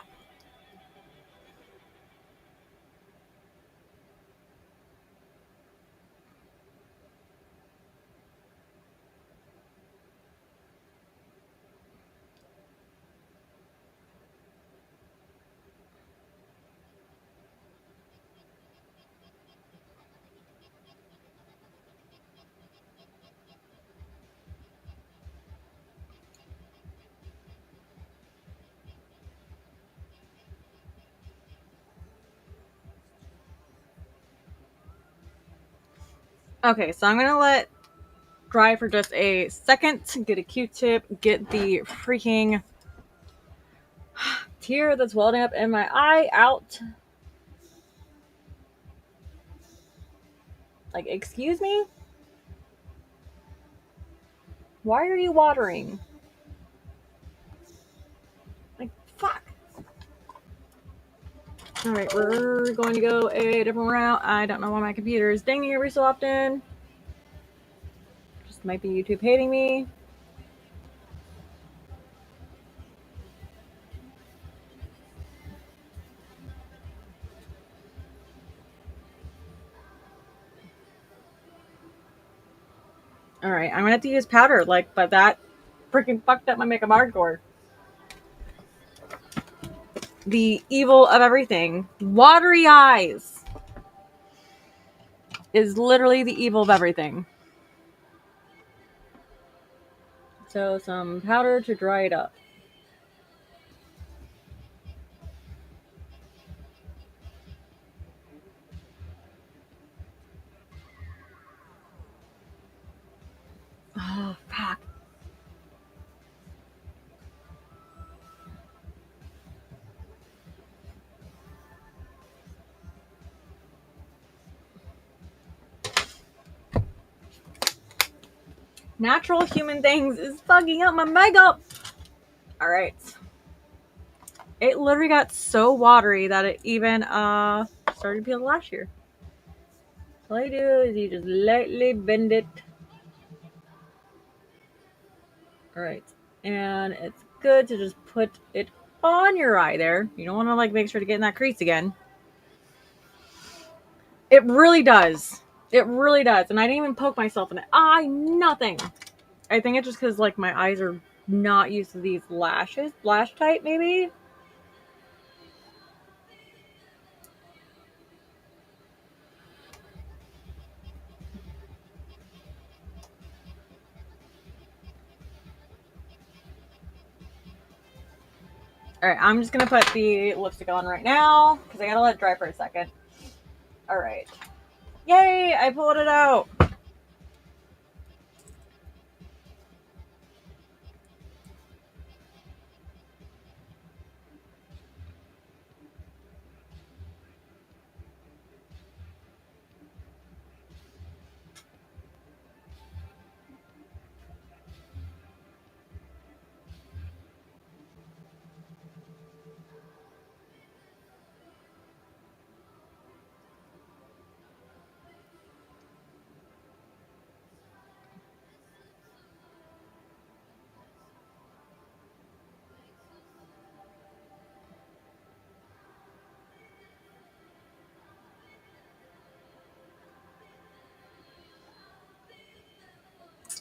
Okay, so I'm gonna let dry for just a second. Get a Q-tip. Get the freaking tear that's welling up in my eye out. Like, excuse me? Why are you watering? Like, fuck. Alright, we're going to go a different route. I don't know why my computer is dinging every so often. Just might be YouTube hating me. Alright, I'm gonna have to use powder, but that freaking fucked up my makeup hardcore. The evil of everything. Watery eyes is literally the evil of everything. So some powder to dry it up. Oh, fuck. Natural human things is fucking up my makeup. Alright. It literally got so watery that it even started to peel last year. All you do is you just lightly bend it. Alright. And it's good to just put it on your eye there. You don't want to make sure to get in that crease again. It really does. It really does. And I didn't even poke myself in the eye. Nothing. I think it's just because my eyes are not used to these lashes. Lash type maybe? Alright, I'm just gonna put the lipstick on right now because I gotta let it dry for a second. Alright. Yay! I pulled it out!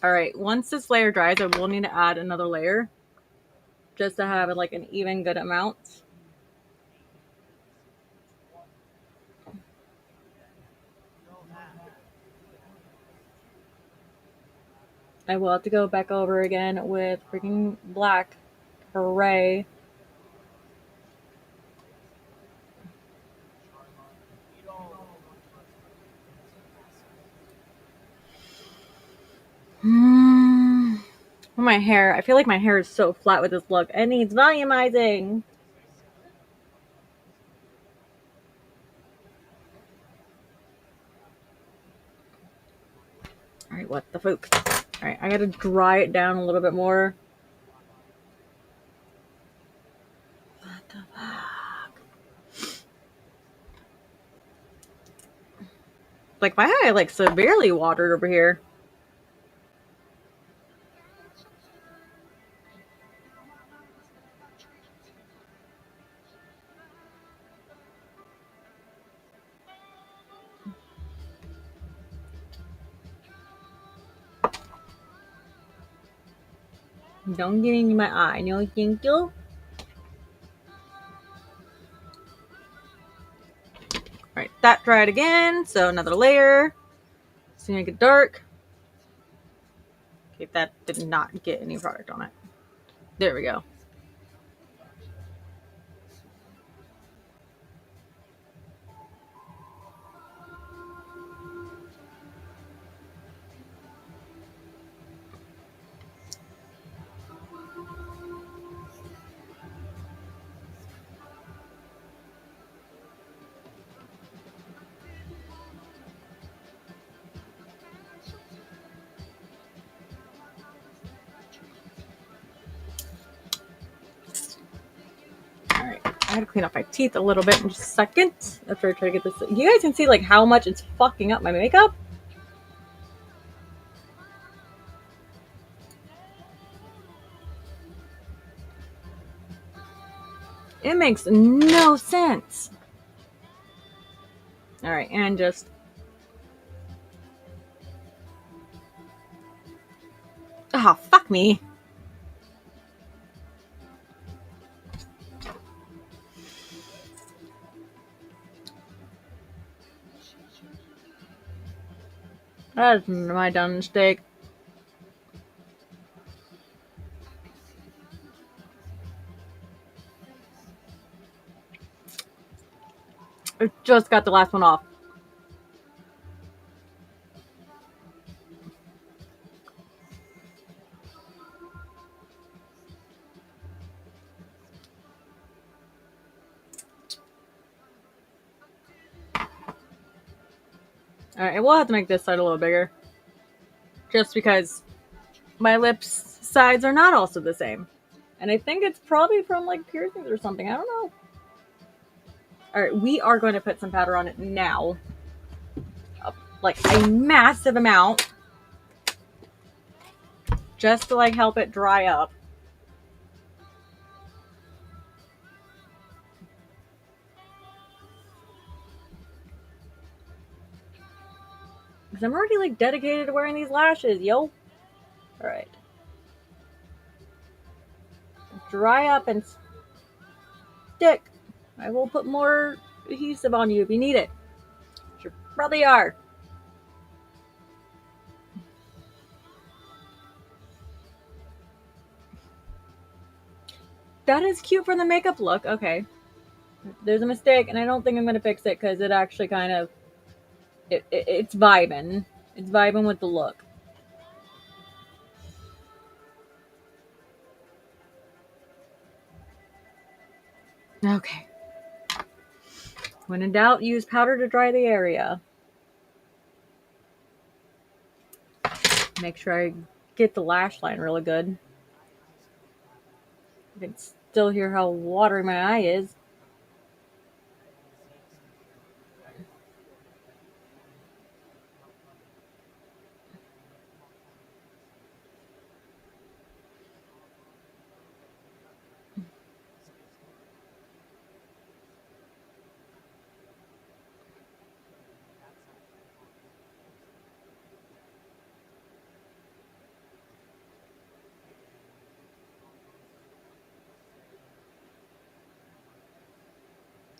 Alright, once this layer dries, I will need to add another layer just to have it an even good amount. I will have to go back over again with freaking black. Hooray. My hair. I feel like my hair is so flat with this look. It needs volumizing. Alright, what the fuck? Alright, I gotta dry it down a little bit more. What the fuck? Like, my eye, like, severely watered over here. Don't get into my eye. No, thank you. Alright, that dried again. So another layer. It's gonna get dark. Okay, that did not get any product on it. There we go. Alright, I gotta clean up my teeth a little bit in just a second after I try to get this. You guys can see like how much it's fucking up my makeup. It makes no sense. Alright, and just... Ah, oh, fuck me. That's my dumb mistake. I just got the last one off. Alright, we'll have to make this side a little bigger. Just because my lips sides are not also the same. And I think it's probably from like piercings or something. I don't know. Alright, we are going to put some powder on it now. Like a massive amount. Just to like help it dry up. Because I'm already like dedicated to wearing these lashes, yo. Alright. Dry up and stick. I will put more adhesive on you if you need it. You probably are. That is cute for the makeup look. Okay. There's a mistake, and I don't think I'm going to fix it because it actually kind of... It's vibing. It's vibing with the look. Okay. When in doubt, use powder to dry the area. Make sure I get the lash line really good. I can still hear how watery my eye is.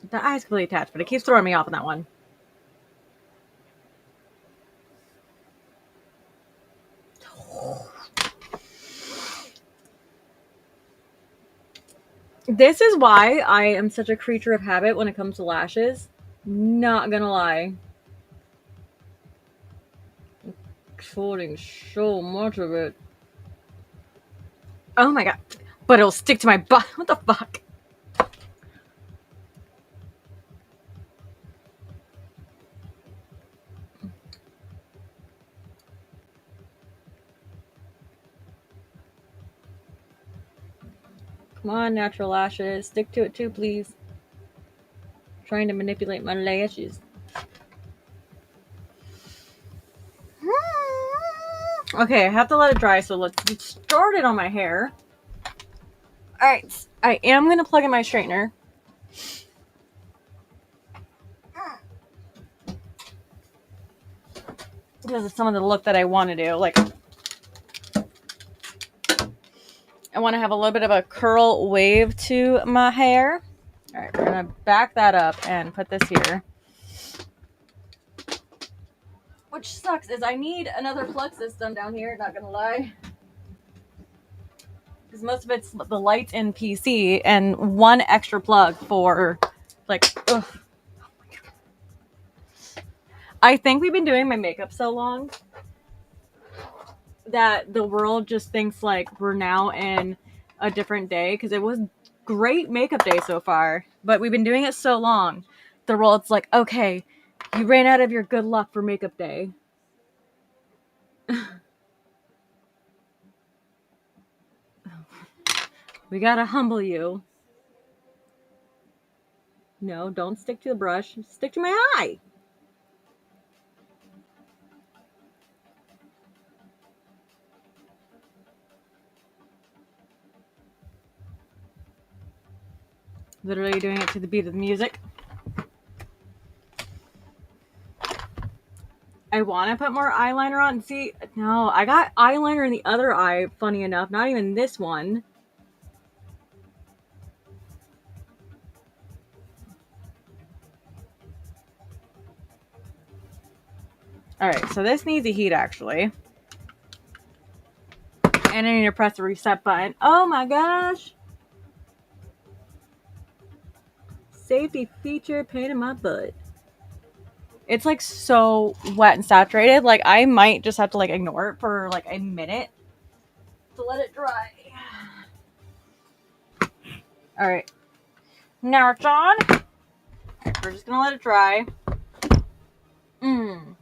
The eye's completely attached, but it keeps throwing me off on that one. This is why I am such a creature of habit when it comes to lashes. Not gonna lie. Putting so much of it. Oh my god. But it'll stick to my butt. What the fuck? Come on, natural lashes. Stick to it too, please. I'm trying to manipulate my lashes. Okay, I have to let it dry, so let's get started on my hair. Alright, I am going to plug in my straightener. Because it's some of the look that I want to do. Like, I want to have a little bit of a curl wave to my hair. Alright, we're going to back that up and put this here. Which sucks, is I need another plug system down here, not gonna lie. Because most of it's the lights in PC and one extra plug for, like, ugh. I think we've been doing my makeup so long that the world just thinks like we're now in a different day, because it was great makeup day so far, but we've been doing it so long. The world's like, okay, you ran out of your good luck for makeup day. We gotta humble you. No, don't stick to the brush. Stick to my eye. Literally doing it to the beat of the music. I want to put more eyeliner on. See, no, I got eyeliner in the other eye, funny enough. Not even this one. Alright, so this needs a heat, actually. And I need to press the reset button. Oh my gosh! Safety feature, pain in my butt. It's like so wet and saturated. Like, I might just have to like ignore it for like a minute to let it dry. Alright. Now it's on. Alright, we're just gonna let it dry. And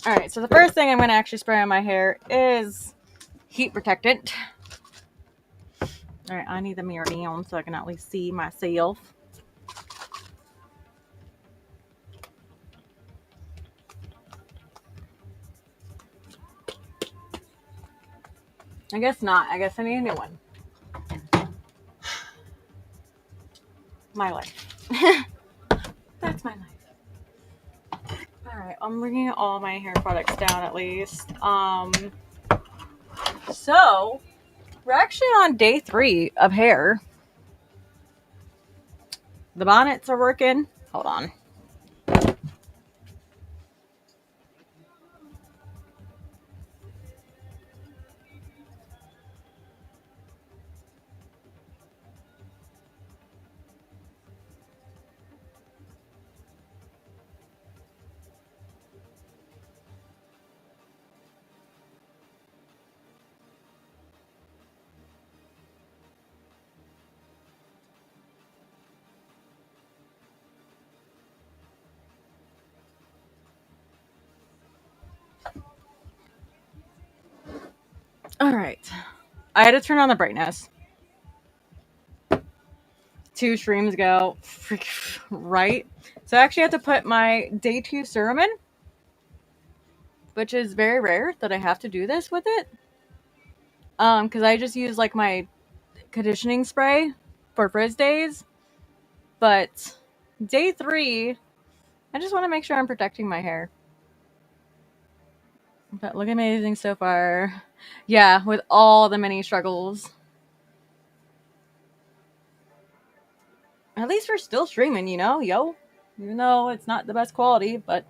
alright, so the first thing I'm going to actually spray on my hair is heat protectant. Alright, I need the mirror down so I can at least see myself. I guess not. I guess I need a new one. My life. That's my life. Alright, I'm bringing all my hair products down at least. So, we're actually on day 3 of hair. The bonnets are working. Hold on. Alright. I had to turn on the brightness. 2 streams ago. Right? So I actually have to put my day 2 serum in, which is very rare that I have to do this with it. Because I just use like my conditioning spray for frizz days. But day 3, I just want to make sure I'm protecting my hair. But look amazing so far. Yeah, with all the many struggles. At least we're still streaming, you know, yo. Even though it's not the best quality, but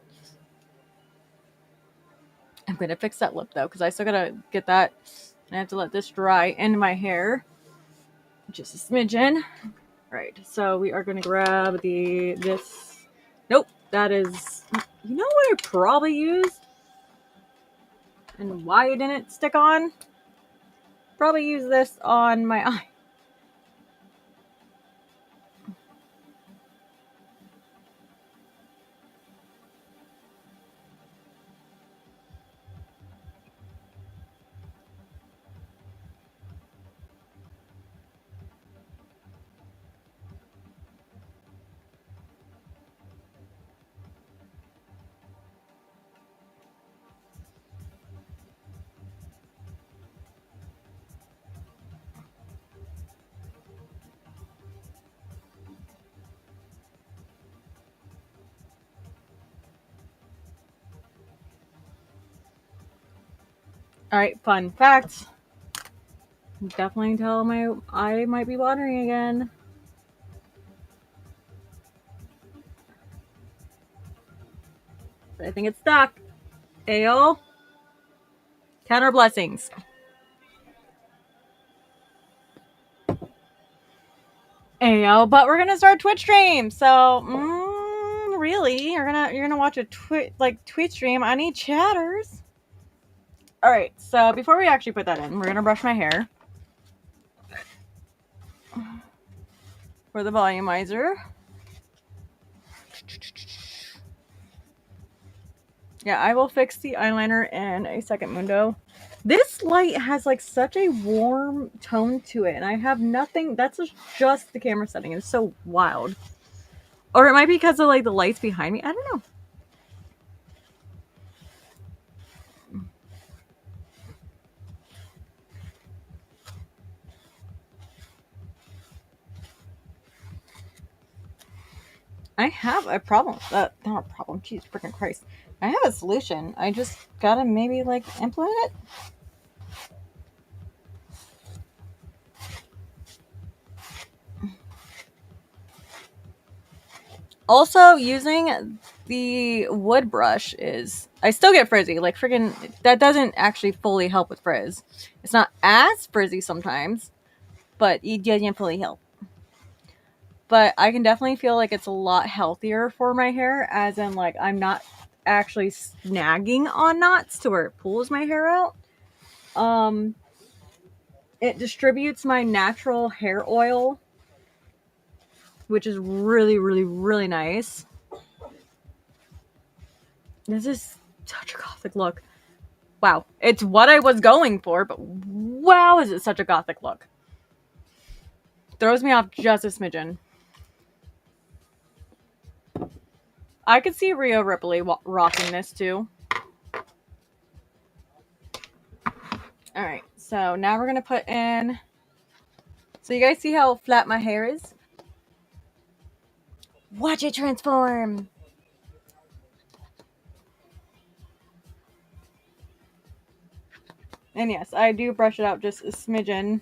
I'm gonna fix that lip though, because I still gotta get that. I have to let this dry in my hair. Just a smidgen. Right, so we are gonna grab this. Nope, that is. You know what I probably used? And why it didn't stick on? Probably use this on my eye. Alright, fun fact. Definitely tell my eye might be watering again. But I think it's stuck. Ayo. Count our blessings. Ayo, but we're gonna start Twitch stream. So, really, you're gonna watch a Twitch stream? I need chatters. All right. So before we actually put that in, we're gonna brush my hair for the volumizer. Yeah, I will fix the eyeliner in a second, Mundo. This light has like such a warm tone to it, and I have nothing. That's just the camera setting. It's so wild. Or it might be because of like the lights behind me. I don't know. I have a problem. Not a problem. Jeez, freaking Christ. I have a solution. I just gotta maybe like implement it. Also, using the wood brush is... I still get frizzy. Like, freaking... That doesn't actually fully help with frizz. It's not as frizzy sometimes, but it doesn't fully help. But I can definitely feel like it's a lot healthier for my hair, as in, like, I'm not actually snagging on knots to where it pulls my hair out. It distributes my natural hair oil, which is really, really, really nice. This is such a gothic look. Wow. It's what I was going for, but wow, is it such a gothic look. Throws me off just a smidgen. I could see Rhea Ripley rocking this too. Alright, so now we're going to put in... So you guys see how flat my hair is? Watch it transform! And yes, I do brush it out just a smidgen.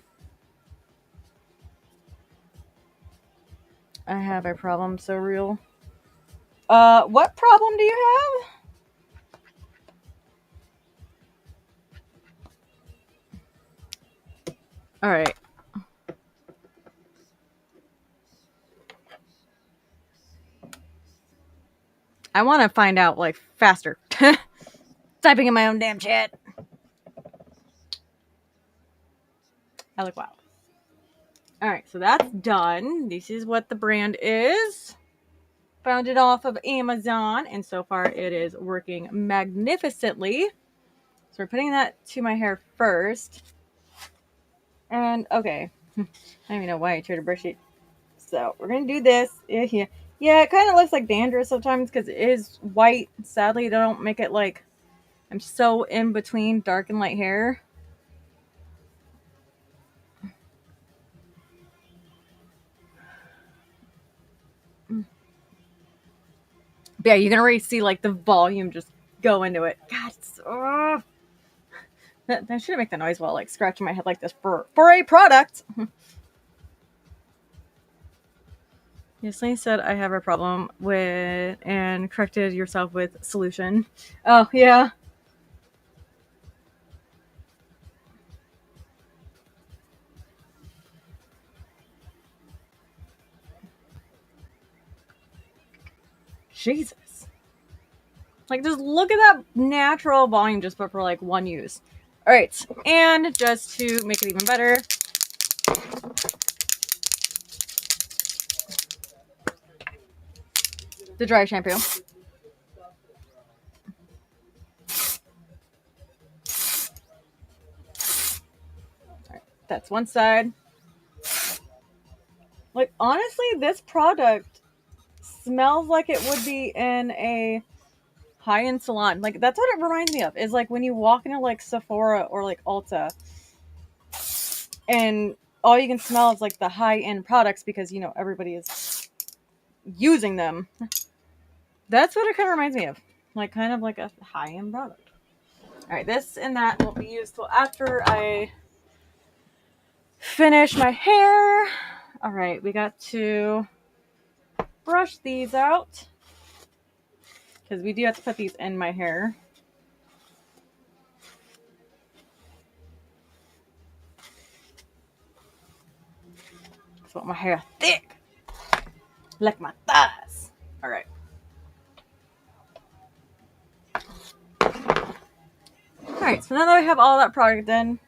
I have a problem so real. What problem do you have? Alright. I want to find out, like, faster. Typing in my own damn chat. I look wild. Alright, so that's done. This is what the brand is. Found it off of Amazon, and so far it is working magnificently. So we're putting that to my hair first. And, okay. I don't even know why I tried to brush it. So we're going to do this. Yeah, it kind of looks like dandruff sometimes because it is white. Sadly, they don't make it like... I'm so in between dark and light hair. But yeah, you can already see like the volume just go into it. God, it's, that should make the noise while like scratching my head like this for a product. Yesterday said I have a problem with and corrected yourself with solution. Oh yeah. Jesus. Like, just look at that natural volume just put for like one use. All right, and just to make it even better, the dry shampoo. All right, that's one side. Like, honestly, this product smells like it would be in a high-end salon. Like, that's what it reminds me of, is like when you walk into like Sephora or like Ulta and all you can smell is like the high-end products because, you know, everybody is using them. That's what it kind of reminds me of. Like, kind of like a high-end product. All right, this and that won't be used till after I finish my hair. All right, we got to brush these out because we do have to put these in my hair. I want my hair thick, like my thighs. All right. All right, so now that I have all that product in,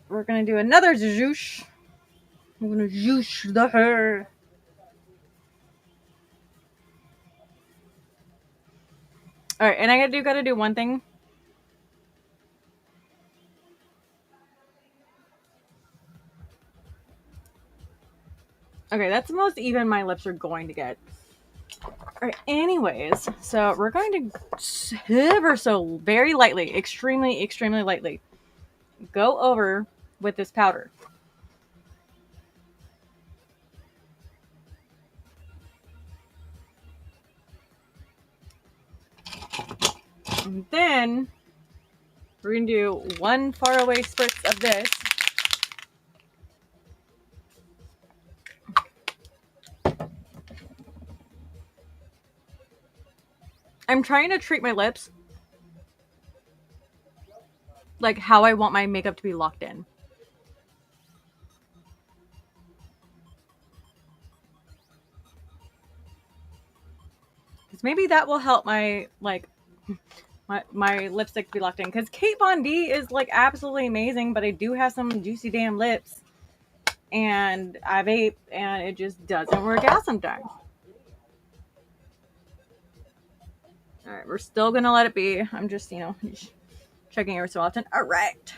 we're gonna do another zhoosh. I'm gonna zhoosh the hair. All right, and I gotta do one thing. Okay, that's the most even my lips are going to get. Alright, anyways, so we're going to ever so very lightly, extremely lightly, go over with this powder. And then we're going to do one faraway spritz of this. I'm trying to treat my lips like how I want my makeup to be locked in. Because maybe that will help my, like, my lipstick to be locked in. Because Kat Von D is, like, absolutely amazing, but I do have some juicy damn lips. And I vape, and it just doesn't work out sometimes. All right, we're still gonna let it be. I'm just, you know, checking every so often. All right.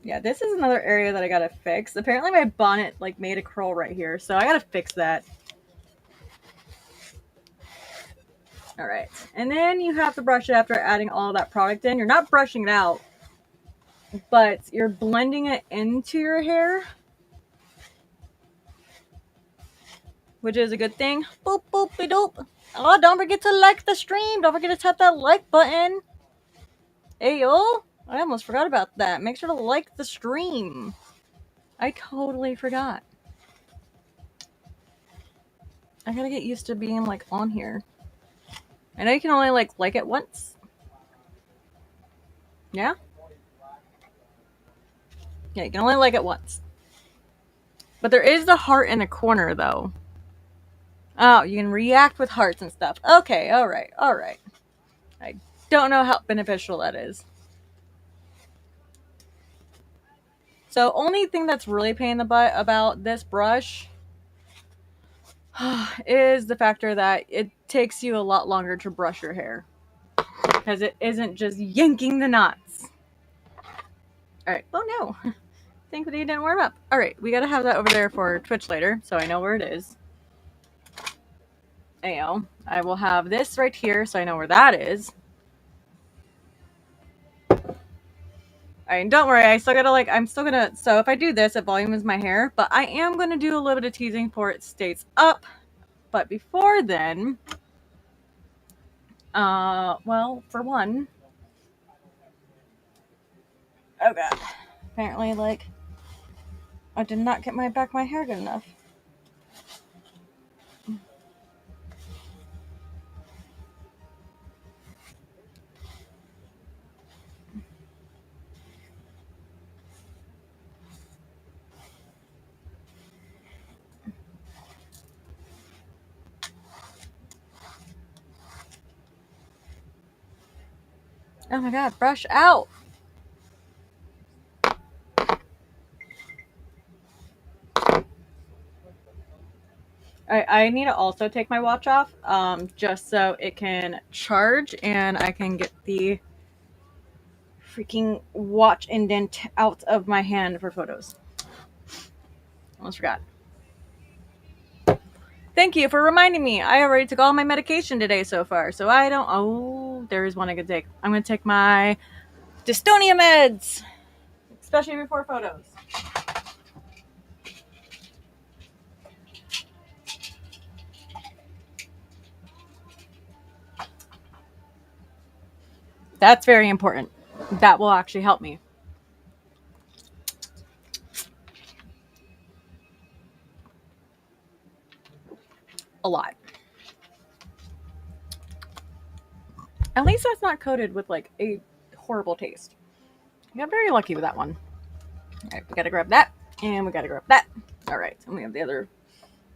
Yeah, this is another area that I gotta fix. Apparently my bonnet like made a curl right here, so I gotta fix that. All right, and then you have to brush it after adding all that product in. You're not brushing it out, but you're blending it into your hair, which is a good thing. Boop, boopy doop. Oh, don't forget to like the stream. Don't forget to tap that like button. Hey, yo. I almost forgot about that. Make sure to like the stream. I totally forgot. I gotta get used to being, like, on here. I know you can only, like it once. Yeah? Yeah, you can only like it once. But there is the heart in the corner, though. Oh, you can react with hearts and stuff. Okay, alright. I don't know how beneficial that is. So, only thing that's really pain in the butt about this brush is the factor that it takes you a lot longer to brush your hair. Because it isn't just yanking the knots. Alright. Oh, no. Thankfully it didn't warm up. Alright, we gotta have that over there for Twitch later, so I know where it is. Ayo. I will have this right here, so I know where that is. Alright, don't worry, I still gotta, like, so if I do this, it volumes my hair, but I am gonna do a little bit of teasing before it stays up. But before then, well, for one, oh god, apparently, like, I did not get my hair good enough. Oh my god, brush out. I need to also take my watch off, just so it can charge and I can get the freaking watch indent out of my hand for photos. Almost forgot. Thank you for reminding me. I already took all my medication today so far, so I don't. Oh, there is one I could take. I'm gonna take my dystonia meds, especially before photos. That's very important. That will actually help me. A lot. At least that's not coated with like a horrible taste. I got very lucky with that one. All right, we gotta grab that, and we gotta grab that. All right, and we have the other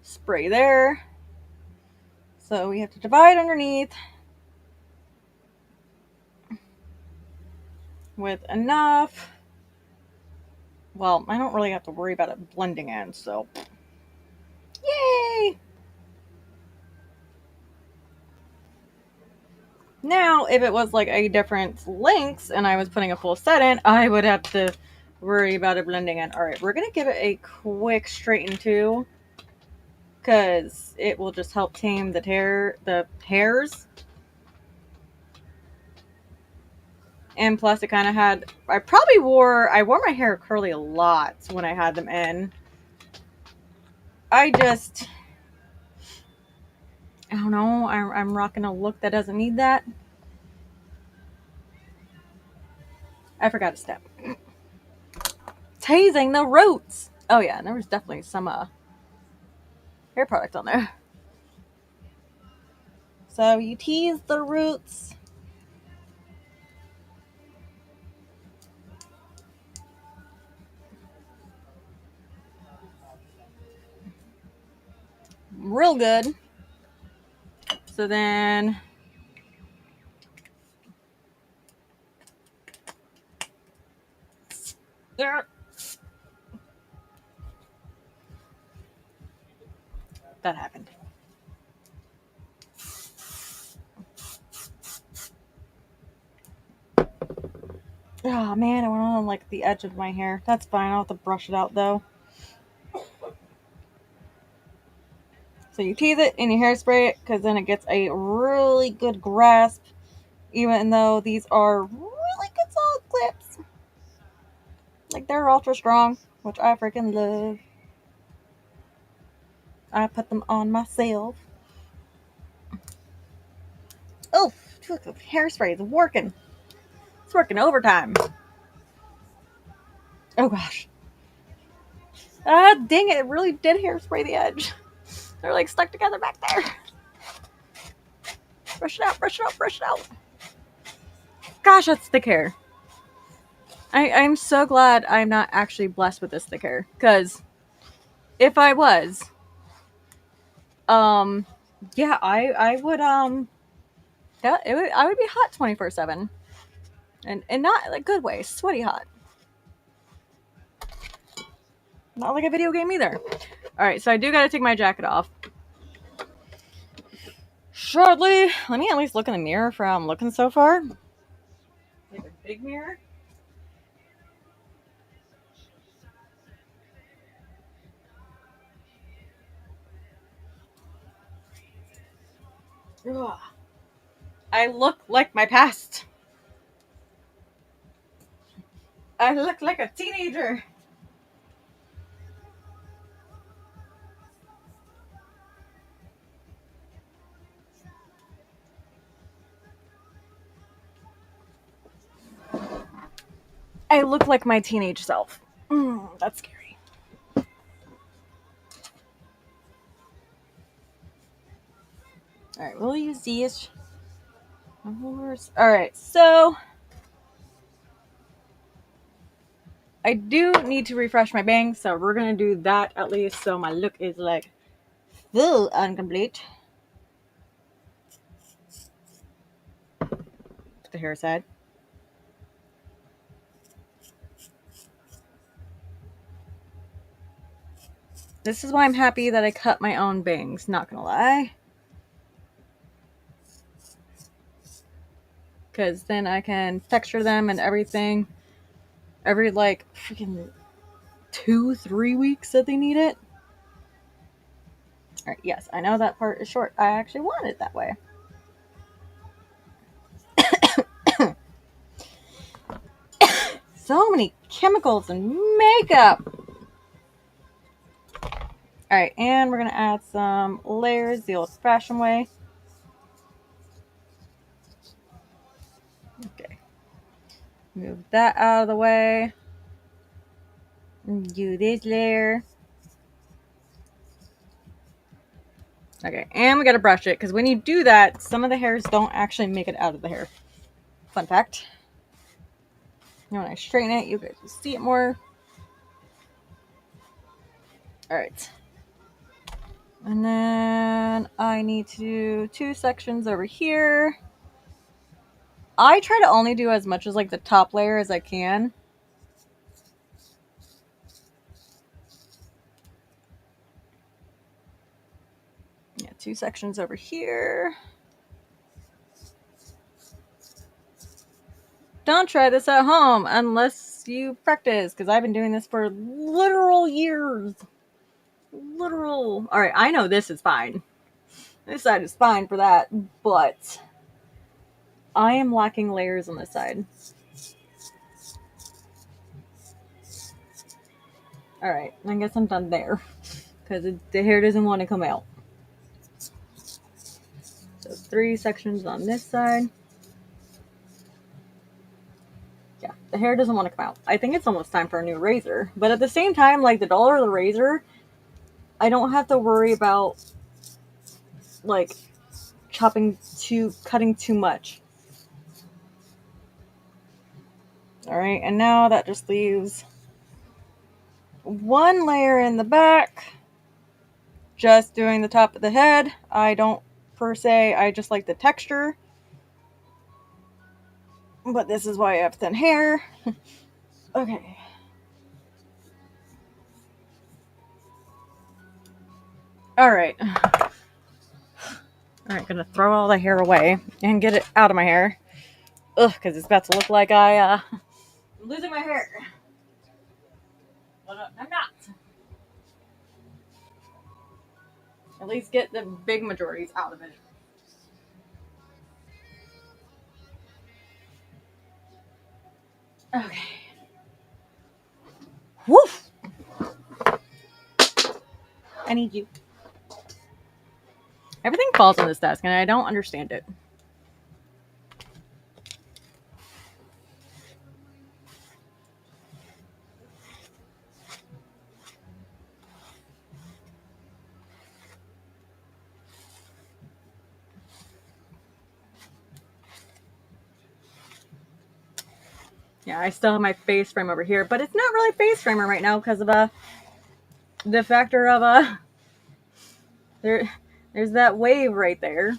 spray there. So we have to divide underneath with enough. Well, I don't really have to worry about it blending in, so yay! Now, if it was like a different length and I was putting a full set in, I would have to worry about it blending in. All right, we're gonna give it a quick straighten too, because it will just help tame the hairs. And plus, it kind of had. I wore my hair curly a lot when I had them in. I don't know. I'm rocking a look that doesn't need that. I forgot a step. Tasing the roots. Oh yeah, and there was definitely some hair product on there. So you tease the roots. Real good. So then there. That happened. Oh man, I went on like the edge of my hair. That's fine. I'll have to brush it out though. So you tease it and you hairspray it, because then it gets a really good grasp, even though these are really good solid clips. Like, they're ultra strong, which I freaking love. I put them on myself. Oh, hairspray is working. It's working overtime. Oh gosh. Ah, dang it. It really did hairspray the edge. They're like stuck together back there. Brush it out, brush it out, brush it out. Gosh, that's thick hair. I'm so glad I'm not actually blessed with this thick hair. Because if I was, yeah, I would, I would be hot 24/7. And not in a good way, sweaty hot. Not like a video game either. Alright, so I do gotta take my jacket off. Shortly. Let me at least look in the mirror for how I'm looking so far. Like a big mirror. Ugh. I look like my past. I look like a teenager. I look like my teenage self. That's scary. Alright, we'll use these. Alright, so I do need to refresh my bangs, so we're gonna do that at least, so my look is like full incomplete. Put the hair aside. This is why I'm happy that I cut my own bangs, not gonna lie. Because then I can texture them and everything every like freaking 2-3 weeks that they need it. Alright, yes, I know that part is short. I actually want it that way. So many chemicals and makeup. Alright, and we're gonna add some layers the old-fashioned way. Okay. Move that out of the way. Do this layer. Okay, and we gotta brush it, because when you do that, some of the hairs don't actually make it out of the hair. Fun fact. And when I straighten it, you guys will see it more. Alright. And then I need to do 2 sections over here. I try to only do as much as like the top layer as I can. Yeah, 2 sections over here. Don't try this at home unless you practice, because I've been doing this for literal years. Literal. Alright, I know this is fine. This side is fine for that, but I am lacking layers on this side. Alright, I guess I'm done there, because the hair doesn't want to come out. So 3 sections on this side. Yeah, the hair doesn't want to come out. I think it's almost time for a new razor. But at the same time, like the dollar of the razor, I don't have to worry about like cutting too much. Alright, and now that just leaves 1 layer in the back. Just doing the top of the head. I don't per se, I just like the texture. But this is why I have thin hair. Okay. Alright. Alright, gonna throw all the hair away and get it out of my hair. Ugh, because it's about to look like I'm losing my hair. But I'm not. At least get the big majorities out of it. Okay. Woof! I need you. Everything falls on this desk, and I don't understand it. Yeah, I still have my face frame over here, but it's not really face framing right now because of the factor of there's that wave right there.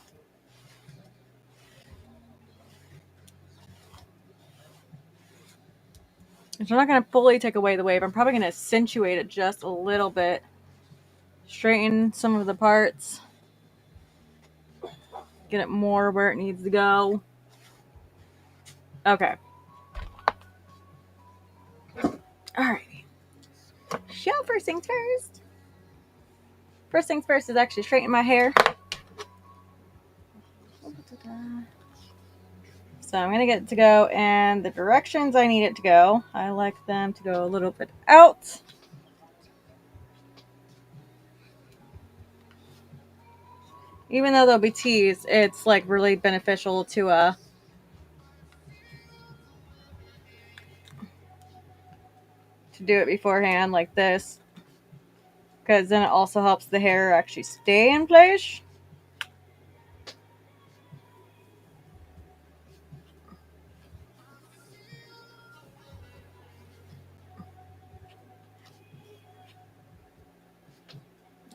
I'm not going to fully take away the wave. I'm probably going to accentuate it just a little bit. Straighten some of the parts. Get it more where it needs to go. Okay. Alrighty. So first things first. First things first is actually straighten my hair. So I'm going to get it to go in the directions I need it to go. I like them to go a little bit out. Even though they'll be teased, it's like really beneficial to do it beforehand like this. Because then it also helps the hair actually stay in place.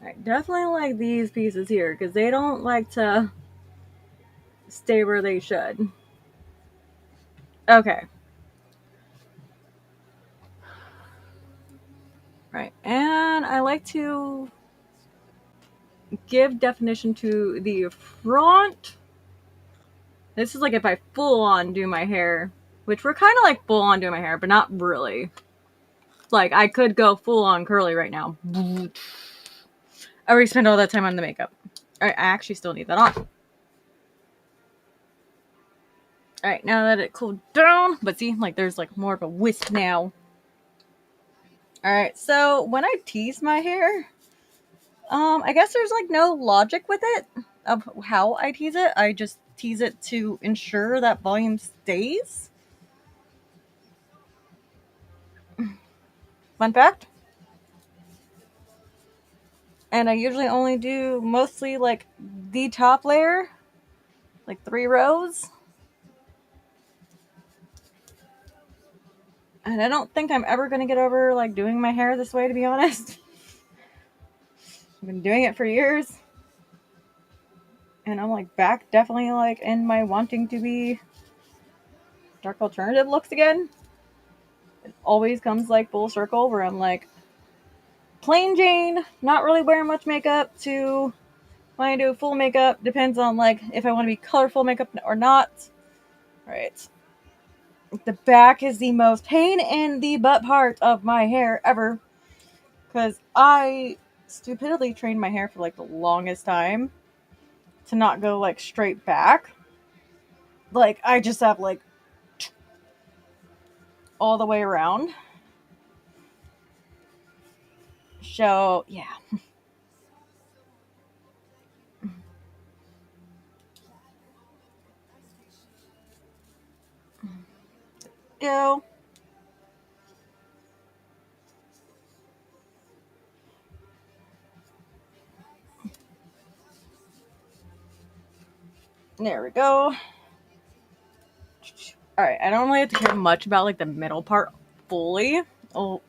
I definitely like these pieces here because they don't like to stay where they should. Okay. Right, and I like to give definition to the front. This is like if I full on do my hair, which we're kind of like full on doing my hair, but not really. Like I could go full on curly right now. I already spent all that time on the makeup. All right, I actually still need that on. All right, now that it cooled down, but see, like there's like more of a wisp now. All right, so when I tease my hair, I guess there's like no logic with it of how I tease it. I just tease it to ensure that volume stays. Fun fact. And I usually only do mostly like the top layer, like 3 rows. And I don't think I'm ever going to get over like doing my hair this way, to be honest. I've been doing it for years. And I'm like back definitely like in my wanting to be dark alternative looks again. It always comes like full circle where I'm like plain Jane, not really wearing much makeup, to when I do full makeup. Depends on like if I want to be colorful makeup or not. Right. The back is the most pain in the butt part of my hair ever. Because I stupidly trained my hair for like the longest time to not go like straight back. Like I just have like all the way around. So yeah. Go. There we go. Alright, I don't really have to care much about like the middle part fully. Oh.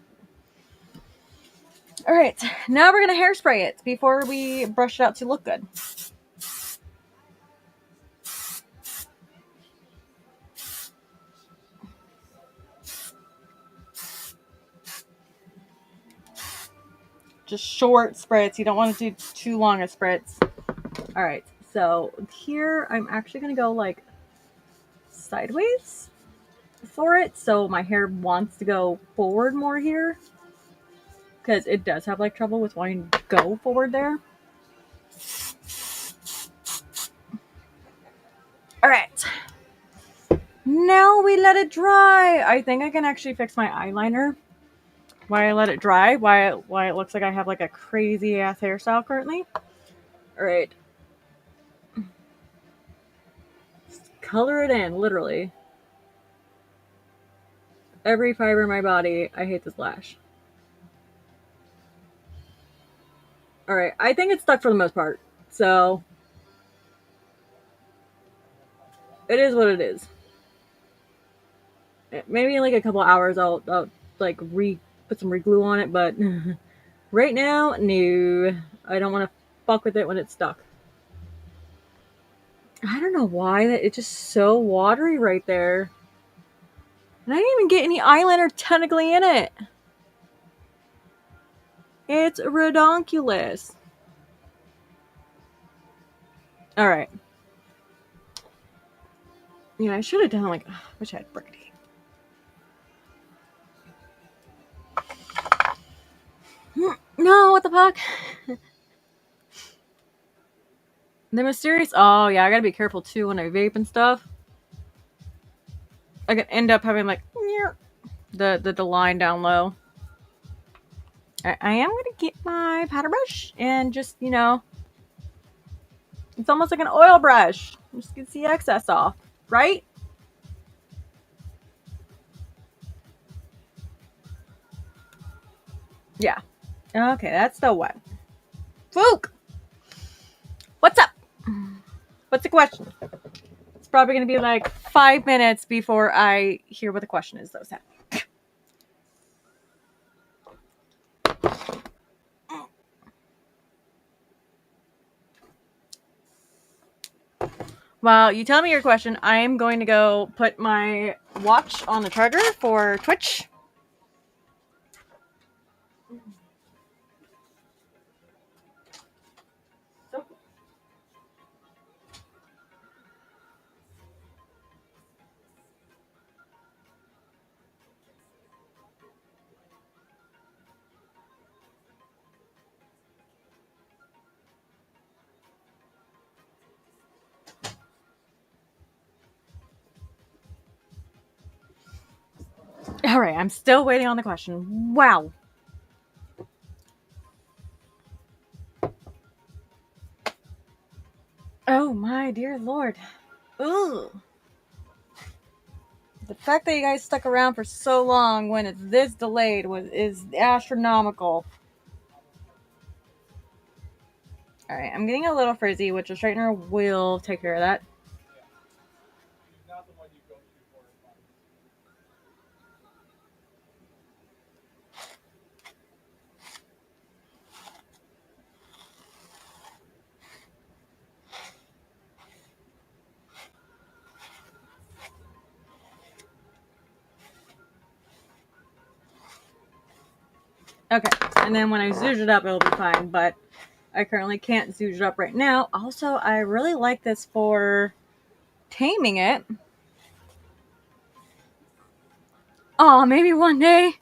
Alright, now we're gonna hairspray it before we brush it out to look good. Just short spritz. You don't want to do too long a spritz. Alright, so here I'm actually gonna go like sideways for it, so my hair wants to go forward more here, because it does have like trouble with wanting to go forward there. All right, now we let it dry. I think I can actually fix my eyeliner while I let it dry, why it looks like I have like a crazy ass hairstyle currently. All right, color it in, literally every fiber in my body. I hate this lash. All right, I think it's stuck for the most part, so it is what it is. Maybe in like a couple hours I'll like put some re-glue on it, but right now, no. I don't want to fuck with it when it's stuck. I don't know why it's just so watery right there. And I didn't even get any eyeliner technically in it. It's redonkulous. Alright. Yeah, I should have done like, I wish I had burgundy. No, what the fuck? The mysterious. Oh, yeah, I gotta be careful too when I vape and stuff. I could end up having like the line down low. I am gonna get my powder brush and just, you know, it's almost like an oil brush. I'm just gonna see excess off, right? Yeah. Okay, that's still wet. Fluke! What's up? What's the question? It's probably going to be like 5 minutes before I hear what the question is, though, Sam. While you tell me your question, I am going to go put my watch on the charger for Twitch. All right, I'm still waiting on the question. Wow. Oh my dear Lord. Ooh. The fact that you guys stuck around for so long when it's this delayed is astronomical. Alright, I'm getting a little frizzy, which a straightener will take care of that. Okay, and then when I zhuzh it up, it'll be fine, but I currently can't zhuzh it up right now. Also, I really like this for taming it. Oh, maybe one day.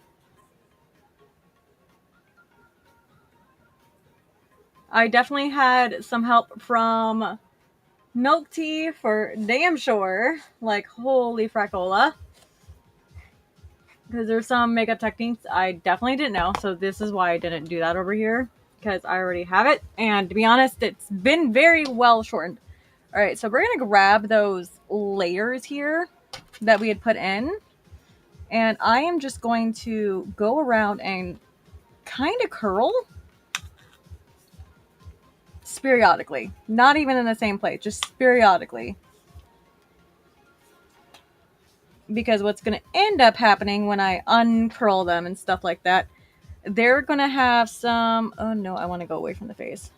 I definitely had some help from Milk Tea for damn sure. Like, holy fracola. Because there's some makeup techniques I definitely didn't know, so this is why I didn't do that over here, because I already have it, and to be honest, it's been very well shortened. Alright, so we're going to grab those layers here that we had put in, and I am just going to go around and kind of curl periodically. Not even in the same place, just periodically. Because what's going to end up happening when I uncurl them and stuff like that, they're going to have some... Oh no, I want to go away from the face.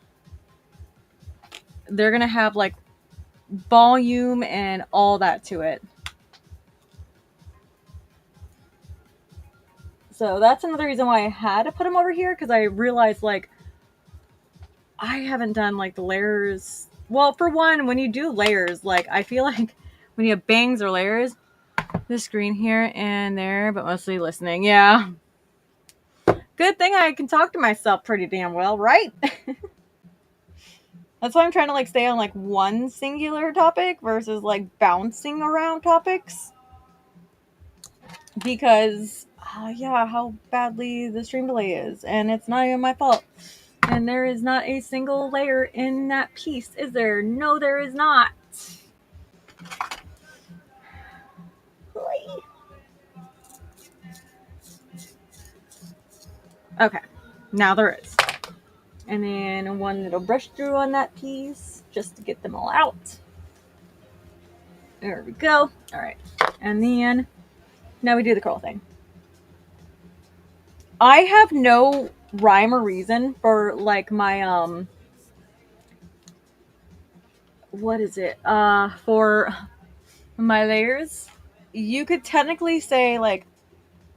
They're going to have like volume and all that to it. So that's another reason why I had to put them over here, because I realized like I haven't done like the layers. Well, for one, when you do layers, like I feel like when you have bangs or layers, the screen here and there, but mostly listening. Yeah. Good thing I can talk to myself pretty damn well, right? That's why I'm trying to like stay on like one singular topic versus like bouncing around topics. Because, yeah, how badly the stream delay is. And it's not even my fault. And there is not a single layer in that piece, is there? No, there is not. Okay, now there is. And then one little brush through on that piece just to get them all out. There we go. All right. And then now we do the curl thing. I have no rhyme or reason for like my what is it? For my layers. You could technically say like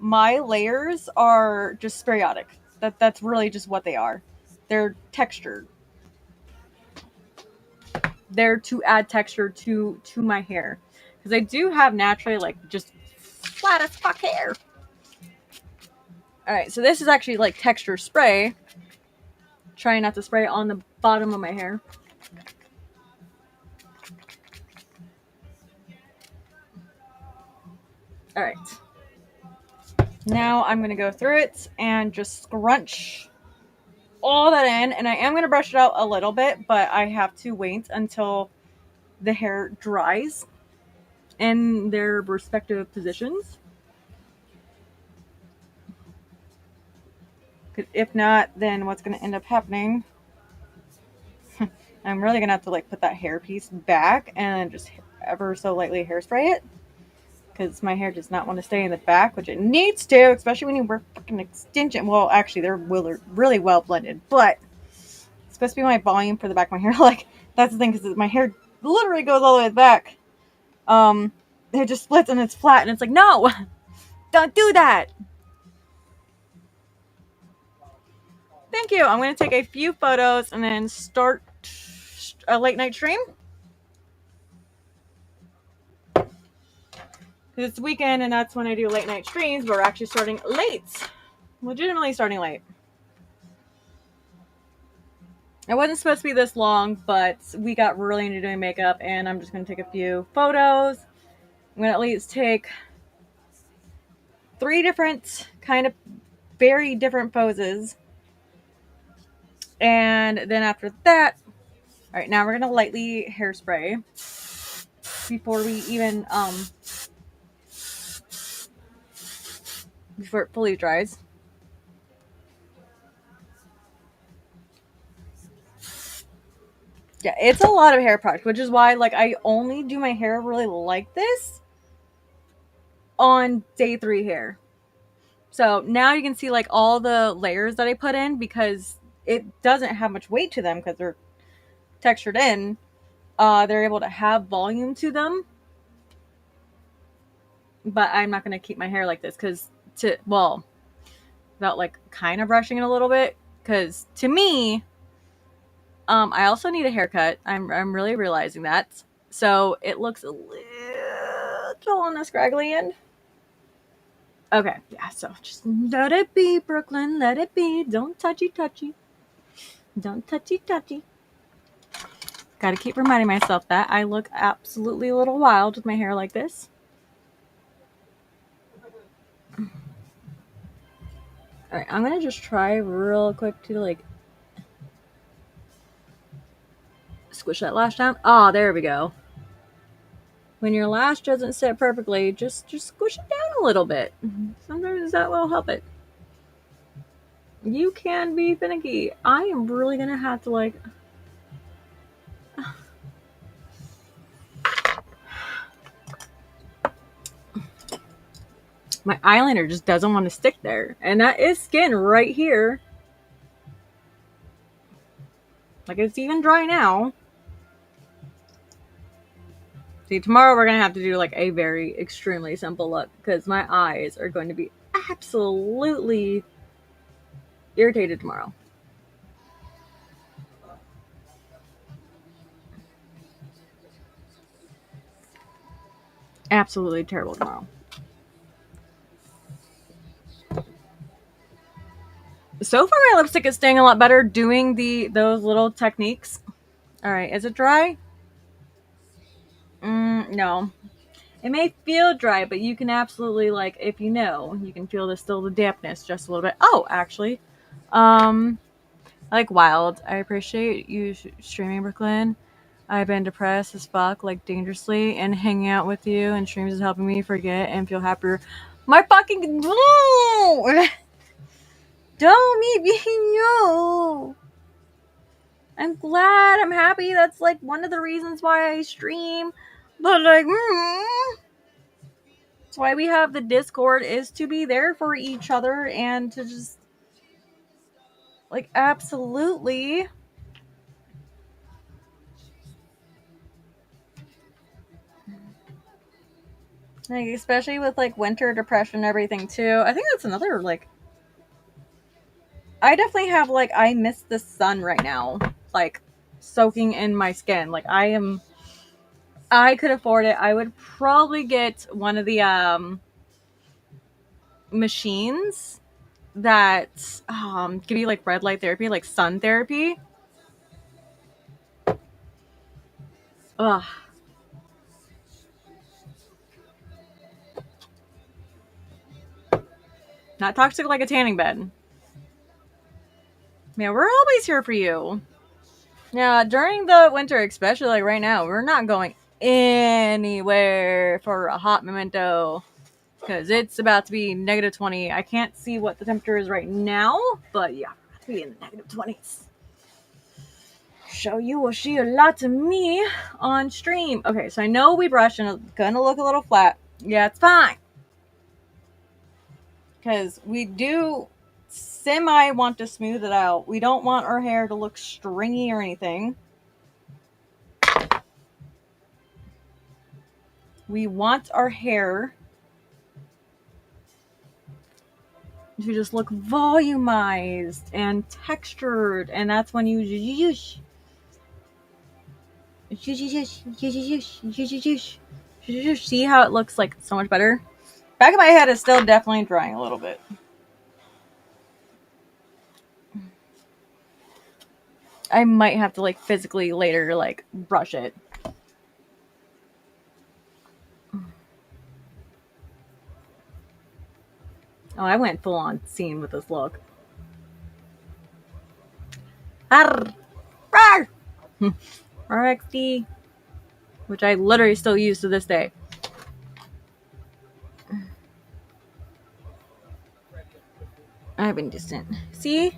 my layers are just periodic. That's really just what they are. They're textured. They're to add texture to my hair, because I do have naturally like just flat as fuck hair. All right, so this is actually like texture spray. Trying not to spray it on the bottom of my hair. All right. Now I'm going to go through it and just scrunch all that in. And I am going to brush it out a little bit, but I have to wait until the hair dries in their respective positions. If not, then what's going to end up happening, I'm really going to have to like put that hair piece back and just ever so lightly hairspray it. Because my hair does not want to stay in the back, which it needs to, especially when you wear fucking extension. Well, actually, they're really well blended, but it's supposed to be my volume for the back of my hair. Like, that's the thing, because my hair literally goes all the way back. It just splits and it's flat, and it's like, no, don't do that. Thank you. I'm going to take a few photos and then start a late night stream. It's weekend, and that's when I do late night streams, but we're actually starting late. Legitimately starting late. It wasn't supposed to be this long, but we got really into doing makeup, and I'm just going to take a few photos. I'm going to at least take 3 different kind of very different poses. And then after that, all right, now we're going to lightly hairspray before we even, before it fully dries. Yeah, it's a lot of hair product, which is why, like, I only do my hair really like this on day 3 hair. So now you can see, like, all the layers that I put in because it doesn't have much weight to them because they're textured in. They're able to have volume to them. But I'm not going to keep my hair like this because without, like, kind of brushing it a little bit. Because to me, I also need a haircut. I'm really realizing that. So it looks a little on the scraggly end. Okay, yeah, so just let it be, Brooklyn. Let it be. Don't touchy. Don't touchy. Gotta keep reminding myself that I look absolutely a little wild with my hair like this. Alright, I'm gonna just try real quick to, like, squish that lash down. Oh, there we go. When your lash doesn't sit perfectly, just squish it down a little bit. Sometimes that will help it. You can be finicky. I am really gonna have to, like... My eyeliner just doesn't want to stick there. And that is skin right here. Like, it's even dry now. See, tomorrow we're going to have to do, like, a very extremely simple look. Because my eyes are going to be absolutely irritated tomorrow. Absolutely terrible tomorrow. So far, my lipstick is staying a lot better doing those little techniques. All right, is it dry? No. It may feel dry, but you can absolutely, like, if you know, you can feel the dampness just a little bit. Oh, actually, I like Wild. I appreciate you streaming, Brooklyn. I've been depressed as fuck, like dangerously, and hanging out with you and streams is helping me forget and feel happier. My fucking don't me being you. I'm glad. I'm happy. That's, like, one of the reasons why I stream. But, like, that's why we have the Discord, is to be there for each other and to just, like, absolutely. Like, especially with, like, winter depression and everything, too. I think that's another, like... I definitely have, like, I miss the sun right now. Like, soaking in my skin. Like, I could afford it. I would probably get one of the, machines that, give you, like, red light therapy, like sun therapy. Ugh. Not toxic like a tanning bed. Man, we're always here for you. Yeah, during the winter, especially, like, right now, we're not going anywhere for a hot memento. Because it's about to be negative 20. I can't see what the temperature is right now, but yeah, we're about to be in the negative 20s. So you will see a lot of me on stream. Okay, so I know we brushed and it's gonna look a little flat. Yeah, it's fine. Because we do semi want to smooth it out. We don't want our hair to look stringy or anything. We want our hair to just look volumized and textured, and that's when you see how it looks, like, so much better. Back of my head is still definitely drying a little bit. I might have to, like, physically later, like, brush it. Oh, I went full on scene with this look. Arr! Arr! RXD, which I literally still use to this day. I've been distant. See?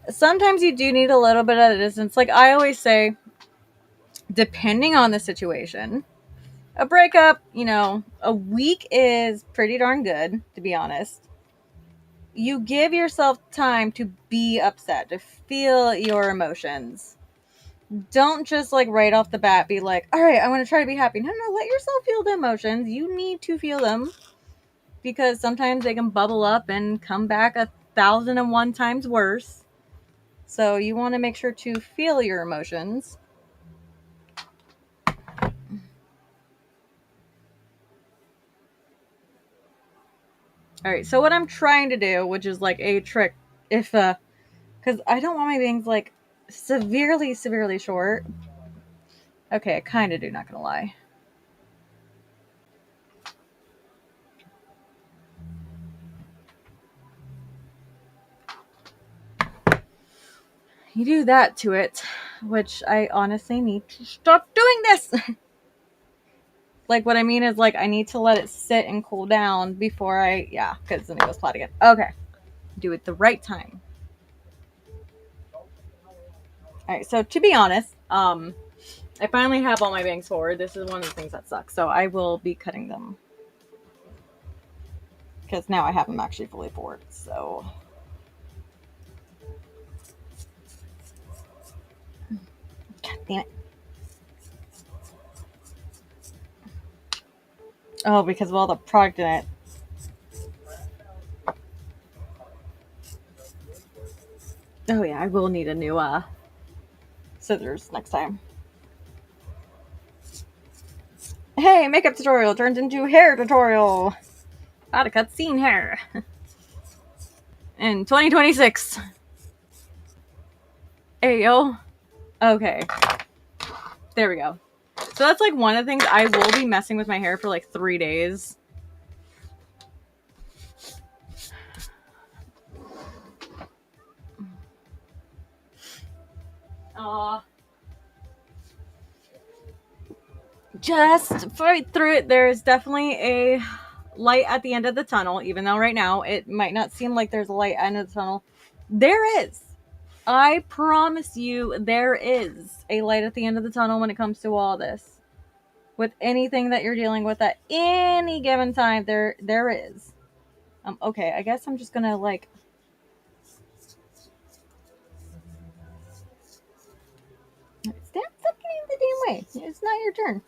Sometimes you do need a little bit of distance. Like I always say, depending on the situation, a breakup, a week is pretty darn good, to be honest. You give yourself time to be upset, to feel your emotions. Don't just like right off the bat be like, all right, I want to try to be happy. No, let yourself feel the emotions. You need to feel them because sometimes they can bubble up and come back 1,001 times worse. So you want to make sure to feel your emotions. All right, so what I'm trying to do, which is like a trick, because I don't want my bangs like severely short. Okay, I kind of do, not gonna lie. You do that to it, which I honestly need to stop doing this. Like what I mean is like I need to let it sit and cool down before because then it goes flat again. Okay, do it the right time. All right, so to be honest, I finally have all my bangs forward. This is one of the things that sucks, so I will be cutting them because now I have them actually fully forward. So. God damn it. Oh, because of all the product in it. Oh yeah, I will need a new scissors next time. Hey, makeup tutorial turns into hair tutorial. How to cut scene hair. In 2026. Ayo. Okay. There we go. So that's like one of the things. I will be messing with my hair for like 3 days. Just fight through it. There's definitely a light at the end of the tunnel, even though right now it might not seem like there's a light at the end of the tunnel. There is. I promise you, there is a light at the end of the tunnel when it comes to all this. With anything that you're dealing with at any given time, there is. Okay, I guess I'm just gonna like. Stop getting the damn way. It's not your turn.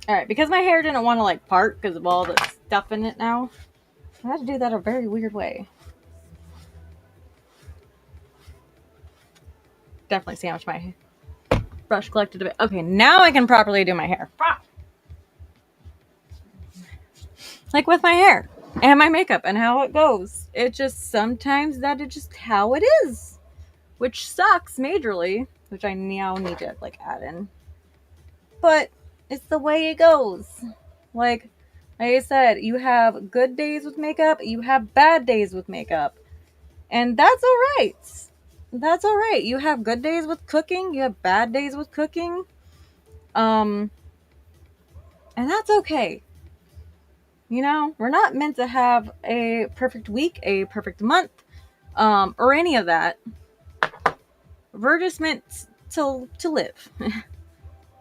All right, because my hair didn't want to like part because of all the stuff in it now. I had to do that a very weird way. Definitely see how much my brush collected a bit. Okay, now I can properly do my hair. Like with my hair and my makeup and how it goes. It just sometimes that is just how it is. Which sucks majorly, which I now need to like add in. But it's the way it goes. Like I said, you have good days with makeup, you have bad days with makeup. And that's all right. That's all right. You have good days with cooking, you have bad days with cooking. And that's okay. We're not meant to have a perfect week, a perfect month, or any of that. We're just meant to live,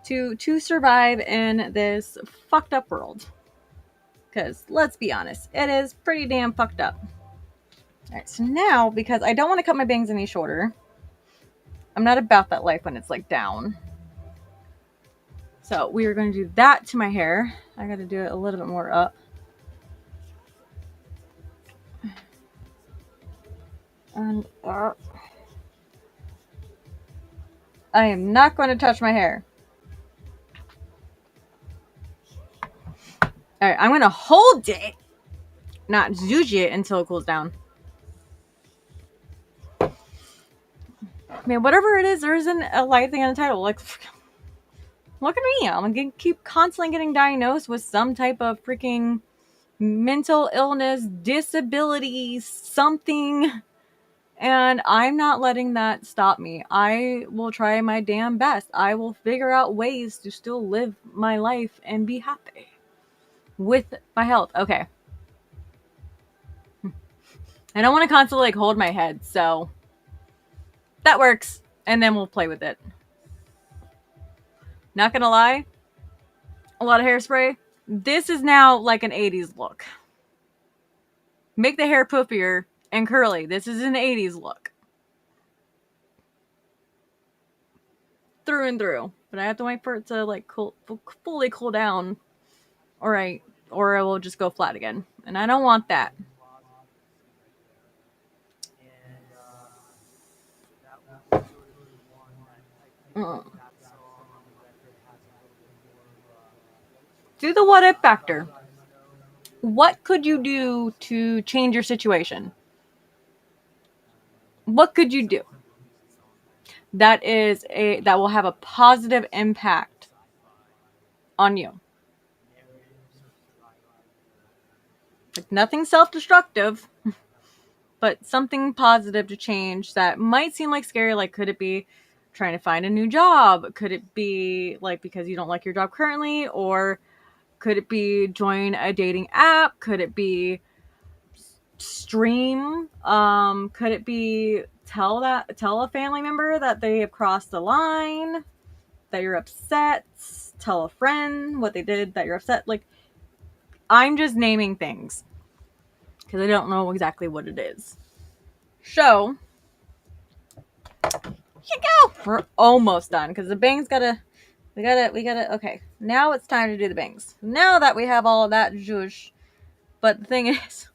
to survive in this fucked up world. Because let's be honest, it is pretty damn fucked up. All right, so now because I don't want to cut my bangs any shorter, I'm not about that life when it's like down. So we are going to do that to my hair. I got to do it a little bit more up. And I am not going to touch my hair. All right, I'm going to hold it, not zhuzh it until it cools down. Man, whatever it is, there isn't a light thing on the title. Like, Look at me. I'm gonna keep constantly getting diagnosed with some type of freaking mental illness, disability, something. And I'm not letting that stop me. I will try my damn best. I will figure out ways to still live my life and be happy with my health. Okay. I don't want to constantly like hold my head, so that works. And then we'll play with it. Not gonna lie, a lot of hairspray. This is now like an 80s look. Make the hair poofier and curly. This is an 80s look. Through and through. But I have to wait for it to like fully cool down. Alright. Or it will just go flat again. And I don't want that. Do the what if factor. What could you do to change your situation? What could you do that will have a positive impact on you? Like nothing self-destructive, but something positive to change that might seem like scary. Like, could it be trying to find a new job? Could it be like because you don't like your job currently? Or could it be join a dating app? Could it be stream? Could it be tell a family member that they have crossed the line, that you're upset? Tell a friend what they did that you're upset. Like, I'm just naming things because I don't know exactly what it is. So, here you go. We're almost done because the bangs we gotta. Okay, now it's time to do the bangs. Now that we have all of that zhuzh. But the thing is,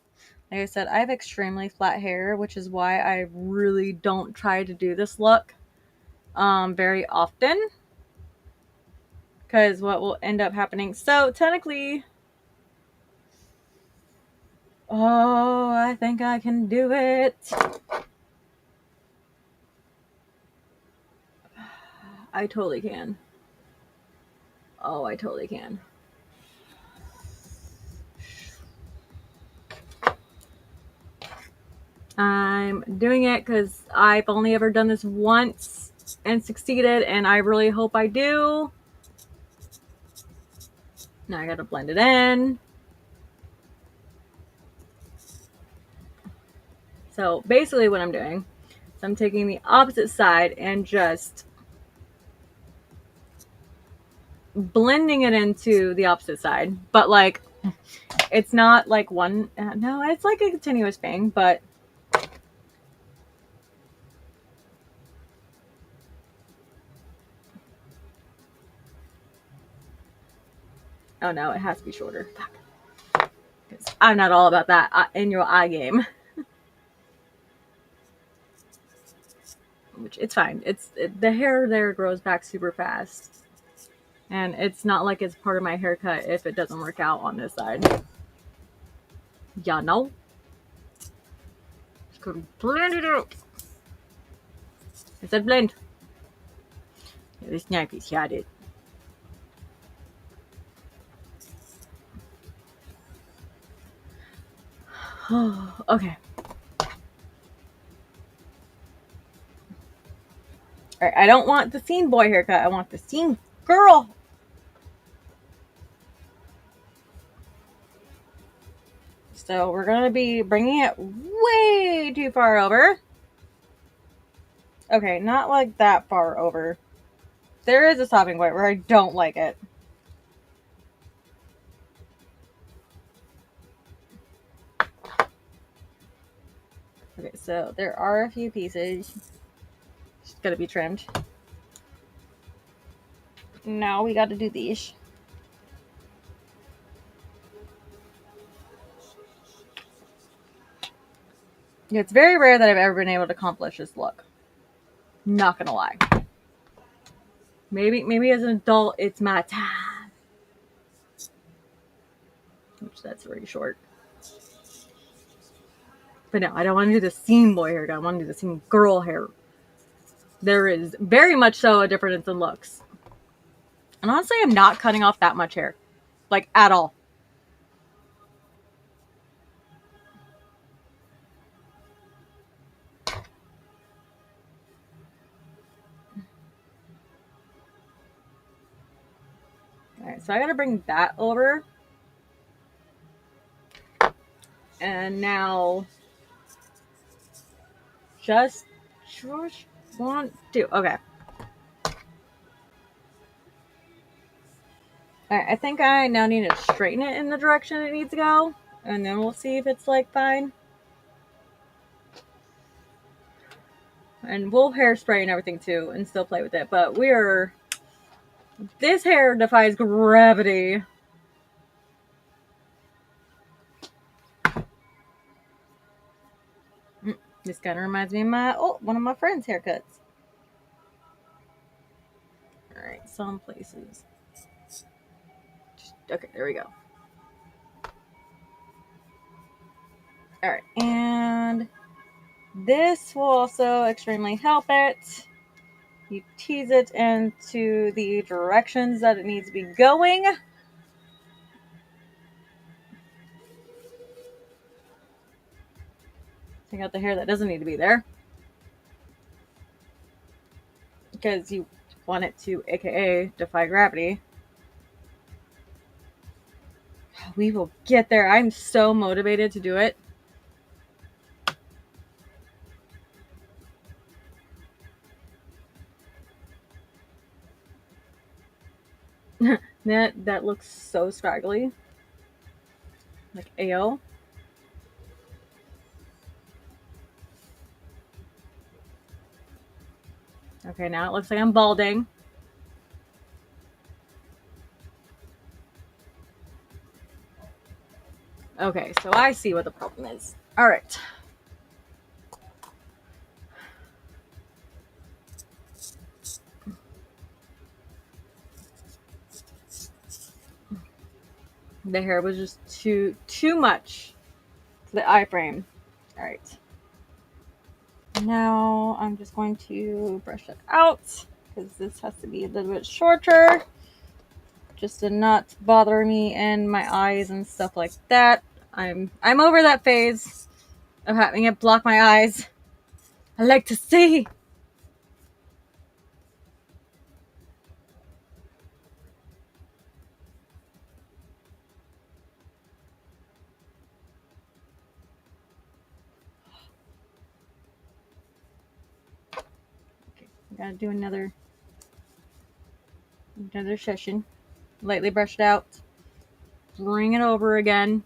like I said, I have extremely flat hair, which is why I really don't try to do this look very often. Because what will end up happening. So technically, oh, I think I can do it. I totally can. Oh, I totally can. I'm doing it because I've only ever done this once and succeeded, and I really hope I do. Now I gotta blend it in. So basically what I'm doing is I'm taking the opposite side and just blending it into the opposite side. But like, it's not like one, no, it's like a continuous bang, but oh no, it has to be shorter. Fuck. I'm not all about that in your eye game. Which it's fine. The hair there grows back super fast. And it's not like it's part of my haircut if it doesn't work out on this side. Yeah, no. Just gonna blend it out. I said blend. Yeah, this knife is had it. Okay. Alright, I don't want the scene boy haircut. I want the scene girl. So we're going to be bringing it way too far over. Okay, not like that far over. There is a stopping point where I don't like it. Okay, so there are a few pieces. It's gotta be trimmed. Now we gotta do these. Yeah, it's very rare that I've ever been able to accomplish this look. Not gonna lie. Maybe as an adult, it's my time. Which that's very short. But no, I don't want to do the scene boy hair. I want to do the scene girl hair. There is very much so a difference in looks. And honestly, I'm not cutting off that much hair. Like, at all. Alright, so I gotta bring that over. And now just want to. Okay. Alright, I think I now need to straighten it in the direction it needs to go. And then we'll see if it's like fine. And we'll hairspray and everything too and still play with it. But this hair defies gravity. This kind of reminds me of one of my friend's haircuts. Alright, some places. Okay, there we go. Alright, and this will also extremely help it. You tease it into the directions that it needs to be going. Take out the hair that doesn't need to be there. Because you want it to, aka, defy gravity. We will get there. I'm so motivated to do it. That looks so scraggly. Like, AO. Okay, now it looks like I'm balding. Okay, so I see what the problem is. Alright. The hair was just too much to the iframe. Alright. Now I'm just going to brush it out because this has to be a little bit shorter. Just to not bother me in my eyes and stuff like that. I'm over that phase of having it block my eyes. I like to see. Okay, I gotta do another session. Lightly brush it out. Bring it over again.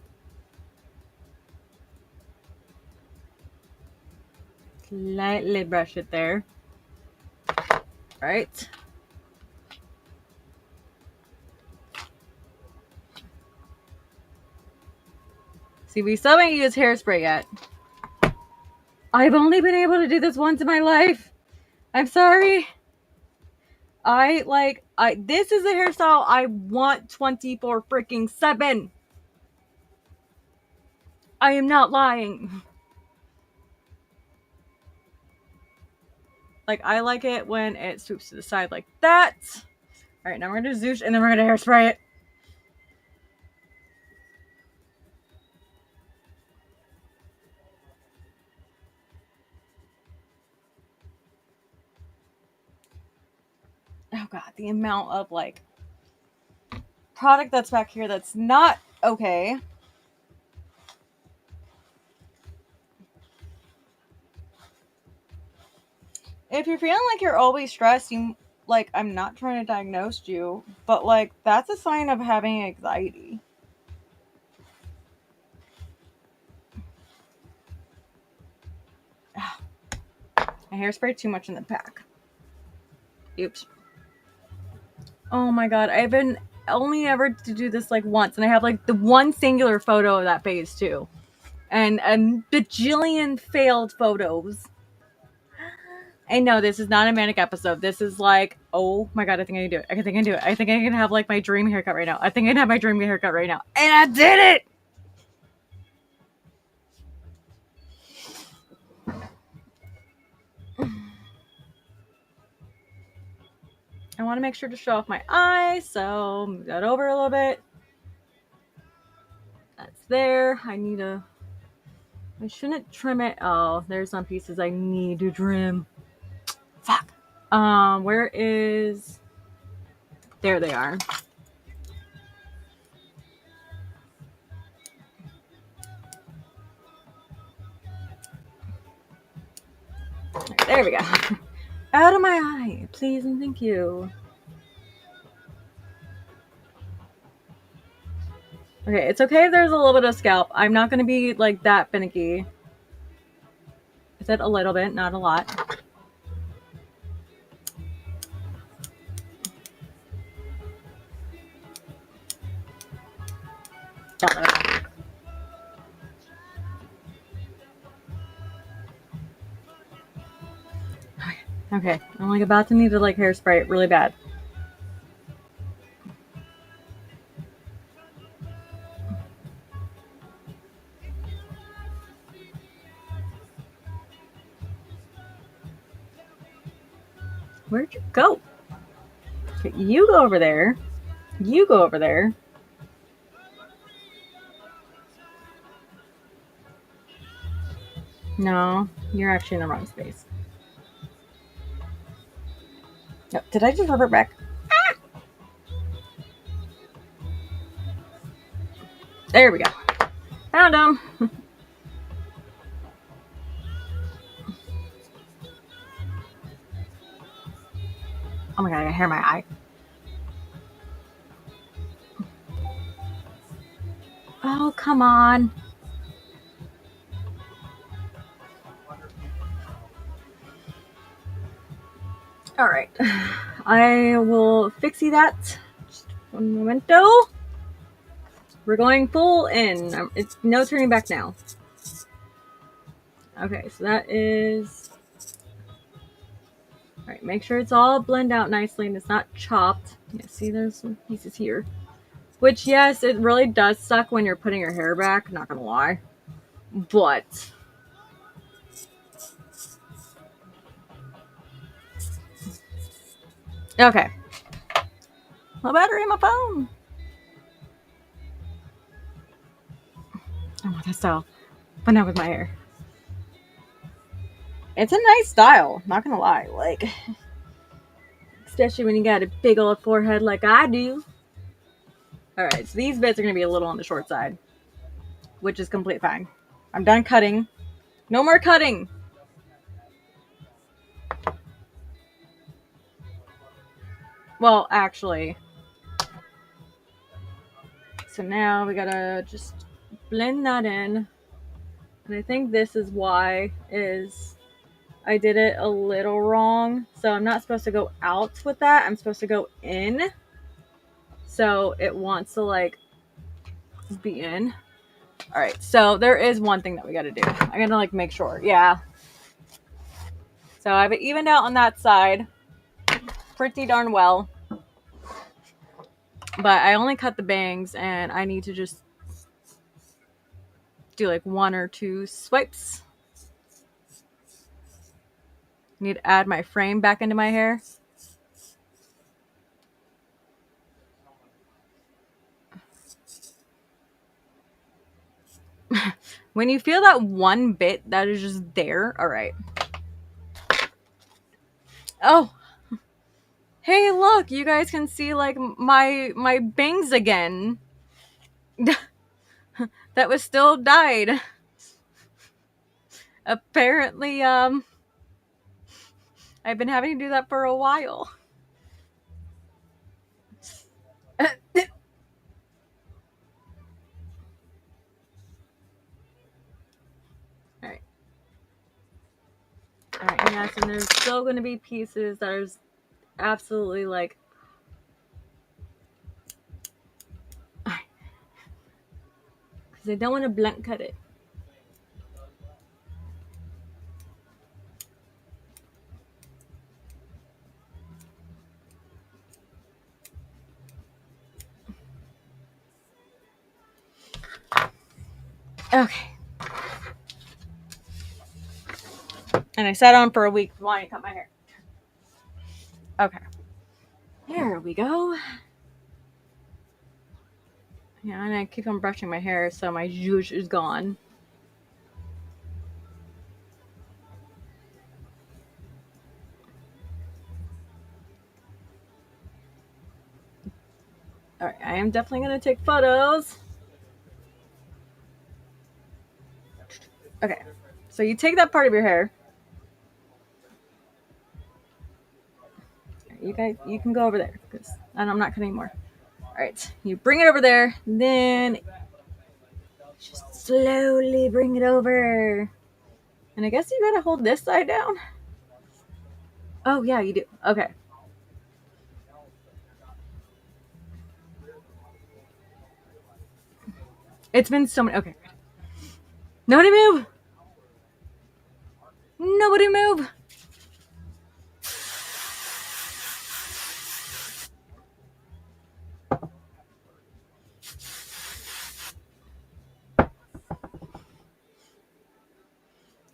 Lightly brush it there. Right. See, we still haven't used hairspray yet. I've only been able to do this once in my life. I'm sorry. This is a hairstyle I want 24 freaking 7. I am not lying. Like, I like it when it swoops to the side like that. Alright, now we're gonna zoosh and then we're gonna hairspray it. Oh god, the amount of, like, product that's back here that's not okay. If you're feeling like you're always stressed, I'm not trying to diagnose you, but, like, that's a sign of having anxiety. I hairsprayed too much in the back. Oops. Oh my god, I've been only ever to do this, like, once, and I have, like, the one singular photo of that phase, too. And a bajillion failed photos. And no, this is not a manic episode. This is like, oh my god, I think I can do it. I think I can do it. I think I can have, like, my dream haircut right now. I think I can have my dream haircut right now. And I did it! I want to make sure to show off my eye, so move that over a little bit. That's there. I shouldn't trim it. Oh, there's some pieces I need to trim. Fuck. Where is... There they are. Right, there we go. Out of my eye, please and thank you. Okay, it's okay if there's a little bit of scalp. I'm not going to be like that finicky. I said a little bit, not a lot. Okay, I'm like about to need to like hairspray it really bad. Where'd you go? Okay, you go over there. You go over there. No, you're actually in the wrong space. No, did I just revert back? Ah! There we go. Found him. Oh my god, I got hair in my eye. Oh, come on. All right. I will fixie that. Just one momento. We're going full in. It's no turning back now. Okay, so that is... All right, make sure it's all blend out nicely and it's not chopped. Yeah, see, there's some pieces here. Which, yes, it really does suck when you're putting your hair back, not gonna lie. But... Okay. My battery in my phone. I want that style, but not with my hair. It's a nice style, not gonna lie. Like, especially when you got a big old forehead like I do. Alright, so these bits are gonna be a little on the short side, which is completely fine. I'm done cutting. No more cutting! Well, actually. So now we gotta just blend that in. And I think this is why I did it a little wrong. So I'm not supposed to go out with that. I'm supposed to go in. So it wants to like be in. All right. So there is one thing that we got to do. I got to like make sure. Yeah. So I have it evened out on that side pretty darn well. But I only cut the bangs and I need to just do like 1 or 2 swipes. Need to add my frame back into my hair. When you feel that one bit that is just there, all right. Oh, hey, look, you guys can see like my bangs again. That was still dyed. Apparently, I've been having to do that for a while. Alright. Alright, and yes, and there's still going to be pieces that are absolutely like... Because I don't want to blunt cut it. Okay. And I sat on for a week wanting to cut my hair. Okay. There we go. Yeah, and I keep on brushing my hair so my zhuzh is gone. Alright, I am definitely going to take photos. Okay, so you take that part of your hair. You guys, you can go over there because I'm not cutting anymore. All right, you bring it over there, then just slowly bring it over. And I guess you gotta hold this side down. Oh yeah, you do. Okay. It's been so many. Okay. Nobody move. Nobody move.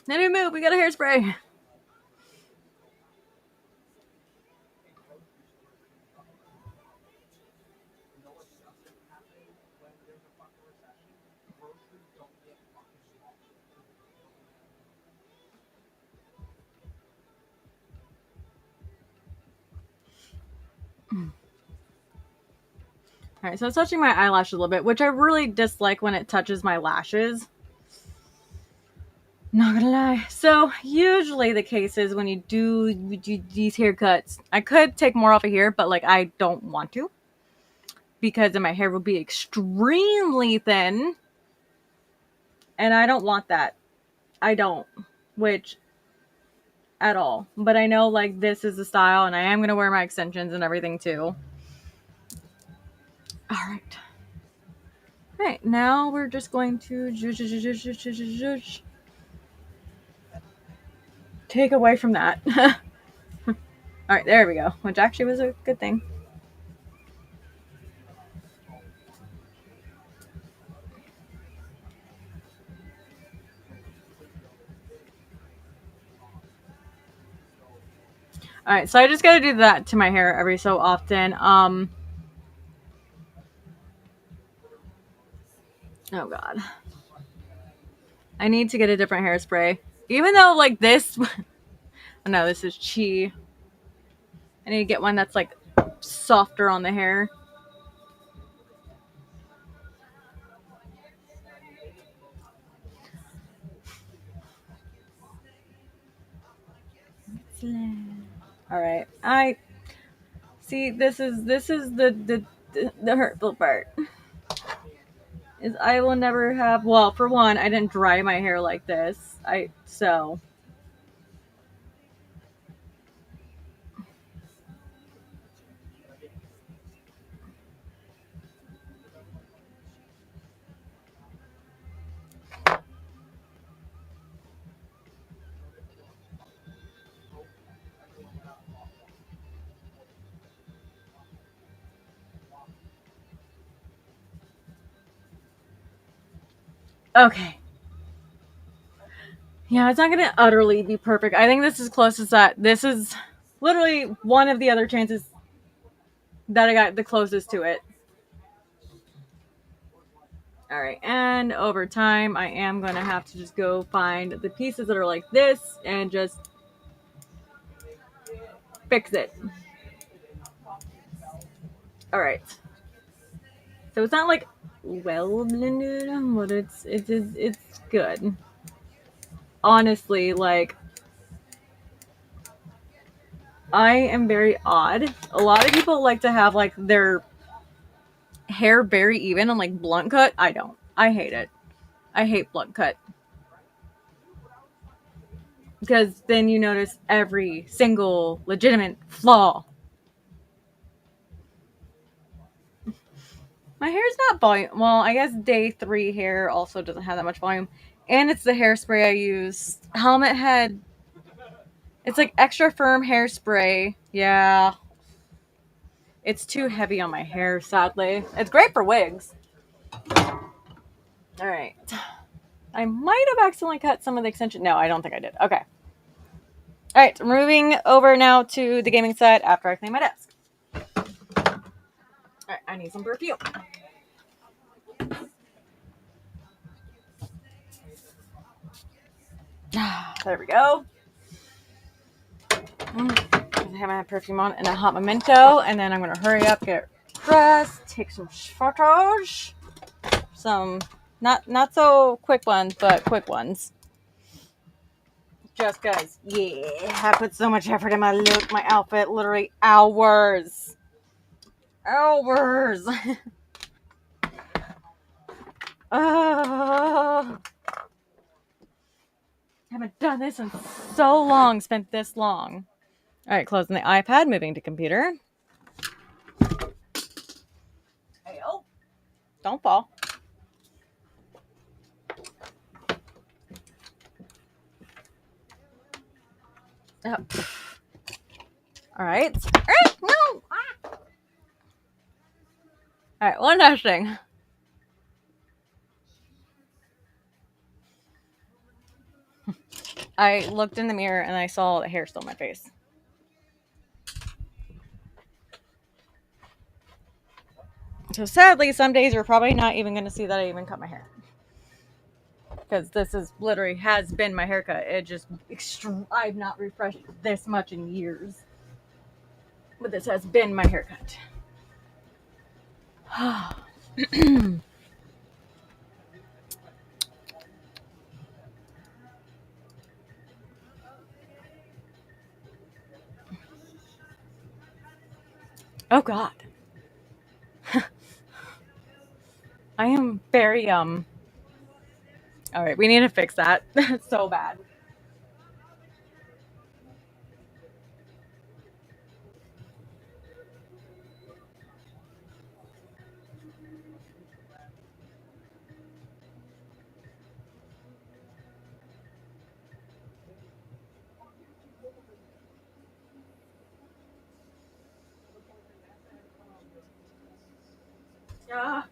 Nobody move. We got a hairspray. All right, so it's touching my eyelashes a little bit, which I really dislike when it touches my lashes. Not gonna lie. So usually the case is when you do these haircuts, I could take more off of here, but like I don't want to because then my hair will be extremely thin, and I don't want that. I don't, which at all. But I know like this is the style, and I am gonna wear my extensions and everything too. All right. All right. Now we're just going to take away from that. All right, there we go, which actually was a good thing. All right, so I just got to do that to my hair every so often. Oh God. I need to get a different hairspray. Even though, like, this... oh, no, this is Chi. I need to get one that's, like, softer on the hair. All right. I... See, this is the hurtful part. Is I will never have... Well, for one, I didn't dry my hair like this. So... Okay. Yeah, it's not going to utterly be perfect. I think this is close as that. This is literally one of the other chances that I got the closest to it. All right, and over time, I am going to have to just go find the pieces that are like this and just fix it. All right. So it's not like well blended, but it's good. Honestly, like I am very odd. A lot of people like to have like their hair very even and like blunt cut. I don't. I hate it. I hate blunt cut. Because then you notice every single legitimate flaw. My hair's not volume. Well, I guess day 3 hair also doesn't have that much volume. And it's the hairspray I use. Helmet Head. It's like extra firm hairspray. Yeah. It's too heavy on my hair, sadly. It's great for wigs. Alright. I might have accidentally cut some of the extension. No, I don't think I did. Okay. Alright, moving over now to the gaming set after I clean my desk. Alright, I need some perfume. There we go. I have my perfume on and a hot memento, and then I'm gonna hurry up, get dressed, take some photos, some not so quick ones, but quick ones. Just guys, yeah, I put so much effort in my look, my outfit, literally hours. Oh, haven't done this in so long, spent this long. All right, closing the iPad, moving to computer. Hey, oh, don't fall. Oh. All right. No. All right, one last thing. I looked in the mirror and I saw the hair still on my face. So sadly, some days you're probably not even going to see that I even cut my hair. Because this is literally has been my haircut. It just, I've not refreshed this much in years. But this has been my haircut. Oh God. I am very, all right, we need to fix that. It's so bad. Ah.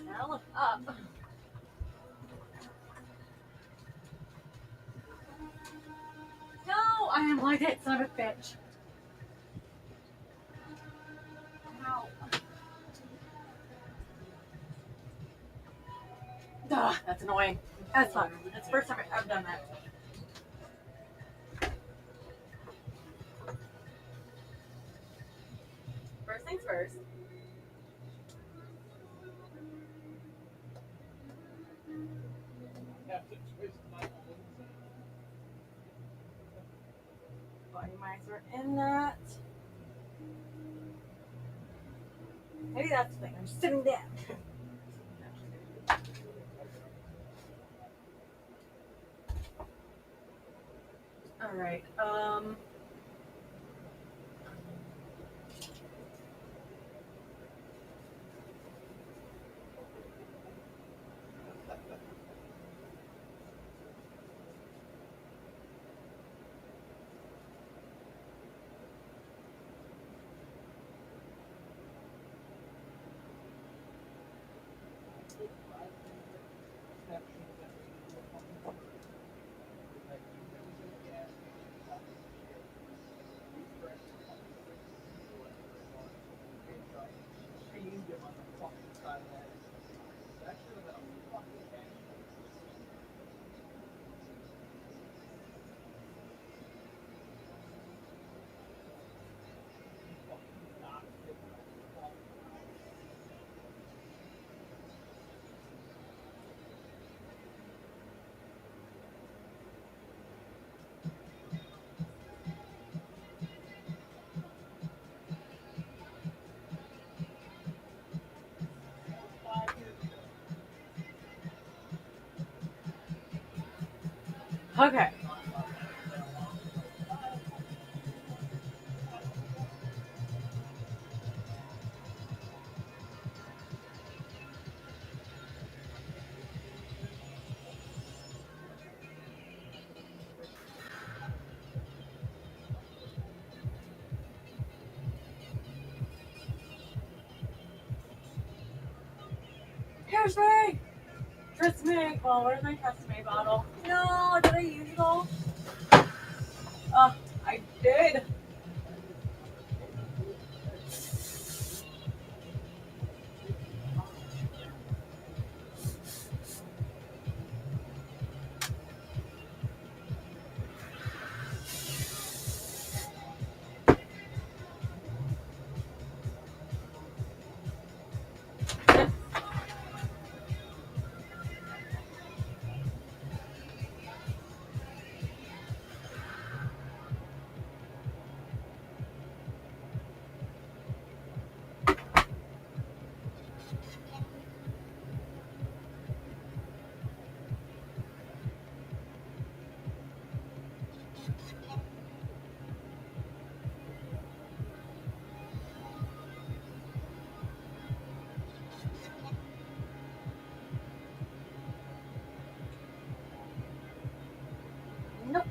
Now look up. No, I am like that son of a bitch. Ow. Ugh, that's annoying. That's fun. That's the first time I've ever done that. First things first. Body mics are in that. Maybe that's the thing. I'm sitting down. All right. Okay. Here's me! Tresemme. Oh, where's my Tresemme bottle? No, did I use it all? I did. Nope.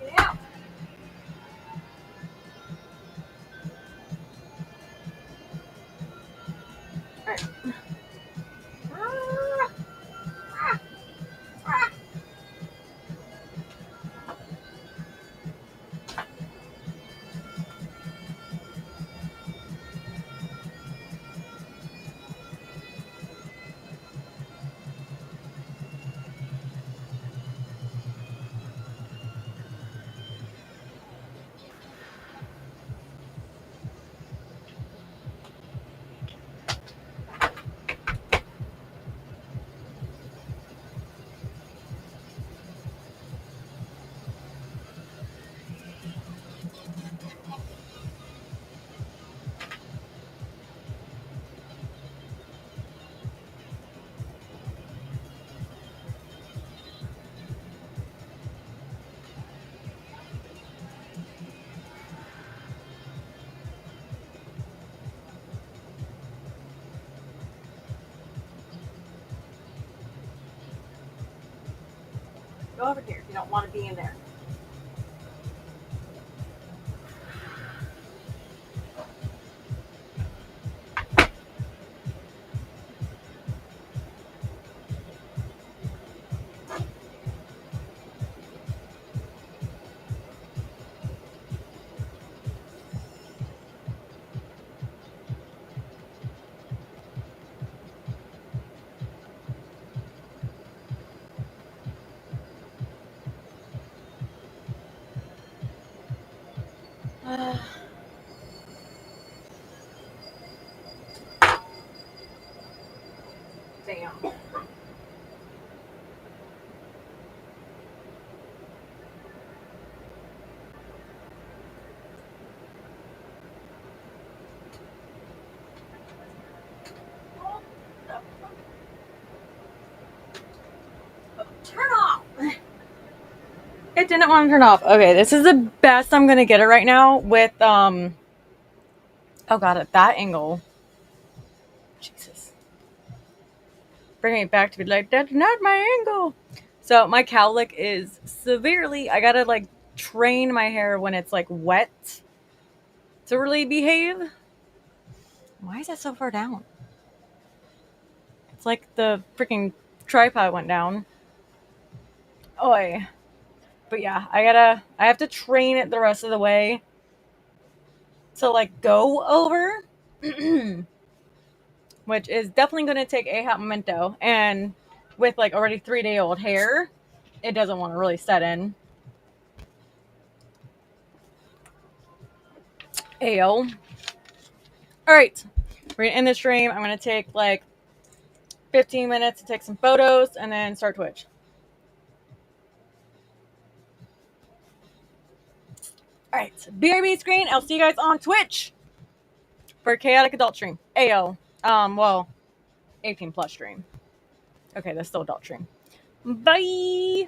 Yeah. Alright. Go over here if you don't want to be in there. Damn. Turn off! It didn't want to turn off. Okay, this is the best I'm gonna get it right now with oh god, at that angle. Jesus. Bring it back to be like, that's not my angle. So my cowlick is severely, I gotta like train my hair when it's like wet to really behave. Why is that so far down? It's like the freaking tripod went down. Oi. But yeah, I have to train it the rest of the way to like go over, which is definitely going to take a hot memento. And with like already 3-day-old hair, it doesn't want to really set in. Ayo. All right, we're gonna end the stream. I'm gonna take like 15 minutes to take some photos and then start Twitch. All right, BRB screen. I'll see you guys on Twitch for Chaotic Adult stream. Ayo. Well, 18 plus stream. Okay, that's still adult stream. Bye.